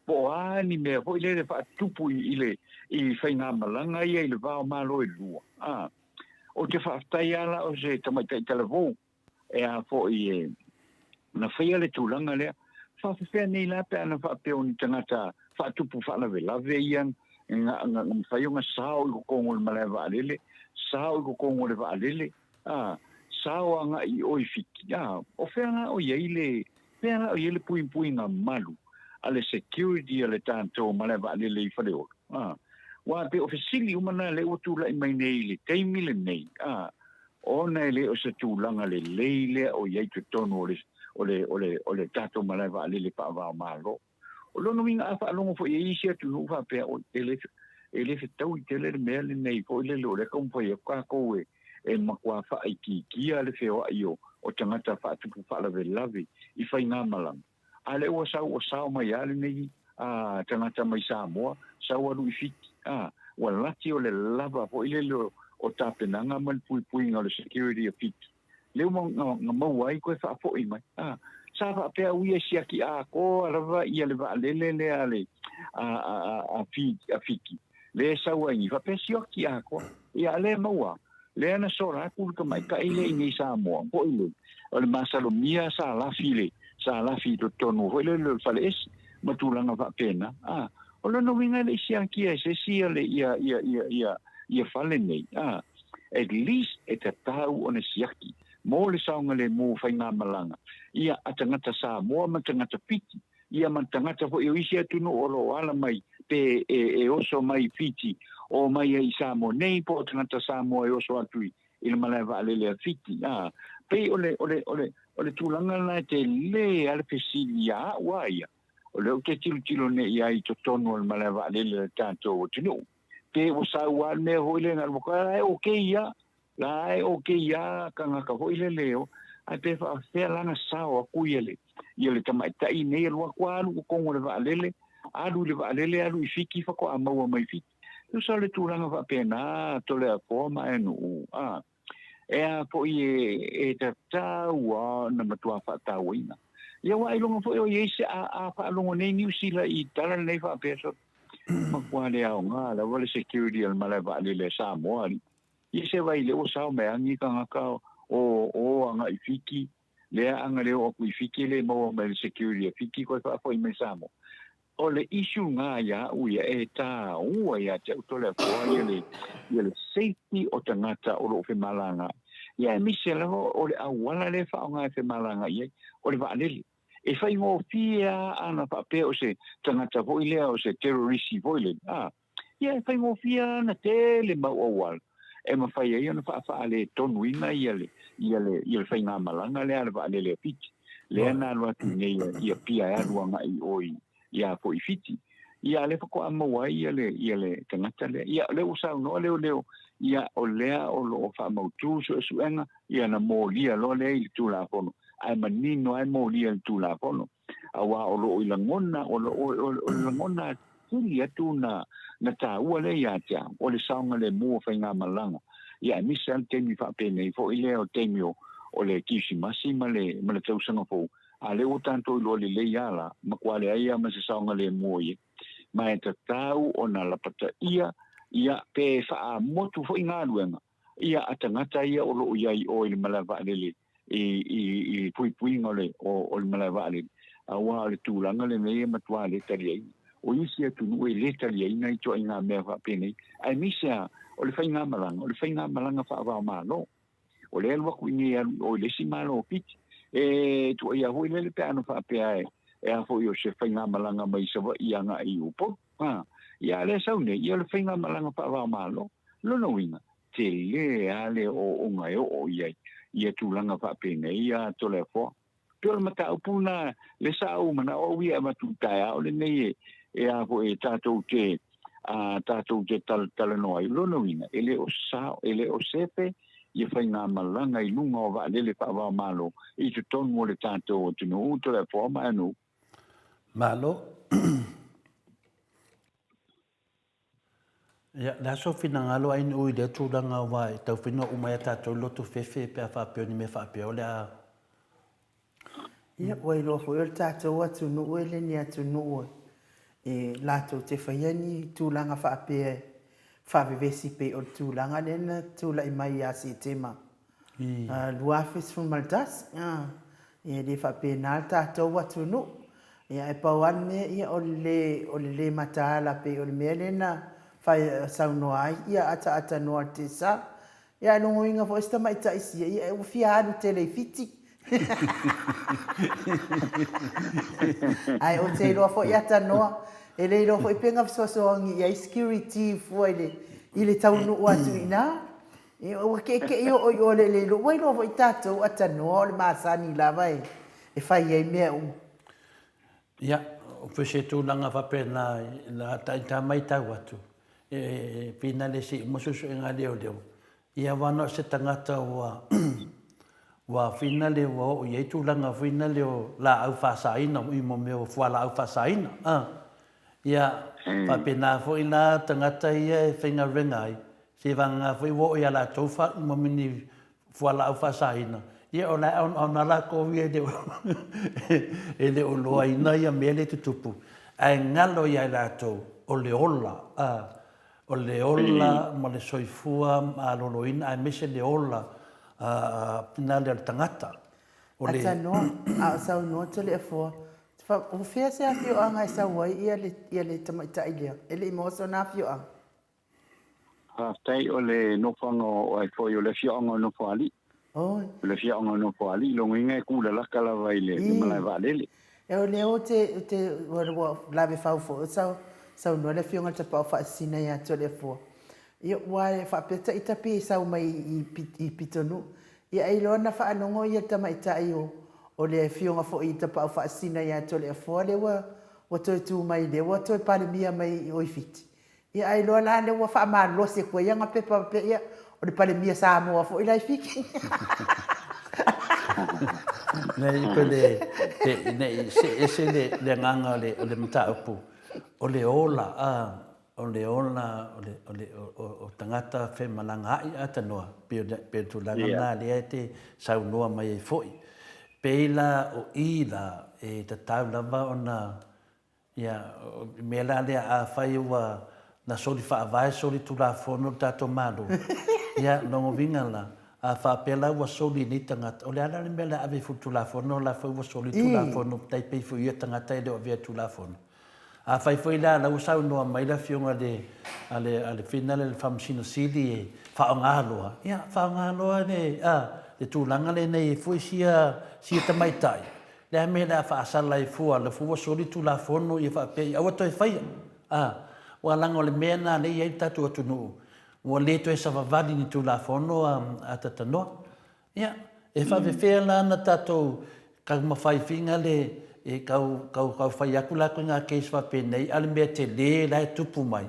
Po ani mea hoi lea wha tupu i whainga malanga ia i le vao malo e lua. O te whaafetai ala o se tamaita i telefon, e a fo i e, na whaia le tūlanga lea, whaafewhea nei la pe ana whaapeo ni tangata whaatupu whaalawe lawe ian, nga whaionga sao i kukongo le Maleifua lele, sao i kukongo le vaalele, sao anga i oi fiki. O whea nga o iele pui nga malu, ale security ale tātou Maleifua lele i whaleolo. Wa pe ofisili umana le o tūla i mai nei le teimi le nei. O nei le o se tūlanga le leile o iei tu tonu o le tātou Maleifua lele whaavao malo. O lono minga a whaalongo fo i isi atu nuha pia o ele whetau i tele le mea le nei fo i le lo le kaumpai a kākou e makua wha i kia le wheo ai o tangata whaatupu whaalawe lawe i whainga malang. A le o sao mai ale nei tangata mai Samoa, sao alu i fiki. Wa lati o le lava fo i le lo o tāpenanga man pui ngā le security a fiki. Leo nga mau ai koe whaafo i mai. sa fa pe uia sia ki a ko rava ia le va le ale a fiki le sa wai fa pe sio ki a ko ia le maua le ana sora ku ka mai ka ile ni Samoa po ile o le masalo mia sa la fi to no ho le fa le matulanga va pena o le no winga le sia ki se sia le ia fale nei at least et a tau on siaki mo le saunga le mo fainga malanga ia atangata Samoa ma tangata piti ia man tangata fo isi atu no olo ala mai pe oso mai fiti o mai ai Samoa nei po tangata Samoa e oso atu il malava le fiti pe ole tulanga na te le al pesilia waia ole te tilo ne ia i to tono il malava le tanto tino pe o sa wa me hoile na mo ka okay ya kanga ka hoile leo ai pe fa fe lana sa o kuile ile tamai tai nei lo kwanu ko ngore va lele alu fiki fa ko amaua mai fiki no sa le tulanga va pena to le ko ma enu po e ta wa na matua fa ta wina ia wa ilonga fo ye se a fa longo nei New Zealand I tala nei fa peso ma kwa le au nga la wale security al malava le Samoa I se vai le o sa me angi ka o anga ifiki le anga le o ifiki le mo me security fiki ko fa foi me Samoa o le issue nga ya uia ta ya te to le fo le safety o tangata o lo fe malanga ia mi se o le awala le fa nga fe malanga ia o le va le e fai mo fia ana pa pe o se tangata vo ile o se terrorist violent ia fai mo fia na te le ma o wal e ma fai ia na fa le tonuina ia le fai nga malanga le va le pit le na lo tu nei ia pia ya lo nga I oi ia po ifiti ia le ko ama ia le tangata le ia le usa no le ia o lea o lo fa mautu su enga ia na molia lo le I tu la fono ai manino ai molia tu la fono awa o lo ilangona o langona tuli atu na ta ua le ia tia o le saunga le mo fa nga malanga ia misal temi fa pene fo ile o temio o le kisimasi male tau sanga fo ale o tanto lo le yala ma kwale ai ma se saunga le mo ye ma e tau ona la pata ia pe fa motu fo inga luenga ia atangata ia o lo ia I o le malava le I pui ngole o le malava le awa le tulanga le me matwa le tali o isi atu no le tali ina I to inga me fa pene ai misa o le fainga malanga fa va malo o le alwa kuini o le simalo pit to ia ho le pe ano fa pe ai a fo yo se fainga malanga mai se va ia nga I upo ia le saune ia le fainga malanga fa va malo lo no winga te le ale o ngai o ia tulanga fa pe nei ia to le fo to mata upuna le sa u mana o ia matuta o le nei a fo tato te tal no ai lo no winga ele o sepe ia fainga malanga I lunga o va le fa va malo I te ton mo le tato te no to le fo ma no malo ya la so fina ngalo ai no de tu danga wa tau fina o mai tato lo tu fefe pe fa pe ni me fa pe o la ia wai lo fo el tato atu no ele ni atu no lato te faiani tulanga fa pe fa vivesi pe o tulanga nena tula I mai ya si tema luafis from maltas ia de fa pe na tato atu no ia e pawane ia o le matala pe o le melena fa sauno ai ia ata no artisa ia no inga fo esta mai taisi ia o fiado telefiti ai o te lo fo ia tanoa ele lo fo penga so ia security fo ile tau no atu ina e o ke o le lo wai lo fo tato ata no le masani la vai e fai ai me ia o fese tu langa fa pena la ta mai ta watu pina le si mo so nga leo ia wana se tangata wa finale wa ia tu langa finale la au fa saina I mo me fo la au fa saina ia pa pena fo ina tangata ia finga rengai se vanga fo wo ia la tofa mo mini fo la au fa saina Ia o la on ala ko vi de ele o loa ina ia mele tutupu. Ai ngalo ia la to o le ola o le ola ma le soifua ma loloina ai mese le ola pina le tangata. O le ata no a sa no te le fo fa o fia se afio anga sa wai ia le tamaita ilia ele mo so na afio anga tai o le no fango o ai foi o le fionga no fali oh le fionga no fali lo ngai ku la kala vai le malai va le e o le o te wa la ve fa fo sa no le fionga te pa fa sina ia te le fo ia wa fa peta ita pi sa mai i pitonu ia ai lona fa anongo ia tamaita io o le fionga fo i te pa fa sina ia te le fo le wa to tu mai le wa to pa le mia mai o i fiti ia ai lo la le wa fa ma lo se ko ia nga pe pa pe ia o le pale mia Samoa fo ila fiki nei pele nei se le nganga le mata upu o le ola o tangata fe malanga ai atanoa pe tu langa na le te sau noa mai foi peila o ila e ta taula va ona ia me la le a fai wa na soli fa vai soli tu la fono tato malo ia no vinga la a fa pela wa soli ni tanga o le ala me la ave fu tu la fono la fa wa soli tu la fono tai pe fu ia tanga tai le ave tu la fono a fai foi la la usau no mai la fionga de ale finale le famsino sili e fa ngalo ia fa ngalo ne de tu langa le nei fu sia tamai tai le me la fa sala fu ala fu wa soli tu la fono ia fa pe a wa toi fai wa langa le mena le ia tatu atunu wa le to esa vavali ni tu la fono atatano ia e fa ve fe la na tatu ka ma fai finga le e kau fai aku la ko nga case fa pe nei al me te le la tupu mai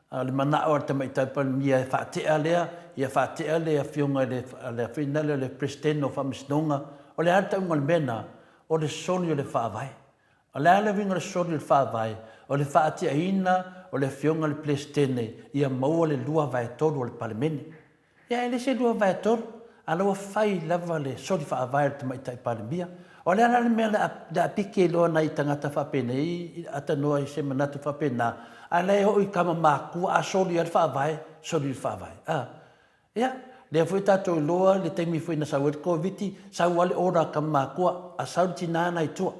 al mana o te mai tai pa mia fa te ale ia fa te ale a fionga le finale le presidente of amsnonga o le alta ngol mena o le soni le fa vai o le ala vinga le soni le fa vai o le fa te ina o le fionga le presidente ia mau le lua vai todo le parlamento ia ele se lua vai todo ala fai lava le soni fa vai te mai tai pa mia o le ala me da pike lo na itangata fa pene i ata no i se manatu fa pena ala o i kama maku a soli al fa vai ia le foi tato loa le temi foi na sawer covid sa wale ora kama maku a sauti na na itu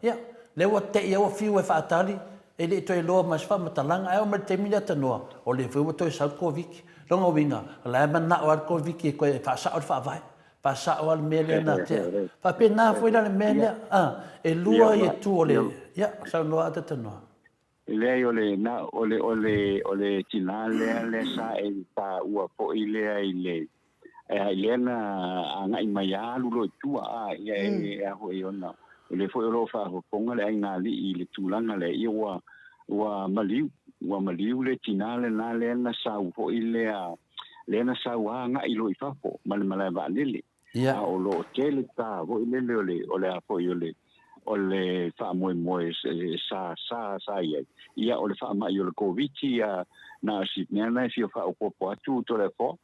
ia le wa te ia o fiu e fa atali e le to loa mas fa matalanga ai o me temi na tanoa o le foi to sa covid longa winga la mana o covid ko fa sa o fa vai pasa al mele na te pa pena foi la mele e lua e tu ole ya sa no ata tano le ole tinale le sa e pa ua po ile na anga imaya lu tu ia ho ona le foi lo fa ho ponga le nga li ile tulanga le wa maliu le tinale na le na sa ho ile le na sa wa nga ilo ifa po mal va lele o lo tele ta vo ile ole apo ole fa mo sa ia ole fa ma yo le covid ia na si na si fa o po tu to le po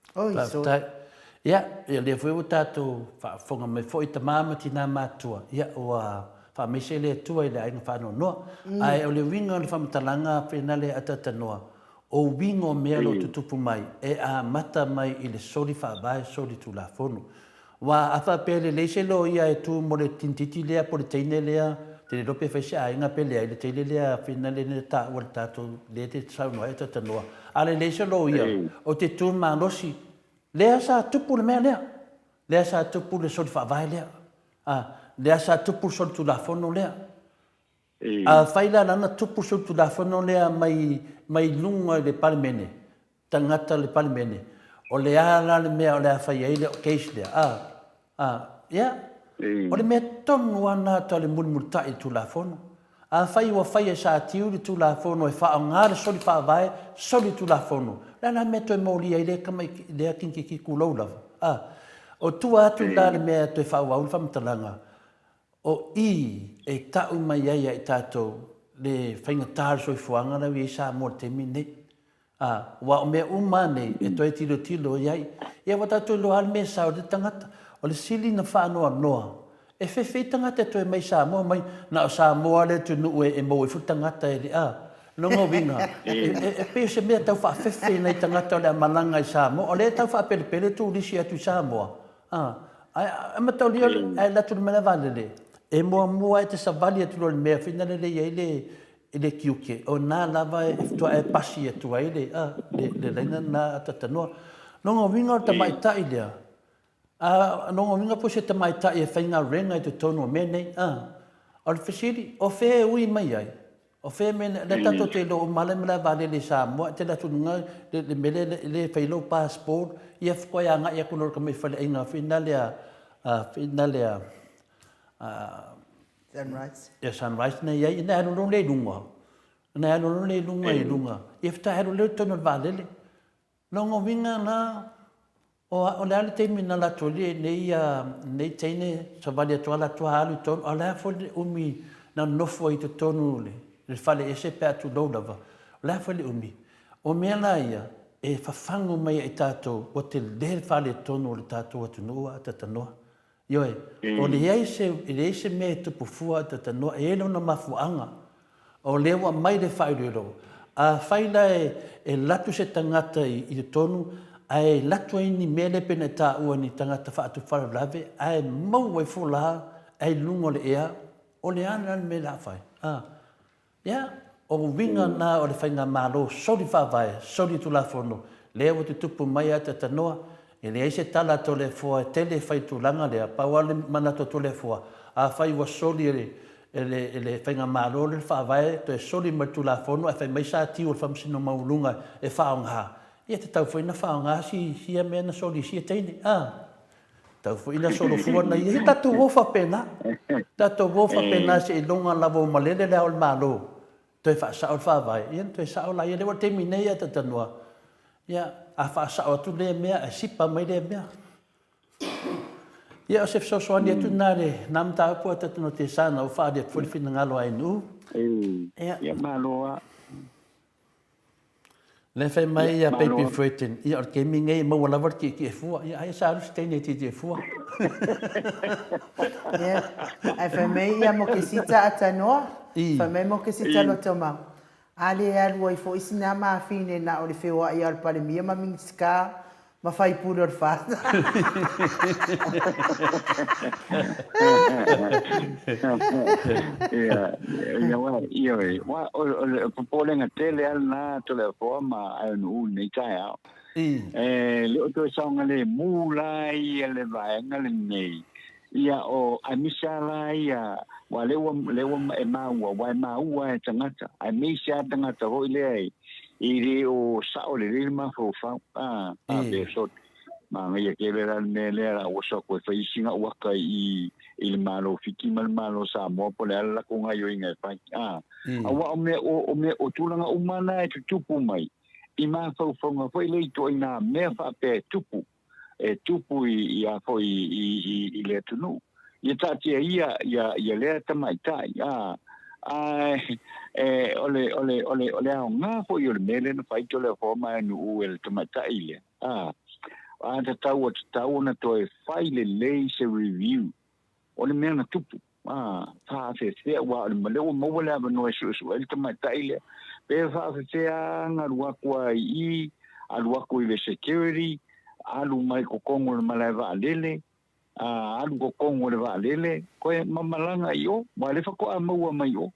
ia le foi tato fa fonga me foi ta mama tina matua ia o fa me se le tu ile ai fa no ai ole winga le fa mtalanga finale atatanoa o wingo melo tutupu mai e a mata mai ile soli fa vai soli tu la fono wa afa pele le se lo ia e tu mo le tintiti le po le tene le te lo pe fa inga pele le tele le finale ne ta o tato le te sa no eta tanoa ale le se lo ia o te tu ma rosi le sa tupu le mele le sa tupu le soli fa vai le le sa tupu soli tu la fono le faila lana tupu soli tu la fono le mai lunga le palmene tangata le palmene o le ala le mea o le awhai eile o case lea. Ia. O le mea tonu ana ta le mulmultai tu la fono. A whai ua whai e sa tiuri tu la fono e wha ngare soli wha vai, soli tu la fono. Lana mea toi mauri e lea kamai lea kinki ki kulau lava. O tua atu la le mea toi wha waul whamtalanga. O i e tau mai aia e tātou le whainga tāre soi fuanga na i sa mō te mine. Wa o mea umane e toi tilo iai. Ia wata toi lo al mea sao te tangata. o le sili na whaanoa noa. E whewhi tangata toi mai Samoa mai, na o Samoa le tunu e mo e futangata e le a. Longo winga. E peo se mea tau whawhewhi nei tangata o le malanga i Samoa, o le tau whapele tu lisi atu Samoa. A matau li ai latu le mena valele. E mua e te savali atu lo le mea, whina le le kiuke. O nā lava e tua e pasi atu ai le leina na tatanua. Longo winga o tamaitai lea. Nongo minga po se tamaita e whainga renga i te tono o menei. O le whesiri, o whee ui mai ai. O whee mene, le tato te lo o male mele vale le Samoa, te la tununga le mele le whailo passport, ia whkoe anga ia kunor ka me whale inga, whina lea, Sunrise. ia sunrise nei ai, ina anu le lunga. Ina anu le lunga i lunga. Ia whita anu le tono vale le. Nongo minga na, o le ale teimi na la toli nei teine sa vali atua la tua alu tonu o le afo le umi na nofo i te tonu le fale ese pe atu loulava o le afo le umi o mea la ia e whafangu mai i tātou o te le fale tonu o le tātou atu nua a tatanoa ioe o le eise mea i tupu fua a tatanoa e elo na mafuanga o lewa mai le whairero a whaila e latu se tangata i te tonu ai latu ni mele pena ta ua ni tangata whaatu whara lave, ai mau e fula, ai lungo le ea, o le ana me la whai. Ia, o winga na o le whainga malo, sori whawai, sori tu la whono, lea o te tupu mai a te tanoa, e le eise tala to le fua, tele whai tu langa lea, paua le manato to le fua, a whai wa sori le whainga malo le whawai, to e sori mai tu la whono, e whai mai sa tiu o whamsino maulunga e whaonga. Ia te tau whaina whaonga si mea na soli si teine. Tau whaina solo fua na ia. Tatu wofa pena. Tatu wofa pena se i longa lavo malele lea o le malo. Toi whaasa o le whawai. Ia toi sao la ia lewa te minei a tatanua. Ia a whaasa o atu lea mea a sipa mai lea mea. Ia o se fsosoani atu nare namta apua tatanua te sana o whaade fulfina ngalo ai nu. Ia maloa. Le fai mai ia baby frighten ia or kemi ngai mo wala war ki fua ia ai sa rus tene ti fua ia ai fai mai ia mo ke sita atanoa fai mai mo ke sita lo toma ale alu ai fo isina ma fine na o le fewa ia al pale mia ma minska ma fai puro fa wa o popolenga tele al na to le forma al nu nei tai au le o to sanga le mulai le vai ngale nei ia o amisa la ia wa le e ma wa e tangata amisa tangata ho ile iri o sao le ma fo fa be so ma ngai ke le ran me le o so ko fa isinga wa kai i il malo fiki malo sa mo po le la ko ngai yo inga pa wa o me o tulanga umana e tupu mai i ma fo nga fo ile to ina me fa pe tupu e tupu i a fo i le tunu ia tati ia le tamaitai ole nga fo yo le mele no fai to le forma no el tamaitai le ta tau na to e fai le se review ole me na tupu fa se wa le mo le no su el tamaitai le pe fa se nga rua kwa i alua ko i security alu mai ko kongo le Maleifua lele alu ko kongo le valele ko mamalanga yo wale fa ko amua mai yo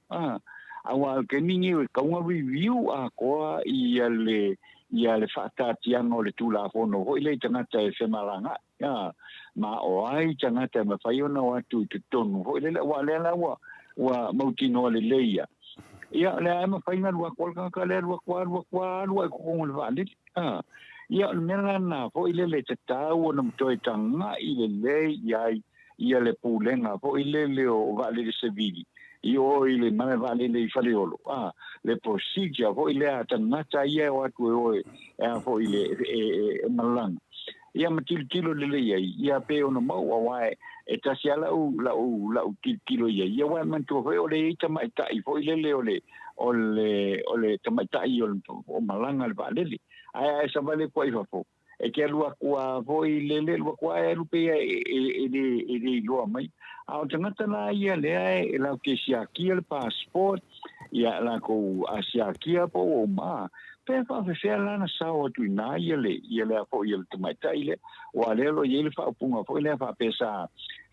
awa ke ningi ka un review ko i le fata tianga le tula fono ho ile tanga te se malanga ma o ai tanga te ma fa yo na wa tu tonu ho ile wa mautino le leia ia le ama fa inga wa ko ka le wa ko le valele ia mena na fo ile le tau na mtoi tanga ile le ia le pulenga fo ile le o vale de civili io ile mane vale le faliolo le procedure fo ile atanga ia o atu fo ile malang ia matil le ia pe ona mau wa e tasiala la tilo ia wa man to fo le tamai tai fo ile le ole tamai tai o malanga le vale ai sa vale ko i fo e ke lua kua voi lele lua kua e lupe e loa mai a o tangata la ia lea e lau ke siakia le passport ia la ko a siakia po o ma pe fa fe lana sa o tu na ia le po ia le tamaita ile o ale lo ia le fa punga fo le fa pesa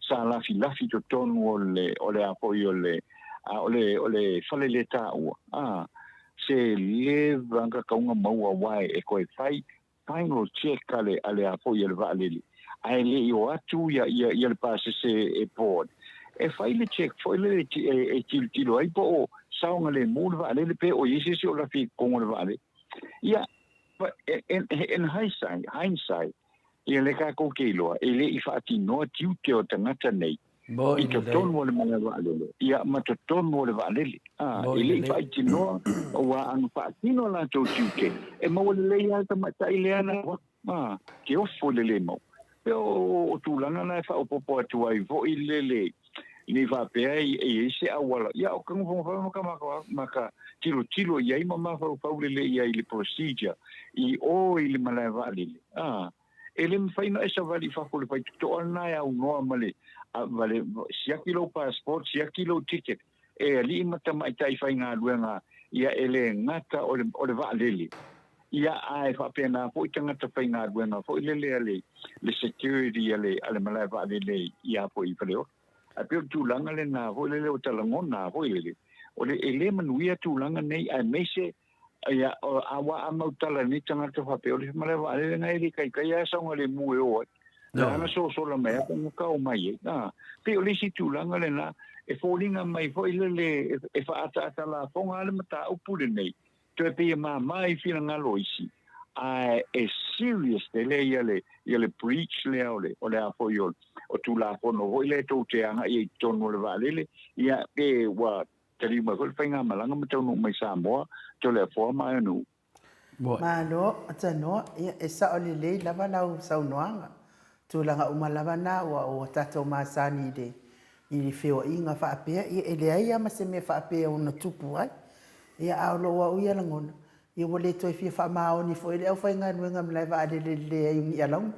sa la fi to ton o le apo ia le ole fale le ta o se le vanga kaunga maua wai e koe final check ale apo ia le va le ai le io atu ia le passe se e board e fai le check foi le e tilo ai po saunga le mo le va le pe o isi se o la fi con le va le ia in hindsight ia le ka ko ke loa e le I fa ti no tiu te o tangata nei Mo I to ton mo le mana va le ia ma to ton mo le va le e le fa ti no wa an fa ti no la to tiu ke e mo le ia ta ma ta ile ana ke o fo le mo pe o tu langa na fa o popo tu ai vo ile ni va pe e se awala ia o kan fo maka tilo ia ma fa le ia ile procedure I o ile mala va le ele me fai no esa vali fa ko le fai to ona ya no male vale sia kilo passport sia kilo ticket e ali mata mai tai fai nga luenga ia ele ngata o le va lele ia ai fa pena po tanga ta fai nga luenga fo le security ale mala va lele ia po I faleo a pe tu langa le na fo le o talangona fo le o le ele manuia tu langa nei ai mese ia awa amautala ni tanga te fa pe o le mala va le ngai li kai ya sa ngale mu e o la na so la me ko ka o mai na pe o le si tu langa le na e folinga mai fo le e fa ata la fonga le mata o pule nei te pe mai fina ngalo isi e serious de le le breach le o le apo yo o tu la fo no le to te anga I tono le va le ia pe wa tari ma ko fainga malanga mata no mai Samoa to le fo mai no ma no atano e sa o le lava lau sau noanga tu langa uma lava na o tato masani de I feo inga fa apea e le ai ama se me fa apea ona tupu ai ia a lo wa uia langona ia wole to fi fa mao ni fo ele au fa nga nuenga mlai va de le ai ia long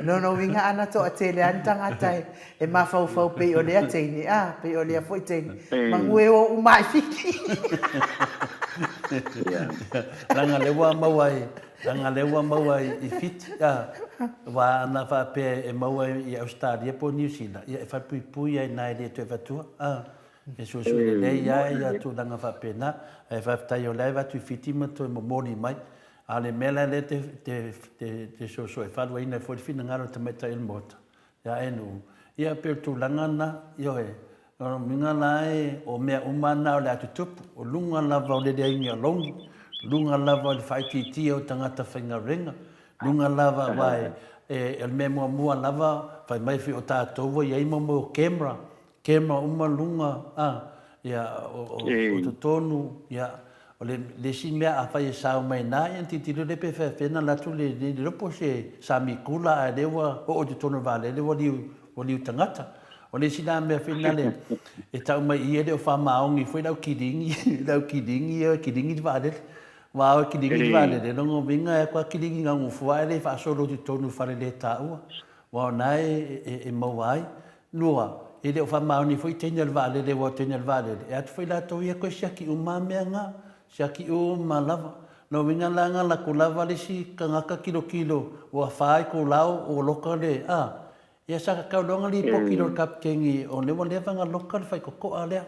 no winga ana to atele antanga tai e mafau pe o le atene pe o le foi tene mangue o mai fiki langa lewa mawai I fit wa na fa pe e mawai I Australia po New Zealand ia fa pui ai nai le te vatua e so le ia tu langa fa pe na e fa tai o leva tu fiti ma to mo moni mai ale mela le te so e fa wa ina fo fina ngaro te meta il mota ya enu ia pe tu langa na yo e no minga lai o me umana o le tutup o lunga lava o le inga long lunga lava le fai ti o tangata whainga ringa lunga lava vai el me mua lava fai mai fi o tātou ia ima mo camera uma lunga ia o tonu ia o le si mea a fai sao mai na ia titilo le pe fena latu le ropo se samikula a lewa o te tonu vale le waliu tangata o le sina me fina le e tau mai ia le o fa maongi foi lau kidingi vale wa kidingi vale le no vinga e kwa kidingi nga ngufua le fa solo te tonu fare le tau wa nai e mawai lua e le o fa maongi foi tenel vale le wa tenel vale e at foi la to ia ko siaki umame nga siaki malava no vinga langa la kulava le si kangaka kilo wa fai ko lau o loka le ia sa ka longa li po kilo kaptengi o le wale vanga local fai ko ale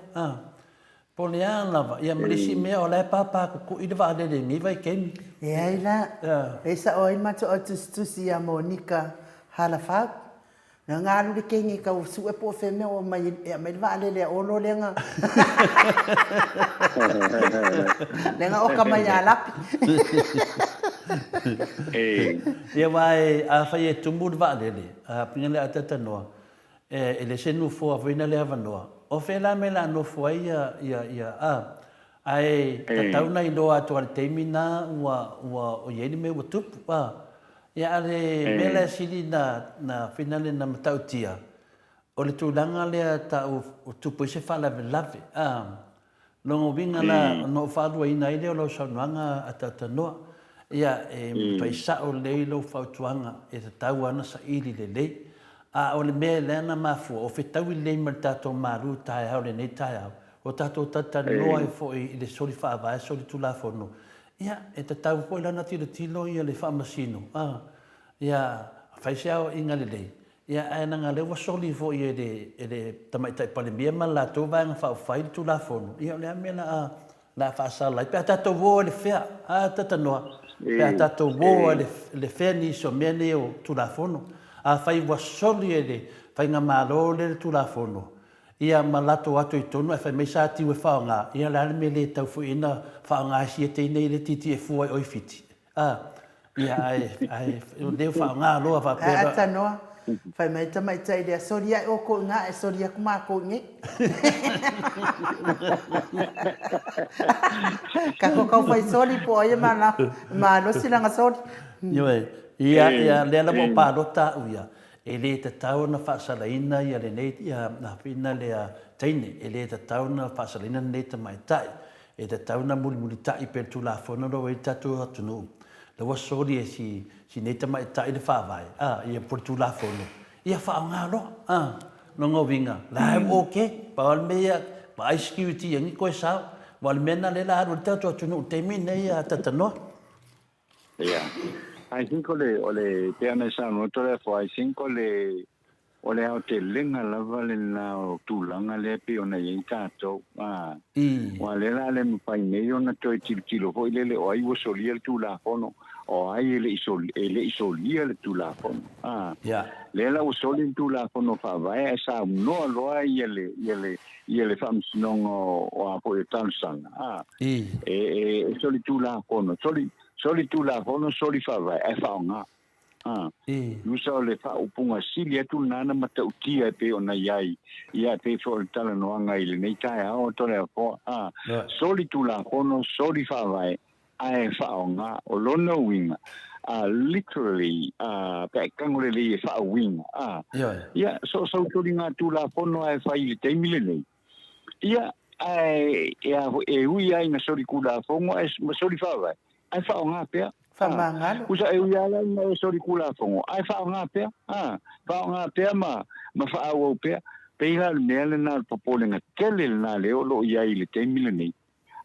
po le lava ia mrisi me o le papa ko I va le mi vai ken e ai la esa o ma to tu si a Monica halafa na ngalu le kengi ka su e po fe me o mai mai va le o lo lenga lenga o ka mai ala ia vai a fai e tumur va le a pinga le atata no e le senu fo a vina le avanoa o fe la me la no fo ia ai tatauna I do atu al temina wa o yeni me o tupu ia ale mela sili na finale na matautia o le tulanga le ta o tupu se fala lave Longo vinga na no whaadua ina ile o lau saunuanga a tatanoa. Ia paisa o lei lau whautuanga e te tau ana sa ili le lei. A o le mea leana mafua o whetau i lei mar tātou maru tae au le nei tae au. O tātou tatanoa e fo i le sori whaavae, sori tula whono. Ia, e te tau po ilana tilo ia le whaamasino. Ia, whaisea inga le lei. Ia, e nanga lewa soli fo i e le tamaitai pale mia ma la tō vanga whaafai tu la whono. Ia, lea mea la whaasala. Pea tātou wō le whea, tatanoa. Pea tātou wō le whea ni so mea ne o tu la whono. A whai wa soli e le, whai ngā mālo le tu la whono. Ia malato atu i tonu, e whai mei sa tiwe whaonga. Ia lana me le tau fu ina whaonga si e teinei le titi e fuai oi fiti. Ia ai leo whaonga loa whapera. Atanoa, whai mei tamaitai lea sori ai o ko ngā e sori aku mā ko nge. Ka ko kau whai sori po ai mā no silanga sori. Ia lea la mo pālota uia. E le te tau na whaasalaina ia le nei ia na whina lea teine. E le te tau na whaasalaina nei te mai tai. E te tau na muli tai per tu la whanoro e tatu hatunu. Le wa sori e si nei te mai tai le whaavai. Ia por tu la whano. Ia whaongalo. Nongo vinga. La e oke. Paal mea. Pa security yangi koe sao. Wal mena le la haru tatu hatunu. Te mine ia tatanoa. Ia. I think ole peana sa no tole fo I think ole au te lenga lava le na o tulanga le pe ona ye tato wa le la le pai nei ona toi tilo ho le o ai wo solia tu la fono o ai le isolia le tu la fono le la wo solia tu la fono fa vai sa no lo ai le fam no o apo e tansanga soli tu la fono soli tu la fono soli fa vai e fa nga Usa le fa upunga sili atu nana mata utia pe ona yai ia pe fo tala no anga ile nei tai o tole po soli tu la fono soli fa vai ai fa nga o lono winga literally pe kangole le fa winga ia so tuli nga tu la fono ai fa ile te mile nei ia ai e ui ai na soli ku la fono ai soli fa vai ai fa nga pe Whamangalo. Usa e uiala na sori kula fongo. Ai whao ngā pia. Whao ngā pia ma whao au pia. Peiha le mea le nā papolenga kele le nā leo lo iai le te mila nei.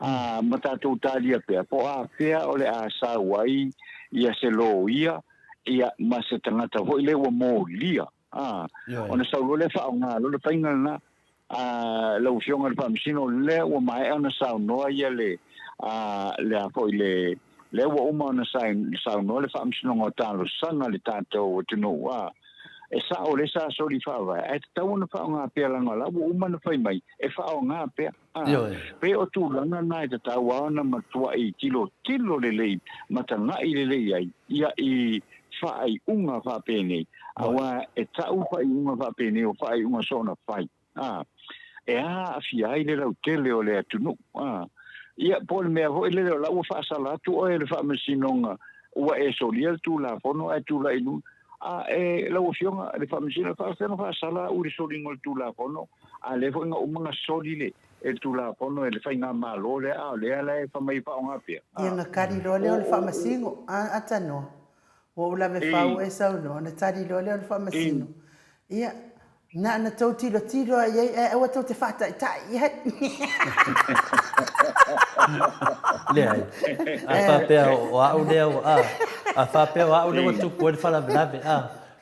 Ma tātou tālia pia. Po a pia o le a sā wai ia se lo ia ma se tangata hoi le wa mō lia. Ona sau le whao ngā lo le painga na lau fionga le whamisino le wa mai ona sau noa ia le a hoi le wa uma na sai no le famsino ngotalo sana le tato tino wa e sa o le sa sori fa va e tau na fa nga pe la ngala wa uma na fai mai e fa o nga pe pe o tu lana na te tau wa na matua i kilo le mata nga i le ai ia i fa ai unga fa pe nei awa e tau fa i unga fa pe nei o fa i unga sona fai e afia i le lau tele o le atunu ia pol me ho ile la u fa sala tu o le fa mesinonga u e solia tu la fono e tu la inu la u fionga le fa mesino fa sala u le solingo tu la fono le fo nga umanga solile e tu la fono e le fa nga malo le le fa mai fa nga pia ia nga kari lo le fa mesingo atano o la me fa u esa no na tari lo le fa mesino ia na tau tilo ai e wa tau te fata tai Lei. A papel o au leo a papel o au leo tu pode falar lave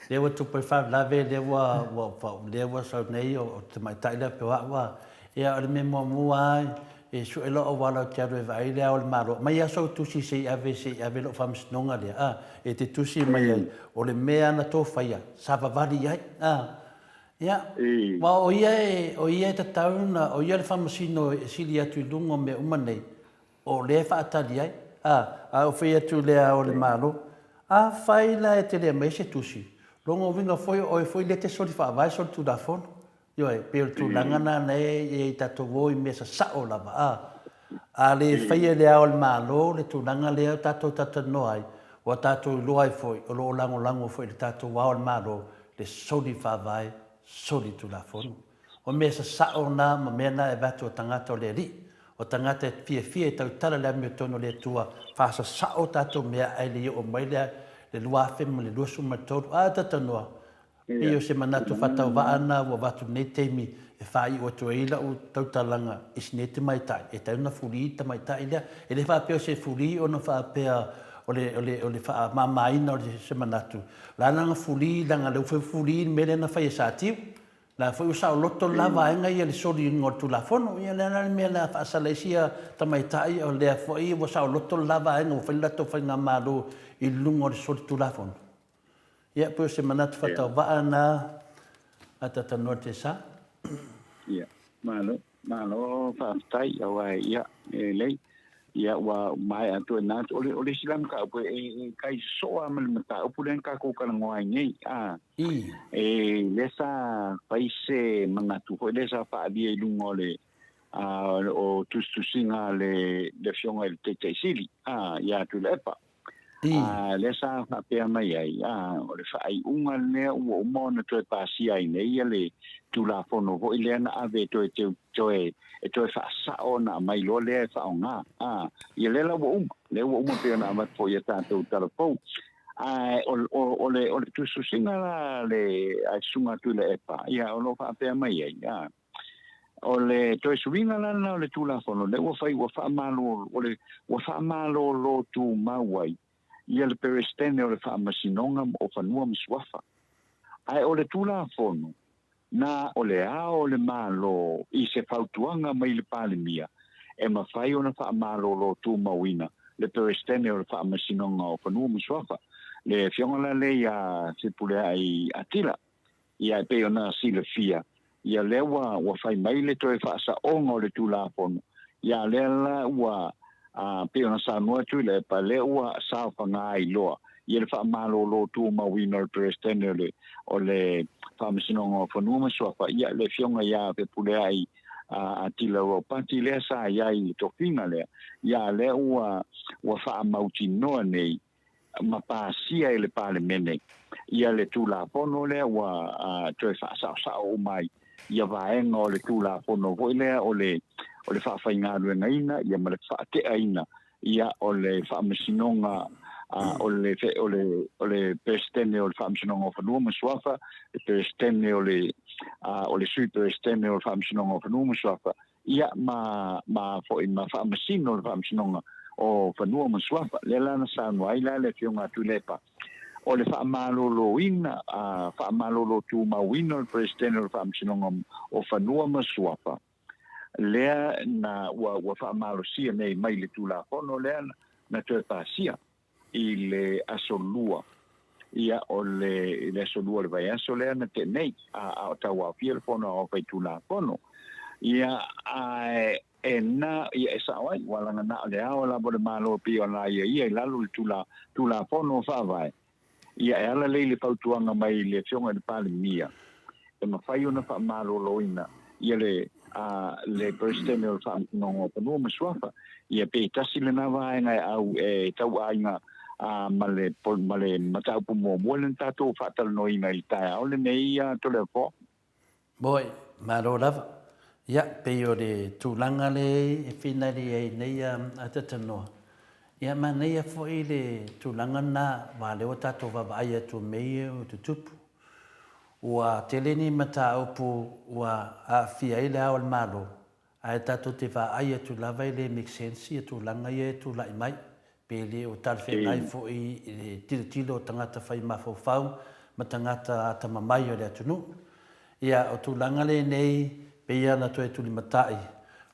leo tu pode falar lave leo so nei o te mai tai le pe wa ia o me mo ai e su elo o wala kia re vai leo o maro mai aso tu si ave lo fams nonga le e te tu si mai o le mea na to faia sa va vari ai ia wa o ia te tauna o ia le famasino sili atu i lungo me umanei o le whaatali ai o whai atu lea o le malo whai la e te lea mai se tusi longo winga foi o foi le te sori whaavai sori tu da fono ioe peo tu langana nei e tato voi me sa sao lava le whai e lea o le malo le tu langa lea tato no ai o tato loai foi o lo lango foi le tato wa o le malo le sori whaavai soli tu la fono. O me sa sao na ma mena e vatu o tangata o le ri. o tangata fia tau tala le ame tono le tua whaasa sao tato mea ai le o mai le lua whema le lua suma tonu a tatanoa. Pio se manatu whatau waana wa watu nei teimi e whai o tu eila o tau talanga isne te mai tai. E tau na furi te mai tai lea. E le whapeo se furi o na whapea o le wha mamaina o le se manatu. La nanga furi, langa leu furi mele na whai e sa tiu. La foi o sao loto lava enga ia le sori ngor tu la fono ia le na me la fa salesia tamaitai o le foi o sao loto lava enga o foi lato foi nga malo i lungo le sori tu la fono ia po se manat fata va ana ata note sa ia malo fa tai o ia lei ia wa mai atu na ole silam ka po kai so amal mata o pulen ka ko kala ngoi nei lesa paise mangatu ko lesa fa dia lungo le o tu singa le fionga el te sili ia tu lepa lesa fa pe mai ai o le fa ai unga le o mo na to pasia ai nei le tu la fono ho ile na ave to e fa sa ona mai lo le fa nga ia le la wo pe na ma po ia tanto telepo o le tu singa le ai sunga tu le epa ia o lo fa pe mai ai o le to swinga la na le tu la fono le wo fa malo o fa malo lo tu mawai ia le perestene o le fa masinonga o fa nuam swafa ai o le tu la fono na o le ao le malo i se fautuanga mai le palemia e mawhai ona wha malo lo tu mawina le perestene o le wha masinonga o whanua muswafa le fionga le ia se pule ai atila ia pe ona sila fia ia lewa wa whai mai le toe wha sa onga o le tu la fono ia le la wa pe ona sa noa tu le pa le wa sa whanga ai loa ia le wha malo lo tu mawina le perestene o le whamasinonga o whanua maswafa ia le fionga ia pe pule ai atila o pati le sa ia i tofinga le ia le ua wha mauti noa nei ma pasia le pale mene ia le tu la pono le ua toe wha sa o mai ia vaenga o le tu la pono voi le o le wha whainga ruenga ina ia ma le wha te aina ia o le whamasinonga o le perstene o le whaamsinonga o whanua maswafa le perstene o le sui perstene o le whaamsinonga o whanua maswafa ia ma whaamasino o le whaamsinonga o whanua maswafa le lana sanu ai la le fionga tu lepa o le whaamalolo ina whaamalolo tu mawina o le perstene o le whaamsinonga o whanua maswafa lea na wa whaamalosia nei mai le tu la pono lea na toe pasia i le asolua ia o le asolua le vai aso lea na te nei o tau a pia le pono o vai tu la pono ia e na ia e sawai walanga na le ao la bole malo pia na ia i lalu le tu la pono fa vai ia e ala le pautuanga mai le fionga de palemia e mawhai ona wha malo loina ia le perstene o wha nongo panua maswafa ia pe tasi le na vaenga au e tau ainga male matau pu mo molen tato fatal no ina i tai au le nei to le po boy maro lava ia pe o le tulanga le e fina le nei atatano ia ma nei fo i le tulanga na va le o tato va vai tu mei o tutupu ua teleni matau pu ua a fia ile au al malo ai tato te va ai tu lava le make sense tu langa ia tu lai mai pele o tal fe nai fo i tilo tangata fai mafofau ma tangata ata mamai o le atunu ia o tu langa le nei pe ia na toe tuli matai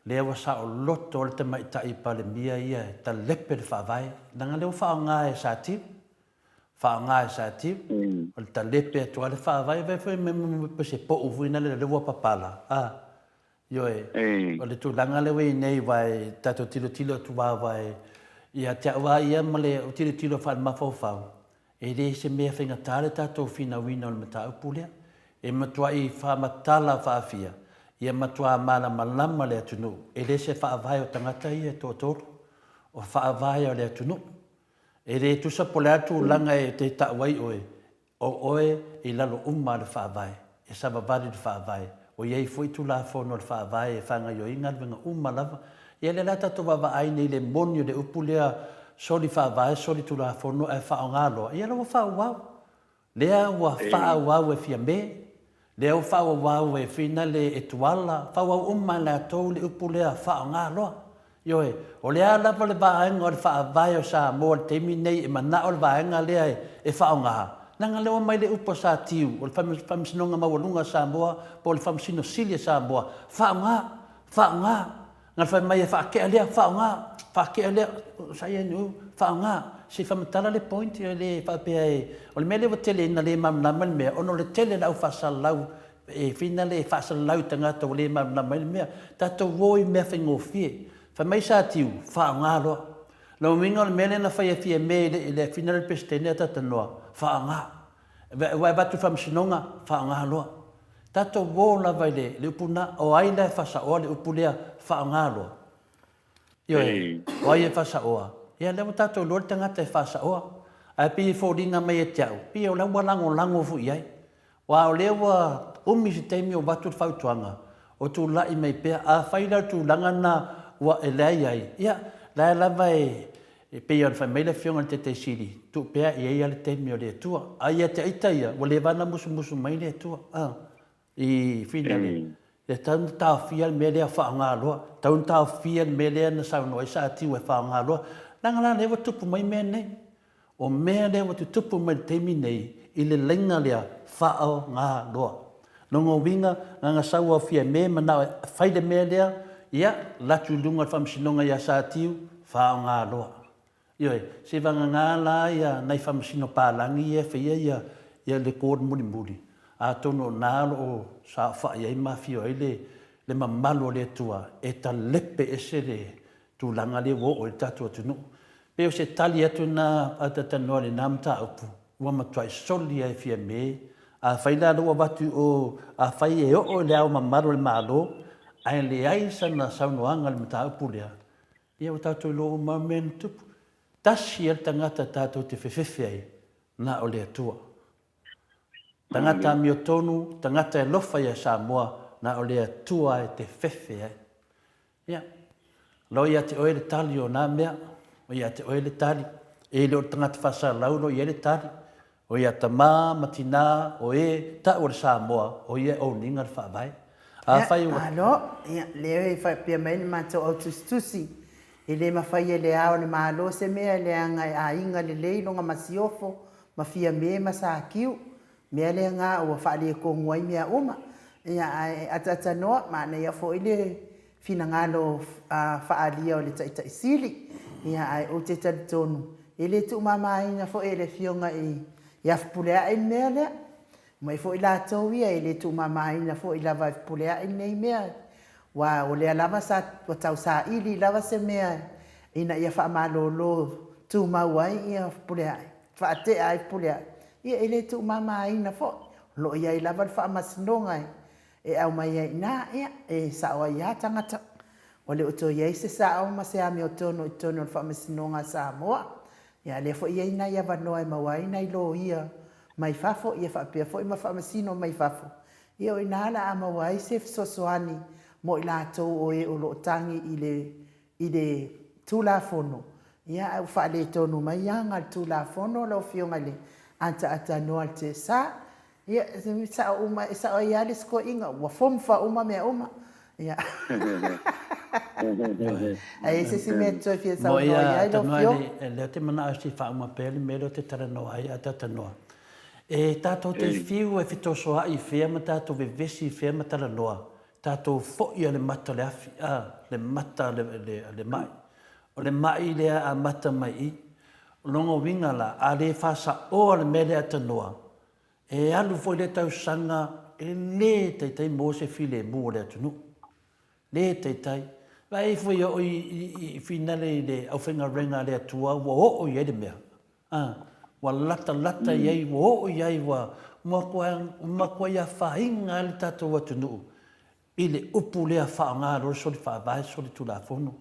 le wa sa o loto o te mai tai pale mia ia ta lepe le fa vai nanga le fa nga e sa ti fa nga e sa ti o ta lepe to le fa vai vai foi me pe se po u vina le wa papala yo o le tu langa le we nei vai tato tilo tu vai ia te awa ia male o tilo wha mawhawhau. E re se mea whinga tāre tātou whina wina o le mata upulea. E matua i wha matala whaafia. Ia matua mana malama le atunu. E re se wha avai o tangata ia tō tōru. O wha avai o le atunu. E re tusa pole atu langa e te tawai oe. O oe i lalo le wha avai. E sabavari le wha avai. O iei fui tu la fono le wha avai e whanga yo inga lwenga lava. Ia le la tatou vavaai nei le moni o le upu lea soli faavae soli tulafono e faaogalo. Ia lava faauau. Lea ua faauau e fiame. Lea ua faauau e fina le e tuala. Faauau uma le atou le upu lea faaogaloa. Ioe, o lea lava le vaenga o le faavae o Samoa le teimi nei e mana o le vaenga lea e faaogaha. Nanga lewa mai le upo sa tiu, o le whamisinonga mawalunga Samoa, po le whamisino silia Samoa. Whaonga. Ngā whai mai e whaakea lea, whaakea lea, sai anu, whaonga. Se whamatala le point, le whapea e, o le mele wa tele ina le mamnama le mea, ono le tele lau whasalau, e whina le whasalau tangata o le mamnama le mea, tato woi mea whaingofie. Whai mai sa tiu, whaonga loa. Lau minga o le mele na whai e fia me, le whina le pestene tata noa, whaonga. Wai batu whamisinonga, whaonga loa. Tato wō la vai le upuna o aile whasaoa le upulea whaongaloa. Ioe, o ai e whasaoa. Ia lewa tato lor tangata e whasaoa. Ai pi fōringa mai e tiau. Pi o lewa lango fu iai. Wa o lewa si teimi o watu whautuanga. O tu lai mai pia. A whaila tu langana wa e lei ai. Ia, lai lava e pe on whai meile whionga te te siri. Tu pia i eia le teimi o le tua. Ai e te aitaia. Wa le wana musu mai le tua. I finale. Le taun tau fia me lea whaangaloa. Taun tau fia me lea na sauno e sa tiu e whaangaloa. Nangala lewa tupu mai mea nei. O mea lewa tu tupu mai teimi nei. I le lenga lea whaangaloa. Nongo winga nganga saua fia me manao e whaide mea lea. Ia, latu lunga whamsinonga ia sa tiu whaangaloa. Ioe, se vanga ngala ia nei whamsino pālangi ia whia ia le kōr muri. A tono nalo o sa whai ai mawhio ai le mamalo le tua e ta lepe e se le tu langa le wo o e tatu atunu. Peo se tali atu na atatanoa le namta upu. Ua matua soli ai fia me. A whaila lua watu o a whai e o le au mamalo le malo. Ai le ai sana saunoanga le mata upu lea. Ia o tatu lo o mamen tupu. Tasi el tangata tatu te whewhewhe ai na o le tua. Tangata miotonu, tangata e lofa ia Samoa, na o lea tua e te whewhe ai. Ia, lo ia te oe le tali o nā mea, o ia te oe le tali, e leo tangata whasa launo ia le tali, o ia ta mā, matina, o e ta o le Samoa, o ia o ninga le whaavai. Alo, ia, leo e whai pia mai ni mātou au tustusi, e le mawhai e le ao le mālo se mea le anga e a inga le leilonga masiofo, mafia me masakiu, mea le ngā ua whaale e konguai mea uma. Ia atata noa, maana ia fo ile fina ngalo whaalia o le taita isili. Ia ai o te tali tonu. Ele tu mamaina fo ele fionga ia fpulea in mea lea. Mai fo ila tau ia ele tu mamaina fo ila vai fpulea in nei mea. Wa o lea lava sa tau sa ili lava se mea. Ina ia whaamalolo tu mauai ia fpulea. Whaate ai fpulea. Ia ele tu mama ina fo lo ia i lava fa masinonga e au mai ia na ia e sa o ia tangata o le oto ia se sa o ma se ame o tono fa masinonga Samoa ia le fo ia ina ia vanoa ma wai na lo ia mai fafo ia fa pe fo ma fa masino mai fafo ia o ina la ama wai se sosoani mo ila to o e o lo tangi ile tula fono ia au fa le tonu mai anga tula fono lo fionga le anta noa te sa ia sa uma sa o ia lesko inga wa fomfa uma me uma ia ai se me to fie sa no ia lo fio le te mana si fa uma pele me lo te tara no ai ata noa e tato te fiu e fito so ai fe ma tato ve vesi fe ma tala noa tato fo ia le mata le afi le mata le mai o le mai le a mata mai longo winga la a le fasa o le mele atanoa. E alu foi le tau sanga e le teitai mo se file mo le atunu. Le teitai. Vai foi o i finale le au whenga renga le atua wa o i ede mea. Wa lata iei wa o iei wa makua ia whainga le tatou atunu. I le upu lea whaanga ro soli whaavai soli tula fono.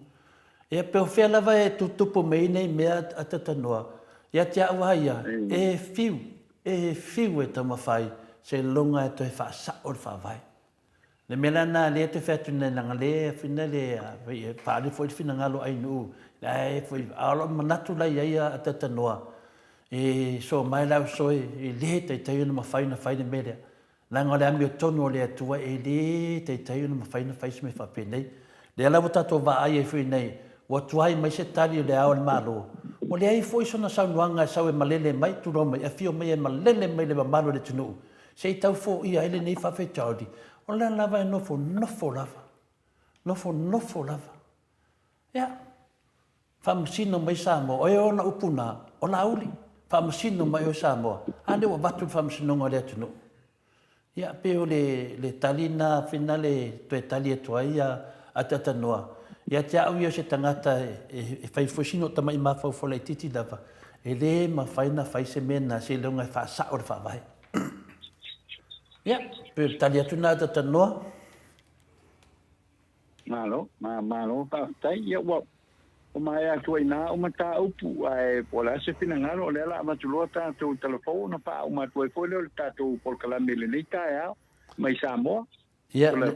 E pe o whea lava e tutupu mei nei mea atatanoa. Ia te aua ia, e fiu e tau mawhai, se longa e toi whaasa o le whaavai. Le melana le te fetu na ngale fina le pa le foi fina ngalo ai nu. Lai foi alo manatu lai ia atata noa. E so mai lau so e le te te una mafaina faina mele. La ngale ami o tono le atua e le te te una mafaina faisa me fa penei. Le la vota to va ai foi nei. Wa tuai mai se tali le ao le malo. O le ai foi sona saunuanga sau e malele mai tu roma e fio mai e malele mai le malo le tunu. Se tau fo ia ele nei fa fe chaudi. O le lava e nofo lava. Nofo lava. Ia. Fa masino mai Samoa. O e ona upuna. O la uli. Fa masino mai o Samoa. Ane wa batu fa masino ngā rea tunu. Ia pe o le talina finale to e tali e toa ia atata noa. Ia te au ia se tangata e fai fosino tamai mafau fola i titi lava. E le ma faina fai se mena se leonga e fa sa o le fa vai. Ia, pe tali atu na atata noa. Malo, pa tai ia wa. O mai atu ai na o mata upu ai pola se fina ngalo o le ala matulua tātou telefona pa o matu e fole o le tātou polkalame le nei tae au mai Samoa. Ia, le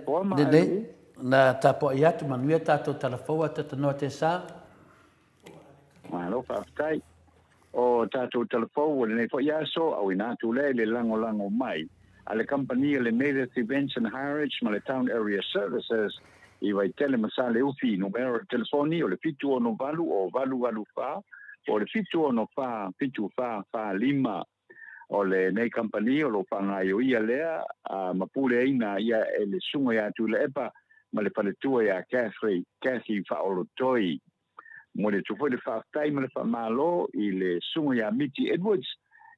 na tapo i atu manuia tātou telefona atata noa te sa. Malo, pa tai. O tātou telefona le nei fo ia so au ina atu le lango mai. Ale company le Native Events and Heritage ma le Town Area Services i vai tele masale ufi numero telefoni o le fitu o no valu o valu fa o le fitu o no fa fitu fa lima o le nei company o lo panga yo ia lea a mapule ina ia ele sunga ya tu le epa ma le paletua ya Kathy fa o lo toi mo le tu foi le fa tai ma le fa malo i le sunga ya Mitty Edwards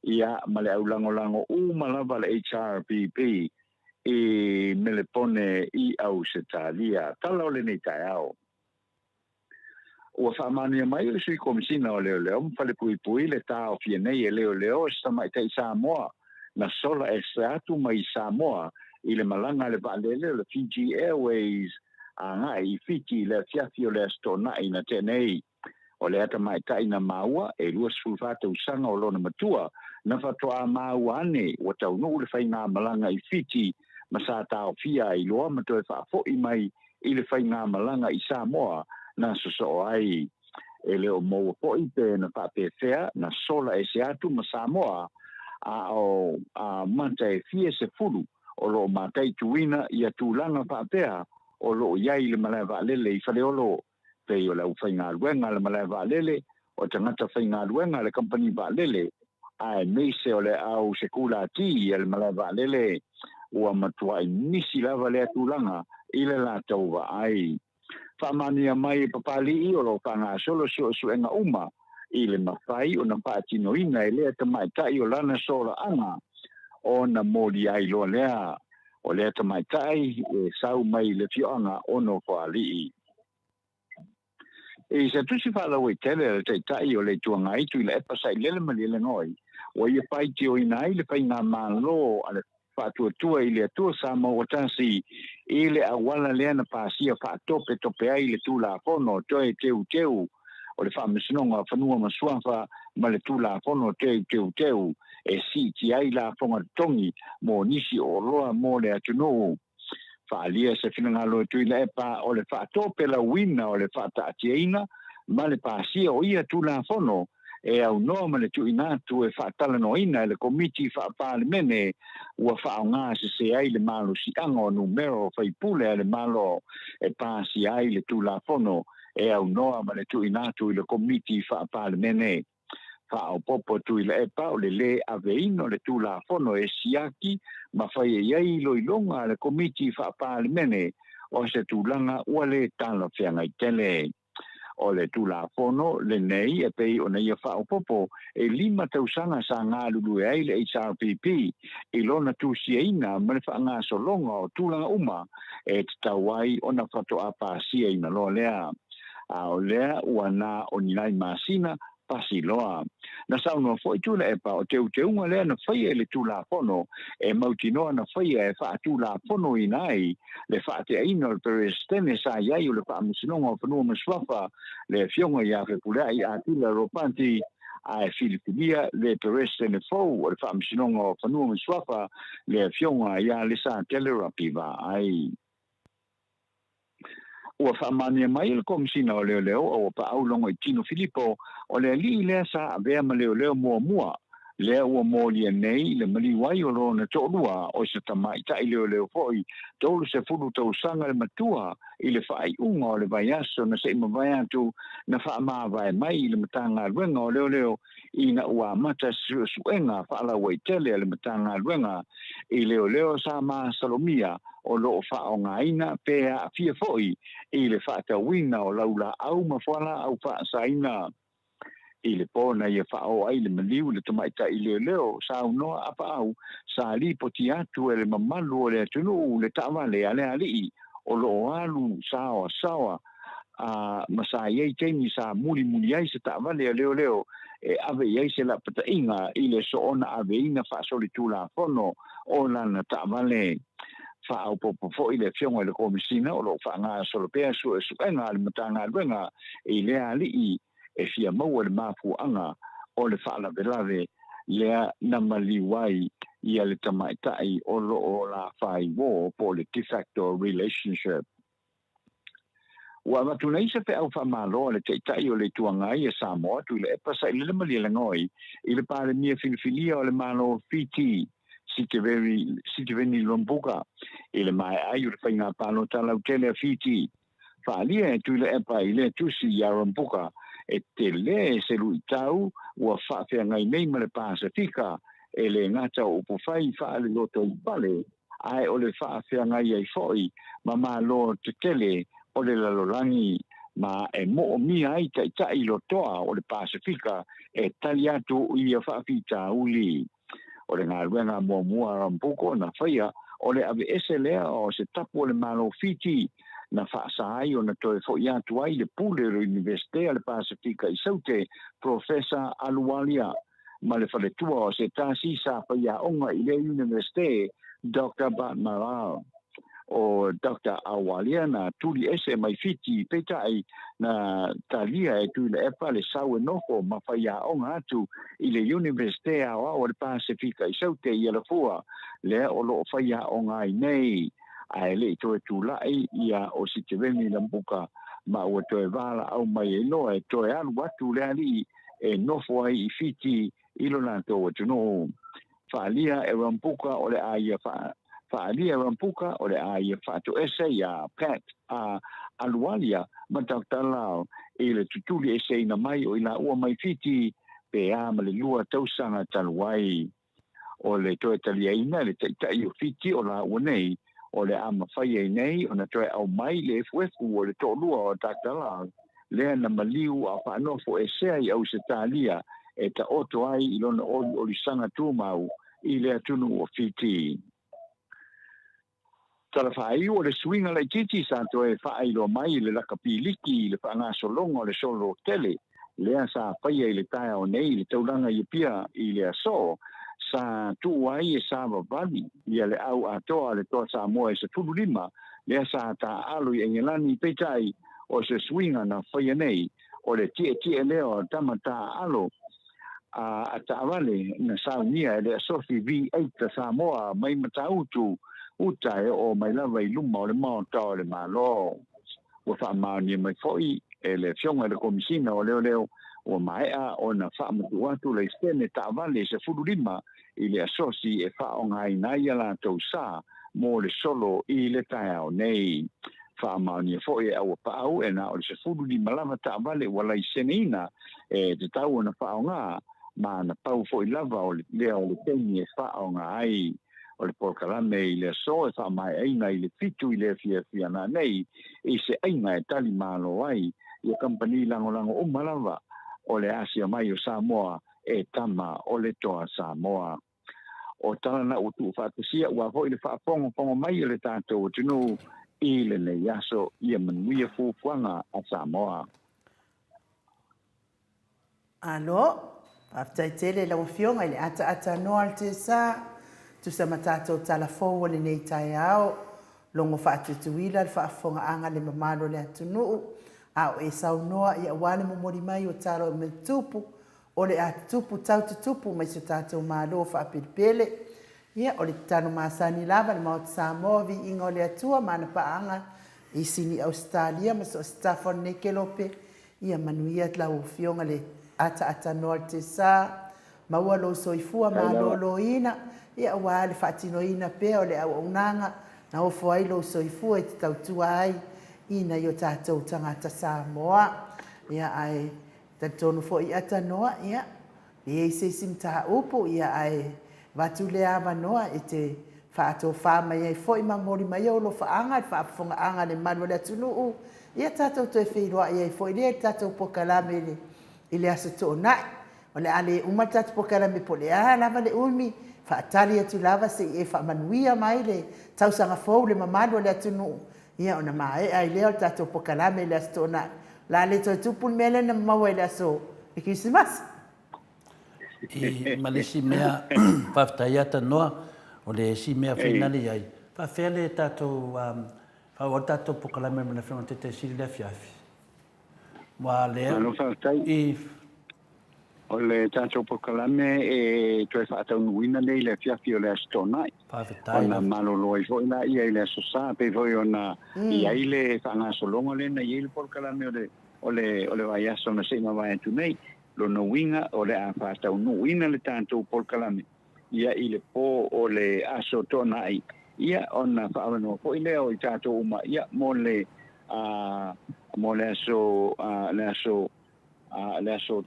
ia ma le lango malava le HRPP e me le pone i au se talia tala o le nei tae au. Ua whaamania mai le sui komisina o leo mwhale pui le tā o fia nei e leo sa mai tei Samoa na sola e se atu mai Samoa i le malanga le vaalele le Fiji Airways a ngai i Fiji le fiafi o le astona i na tenei o le ata mai tai na maua e lua sulfata usanga o lona matua na fatoa maua ane o tau nuu le whainga malanga i Fiji ma sa tau fia i loa ma toi whaafo i mai i le whainga malanga i Samoa na so ai e leo mo po i pe na whapewhea na sola e se atu ma Samoa a manta e fie se furu o lo matai tuina i a tūlanga whapea o lo iai le malai waalele i whaleolo pe o lau whainga luenga le malai waalele o tangata whainga luenga le company waalele ai meise o le au se kula ti le malai waalele ua matua i nisi lava le atulanga i le la tauwa ai. Whamania mai papali i o lo whanga solo suenga uma i le mawhai o na pātino ina e lea tamai tai o lana sola anga o na mōli ai loa lea o lea tamai tai e sau mai le fioanga o no whaali i. E sa tusi whala oi tele le tai tai o le tuanga i tu i le epasai lele mali le ngoi o ia pai te o ina i le pai ngā mālo a le whātua i le atua Samoa watasi i le awala lea na pāsia whātope tope ai le tūla whono toe teu o le whāmisinonga whanua masuafa ma le tūla whono teu e si ti ai la whonga tongi mō nisi o roa mō le atunu whaalia se whinangalo tui le epa o le whātope la wina o le whātaatia ma le pāsia o ia tūla whono e au noa ma le tu inatu e whaatala no ina e le komiti whaapale mene ua whaonga se ai le malo si anga o numero whaipule le malo e pāsi ai le tūla whono e au noa ma le tu inatu i le komiti whaapale mene whao popo tu i le epa o le aveino le tūla whono e siaki ma whai e iai loilonga le komiti whaapale mene o se tūlanga ua le tala whianga i tele. O le tūla whono, le nei e pei o nei a whao popo e 5 tausanga sa ngā lulu e ai le HRPP i lona tūsia ina ma le wha ngā solonga o tūlanga uma e te tauai o na whato a pāsia ina loa lea. A o lea ua nā o ninai māsina pasi loa. Na sauno foi tūla e pa o teunga lea na whaia e le tūla whono e mautinoa na whaia e wha tūla whono i nai le wha te aina o perestene sa iai o le wha amusinonga o whanua maswafa le fionga i a whepulea i a tila ropanti a e Filipinia le perestene fau o le wha amusinonga o whanua maswafa le fionga i a le sa telerapi wa ai. ua whaamania mai le komisina o leo o pa au longo i Tino Filipo o le li lea sa avea ma leo mua lea ua mōlia nei le maliwai o lona tōrua o se tamai ta i leo foi tōru se furu tau sanga le matua i le whai unga o le vai aso na se ima vai atu na wha vai mai i le matanga ruenga o leo i na ua mata suenga whaala wai tele le matanga ruenga i leo sa ma salomia o loo wha o ngaina pēa a fia foi i le wha ta wina o laula au mawhala au wha saina i le pōna ia whao ai le maliu le tamaita i leo sa unoa apa au sa li poti atu e le mamalu o le atunu le tawale ale alii o loo alu sawa masa iei teimi sa muli ai se tawale leo e ave iei se la pata inga i le soona ave ina wha soli tula fono o lana tawale whaau popo fo i le fionga i le komisina o loo wha ngā solopea su enga le matanga luenga i le alii e fia maua le mafuanga o le whaalawelave lea na maliwai ia le tamaitai o loo la whai wō po le de facto relationship. Ua matuna isa pe au whamalo le teitai o le tuangai e Samoa tu le epasa i le malia le ngoi i le pāle mia filifilia o le malo fiti Sitiveni Lombuka i le mai ai o le whainga pālo talau tele fiti. Whaalia e tu le epa i le tusi ia Lombuka e te le se lui tau ua whaafea ngai nei ma le Pasifika e le ngata o upowhai whaale loto i pale ai o le whaafea ngai ai foi ma lo te tele o le lalorangi ma e mo mi ai tai lotoa o le Pasifika e tali atu i a whaafita uli o le ngā ruenga mua rampuko na whaia o le ave eselea o se tapu o le malo fiti na whaasai o na toe fo ia tuai le Pulero Universite le Pasifika i saute Professor Aluwalia ma le whaletua o se tasi sa whaia onga i le Universite Dr. Batmaral o Dr. Awalia na tuli ese mai fiti petai na talia e tu le epa le sau e nofo ma whaia onga atu i le Universite o le Pasifika i saute i alafua le o lo whaia onga i nei ai le to tu lai ia o Sitiveni Lambuka ma o to vala au mai no e to alu watu le ali e nofo ai i fiti i lo na to no falia e Lambuka o le aia falia Lambuka o le aia fatu ese ia pet alualia ma tautala e le tutuli ese ina mai o ina ua mai fiti pe ama le lua tausanga taluai o le to talia ina le tai o fiti o la unei o le ama whaia nei, o na toi au mai le fuefu o le tōlua o tātala, lea na maliu a whanofo e sea i au se tālia, e ta oto ai i lona o li sanga tūmau i le atunu o fiti. Tala whai o le swinga lai titi sa toe whaai lo mai le lakapiliki i le whaanga solonga o le solo tele, lea sa whaia i le taia o nei, le tauranga i pia i le aso, sa tuai e sa vavali ia le au atoa le toa Samoa e se fululima lea sa ta alu i engelani peitai o se swinga na whaia nei o le tie leo tamata alo a taawale na saunia le Sofi V8 Samoa mai matautu utai o mai lava i luma o le maota o le malo o whaamani mai foi e le fionga le komisina o leo o maea o na whaamatu atu le stene taawale se fululima i le asosi e whaonga i nai ala tau sa mo le solo i le tae au nei. Whaamani e foe au pau e na o le se fululima lava taawale wala i seneina e te tau na whaonga ma na pau foe lava o le lea o le teni e whaonga ai o le polkalame i le so e whaamai aina i le fitu i le fia na nei i se aina e tali malo ai i a kampani lango umalava o le Asia mai o Samoa e tama o le toa Samoa. O tala na utu whātasia ua hoi le whaapongo mai o le tātou tunu i le ne yaso i a manuia fufuanga a Samoa. Alo, aftai tele la wafionga ili ata noa te sa tu sa matatou tala fōua le nei tai ao longo whaatutuila le whaafonga anga le mamalo le atunu au e saunoa i a wale momori mai o talo me tupu o le atupu taututupu mai se tātou malo whaapiripele ia o le tano masani lava le maot Samoa vi inga o le atua mana paanga isini Australia ma so Stafford Nekelope ia manuia lau fionga le ata norte sa maua lo soifua ma lo ina ia wa le fatino ina pe o le au unanga na o foi lo soifua te tautua ai ina yo tatou tangata Samoa ia ai tatonu fo i ata noa ia e se simta upo ia ai watu le ava noa e te whaato whama ia foi ma mori mai o lo whaanga whaafonga anga le manu le tunu ia tatou te whiroa ia foi le tatou pokalame le ile aso to nai o le ale umata pokalame po le lava le umi whaatali atu lava se e whaamanuia mai le tausanga fau le mamanu le tunu ia ona mai ai leo tatou pokalame le aso to nai la le to tupun mele na maua le aso e Christmas I malisi mea whaftai noa o le si mea whinani ai. Whawhele tātou o tātou pokalame mana whenua te siri le fiafi. Wa lea i o le tātou pokalame e toe whaatau nuina nei le fiafi o le astonai. Whawhetai. Ona malolo i fo ina ia i le asosa pe fo ona ia i le whangasolonga le na i le pokalame o le vai aso na seima vai atu nei. Lo no winga o le a whaatau nuina le tātou pokalame. Ia i le po o le aso tonai. Ia ona whaawanoa po i leo i tātou uma. Ia mo le aso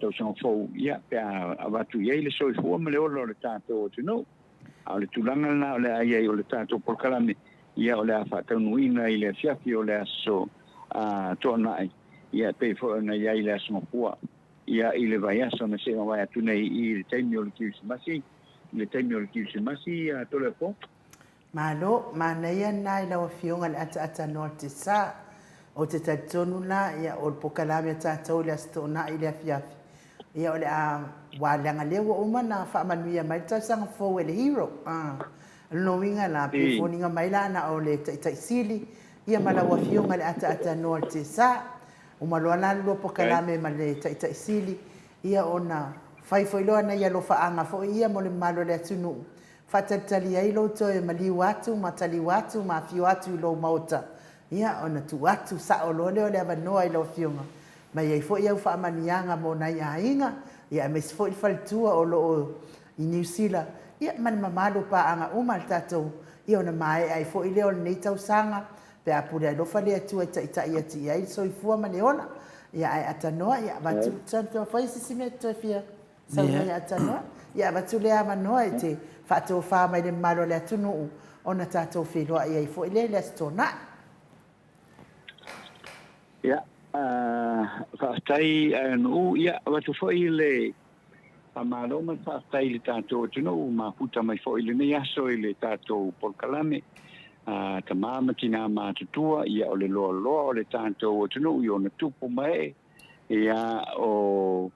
tau sanga fau. Ia pia avatu iei le soifua ma le olo le tātou o tino. A le tulanga na o le aiei o le tātou pokalame. Ia o le a whaatau nuina i le fiafi o le aso tonai. Ia pe fo na iei le aso mapua. Ia i le vai aso na se vai atu nei i le taimi o le kiusimasi. Le taimi o le kiusimasi a tole po. Malo, mana ia nai lawa fionga le ata norte sa o te taitonu la ia o le pokalame tātou le asto na i le afiafi. Ia o le a wālanga lewa uma na whaamanuia mai tausanga fōu e le hero. No winga la pefoninga mai la na o le taisili ia malawa fionga le ata norte sa. Umaloa lalo pokalame ma le taisili ia ona whaifoiloa na ia lo whaanga fo ia mo le malo le atunu. Whatatali ai lo to e maliu atu, matali watu, mafio atu i lo mauta. Ia ona tu atu sa o lo leo le avanoa i lo fionga. Ma ia i fo ia ufa amanianga mo na ia inga. Ia mes fo i whalitua o lo i New Zealand. Ia mani mamalo pa anga umal tatou. Ia ona mai ai fo i leo le neitau sanga. Pe apure lo fale atu ita ia i so i fua mane ona. Ia ai atanoa ia batu tanto fa isi sime tofia. Sa ia atanoa. Ia batu le amanoa i te whaatou whāmai le malo le atunu ona tātou wheloa ia i fo i le stona. Ia, whaatai anu ia watu fo i le pamalo ma whaatai le tātou atunu ma puta mai fo i le nei aso i le tātou polkalame. Ta mama tina mātutua ia o le loa loa o le tātou atunu i ona tupu mai ia o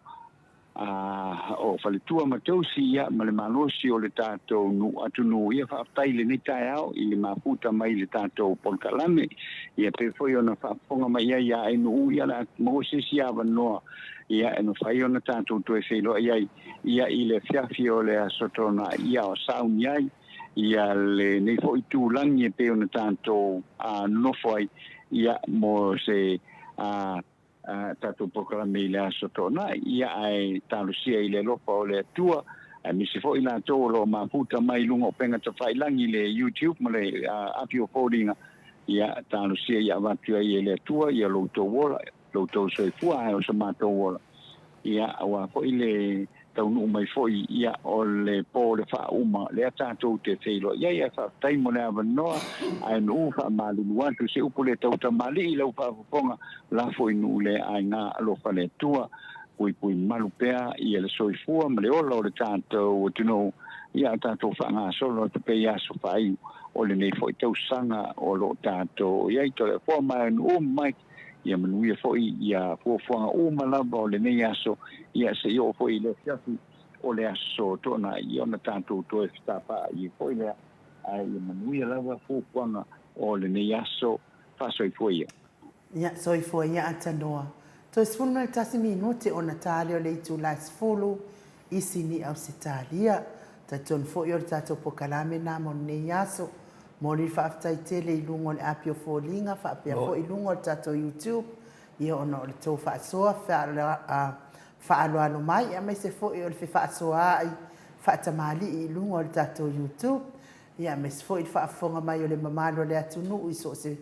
whaletua matausi ia ma le malosi o le tātou atunu ia whaatai le nitai au i le maputa mai le tātou polkalame ia pe foi ona whaafonga mai ia e nu ia la moses ia wanoa ia e no whai ona tātou tue whelo ia i le fiafi o le asotona ia o sauni ai ia le nei fo i tūlangi e pe ona tātou nofo ai ia mo se tātou pokalame i le aso tōna ia ai tālusia i le lopa o le atua misi fo i la tō lo maputa mai lunga o penga ta whailangi le YouTube ma le api o fōringa ia tālusia ia watua i le atua ia loutou wola loutou soifua ai o sa mātou wola ia awa fo i le taunu mai foi ia o le po le fa uma le tātou te wheilo ia fa taimo le avanoa ai nu fa malu wantu se upo le tau tamali i lau fa fonga la foi nu le ai ngā alofa le tua pui malu pea ia le soifua ma le ola o le tātou tino ia tātou fa ngā solo te pe ia so fai o le nei foi tau sanga o lo tātou ia i tole fo mai nu mai ia manuia foi ia fuafuanga malaba o le nei aso ia se io foi le fiafi o le aso tona ia na tātou toe stapa i foi le ai manuia lava fuafuanga o le nei aso faso i foi ia so i foi ia atanoa to sfulu me tasi minuti ona tale o le itu la sfulu isini au sitalia ta ton foi o tātou pokalame na mo nei aso mo li whaafitai tele I lungo le apio fōlinga, whaapea fo I lungo le tato YouTube, ia ona o le tō whaasoa, whaaloano mai, a mai se fo I o le whaasoa ai, whaatamali I lungo le tato YouTube, ia mai se fo I whaafonga mai o le mamalo le atunu, I so se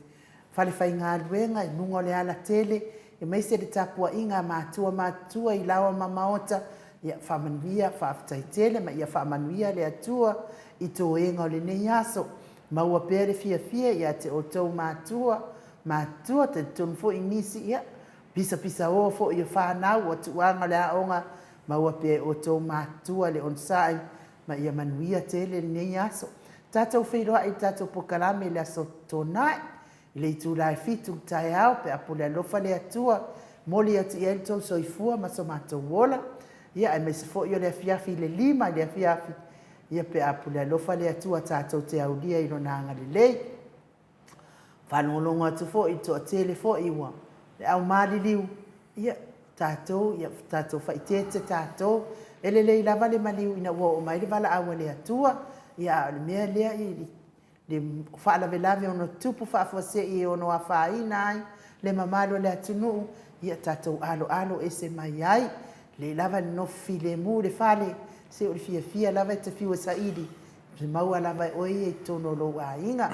whale whai ngā luenga, I lungo le ala tele, I mai se le tapua inga mātua I lawa mamaota, ia whamanuia, whaafitai tele, ma ia whamanuia le atua, I tō enga o le nei aso, maua pere fia ia te o tau mātua te tonu fo I nisi ia, pisa o fo I whanau o tuanga le aonga, maua pere o tau mātua le onsai, ma ia manuia tele le nei aso. Tātou whairoa I tātou pokalame le aso tōnai, I le itu lai fitu tai au, pe apole alofa le atua, moli atu I el tau soifua, maso mātou wola, ia ai me se fo I o le afiafi le lima, le afiafi, ia pe apule alofa le atua tātou te aulia I lona anga le lei. Whanongolongo atu fo I toa tele fo I ua. Le au maliliu, ia tātou whaitete tātou. Ele lei lava le maliu ina ua o mai le wala aua le atua. Ia le mea lea I le whaalave lave ono tupu whaafose I ono a whaina ai. Le mamalo le atunu, ia tātou alo ese mai ai. Le lava le nofi le mu le whale. Se o le fia lava te fiua saidi. Se maua lava oi e tono lo a inga.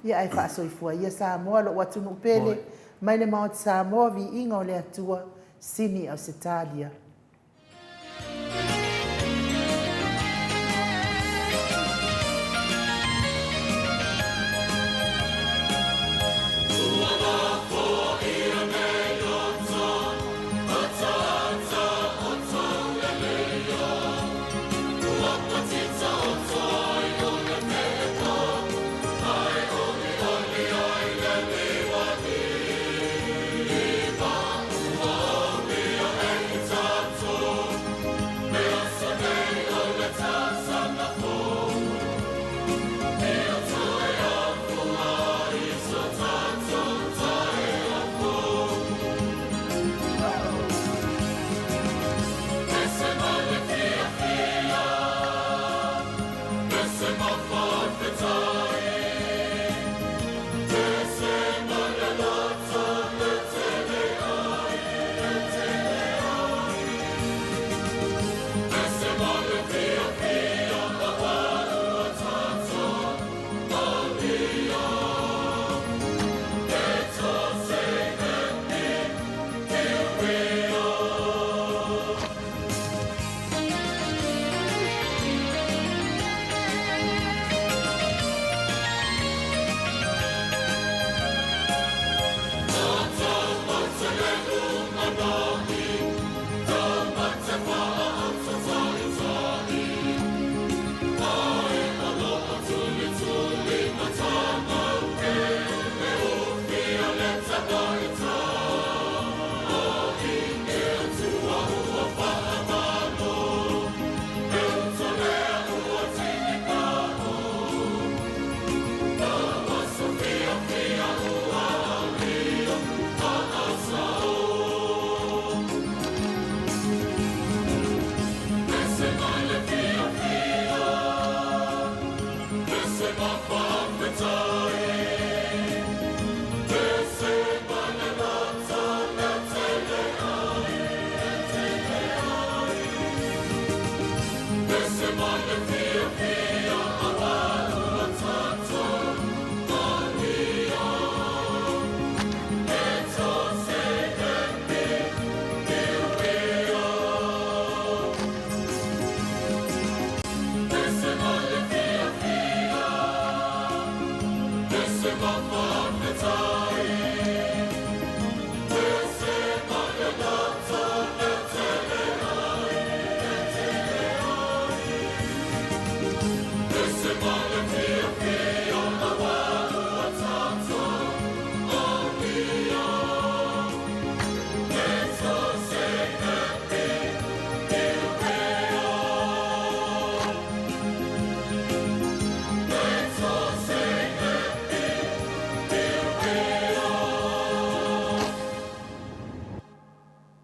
Ia ai whaasoifua ia Samoa lo watunu pele. Mai le maot Samoa vi inga o le atua sini au Setalia.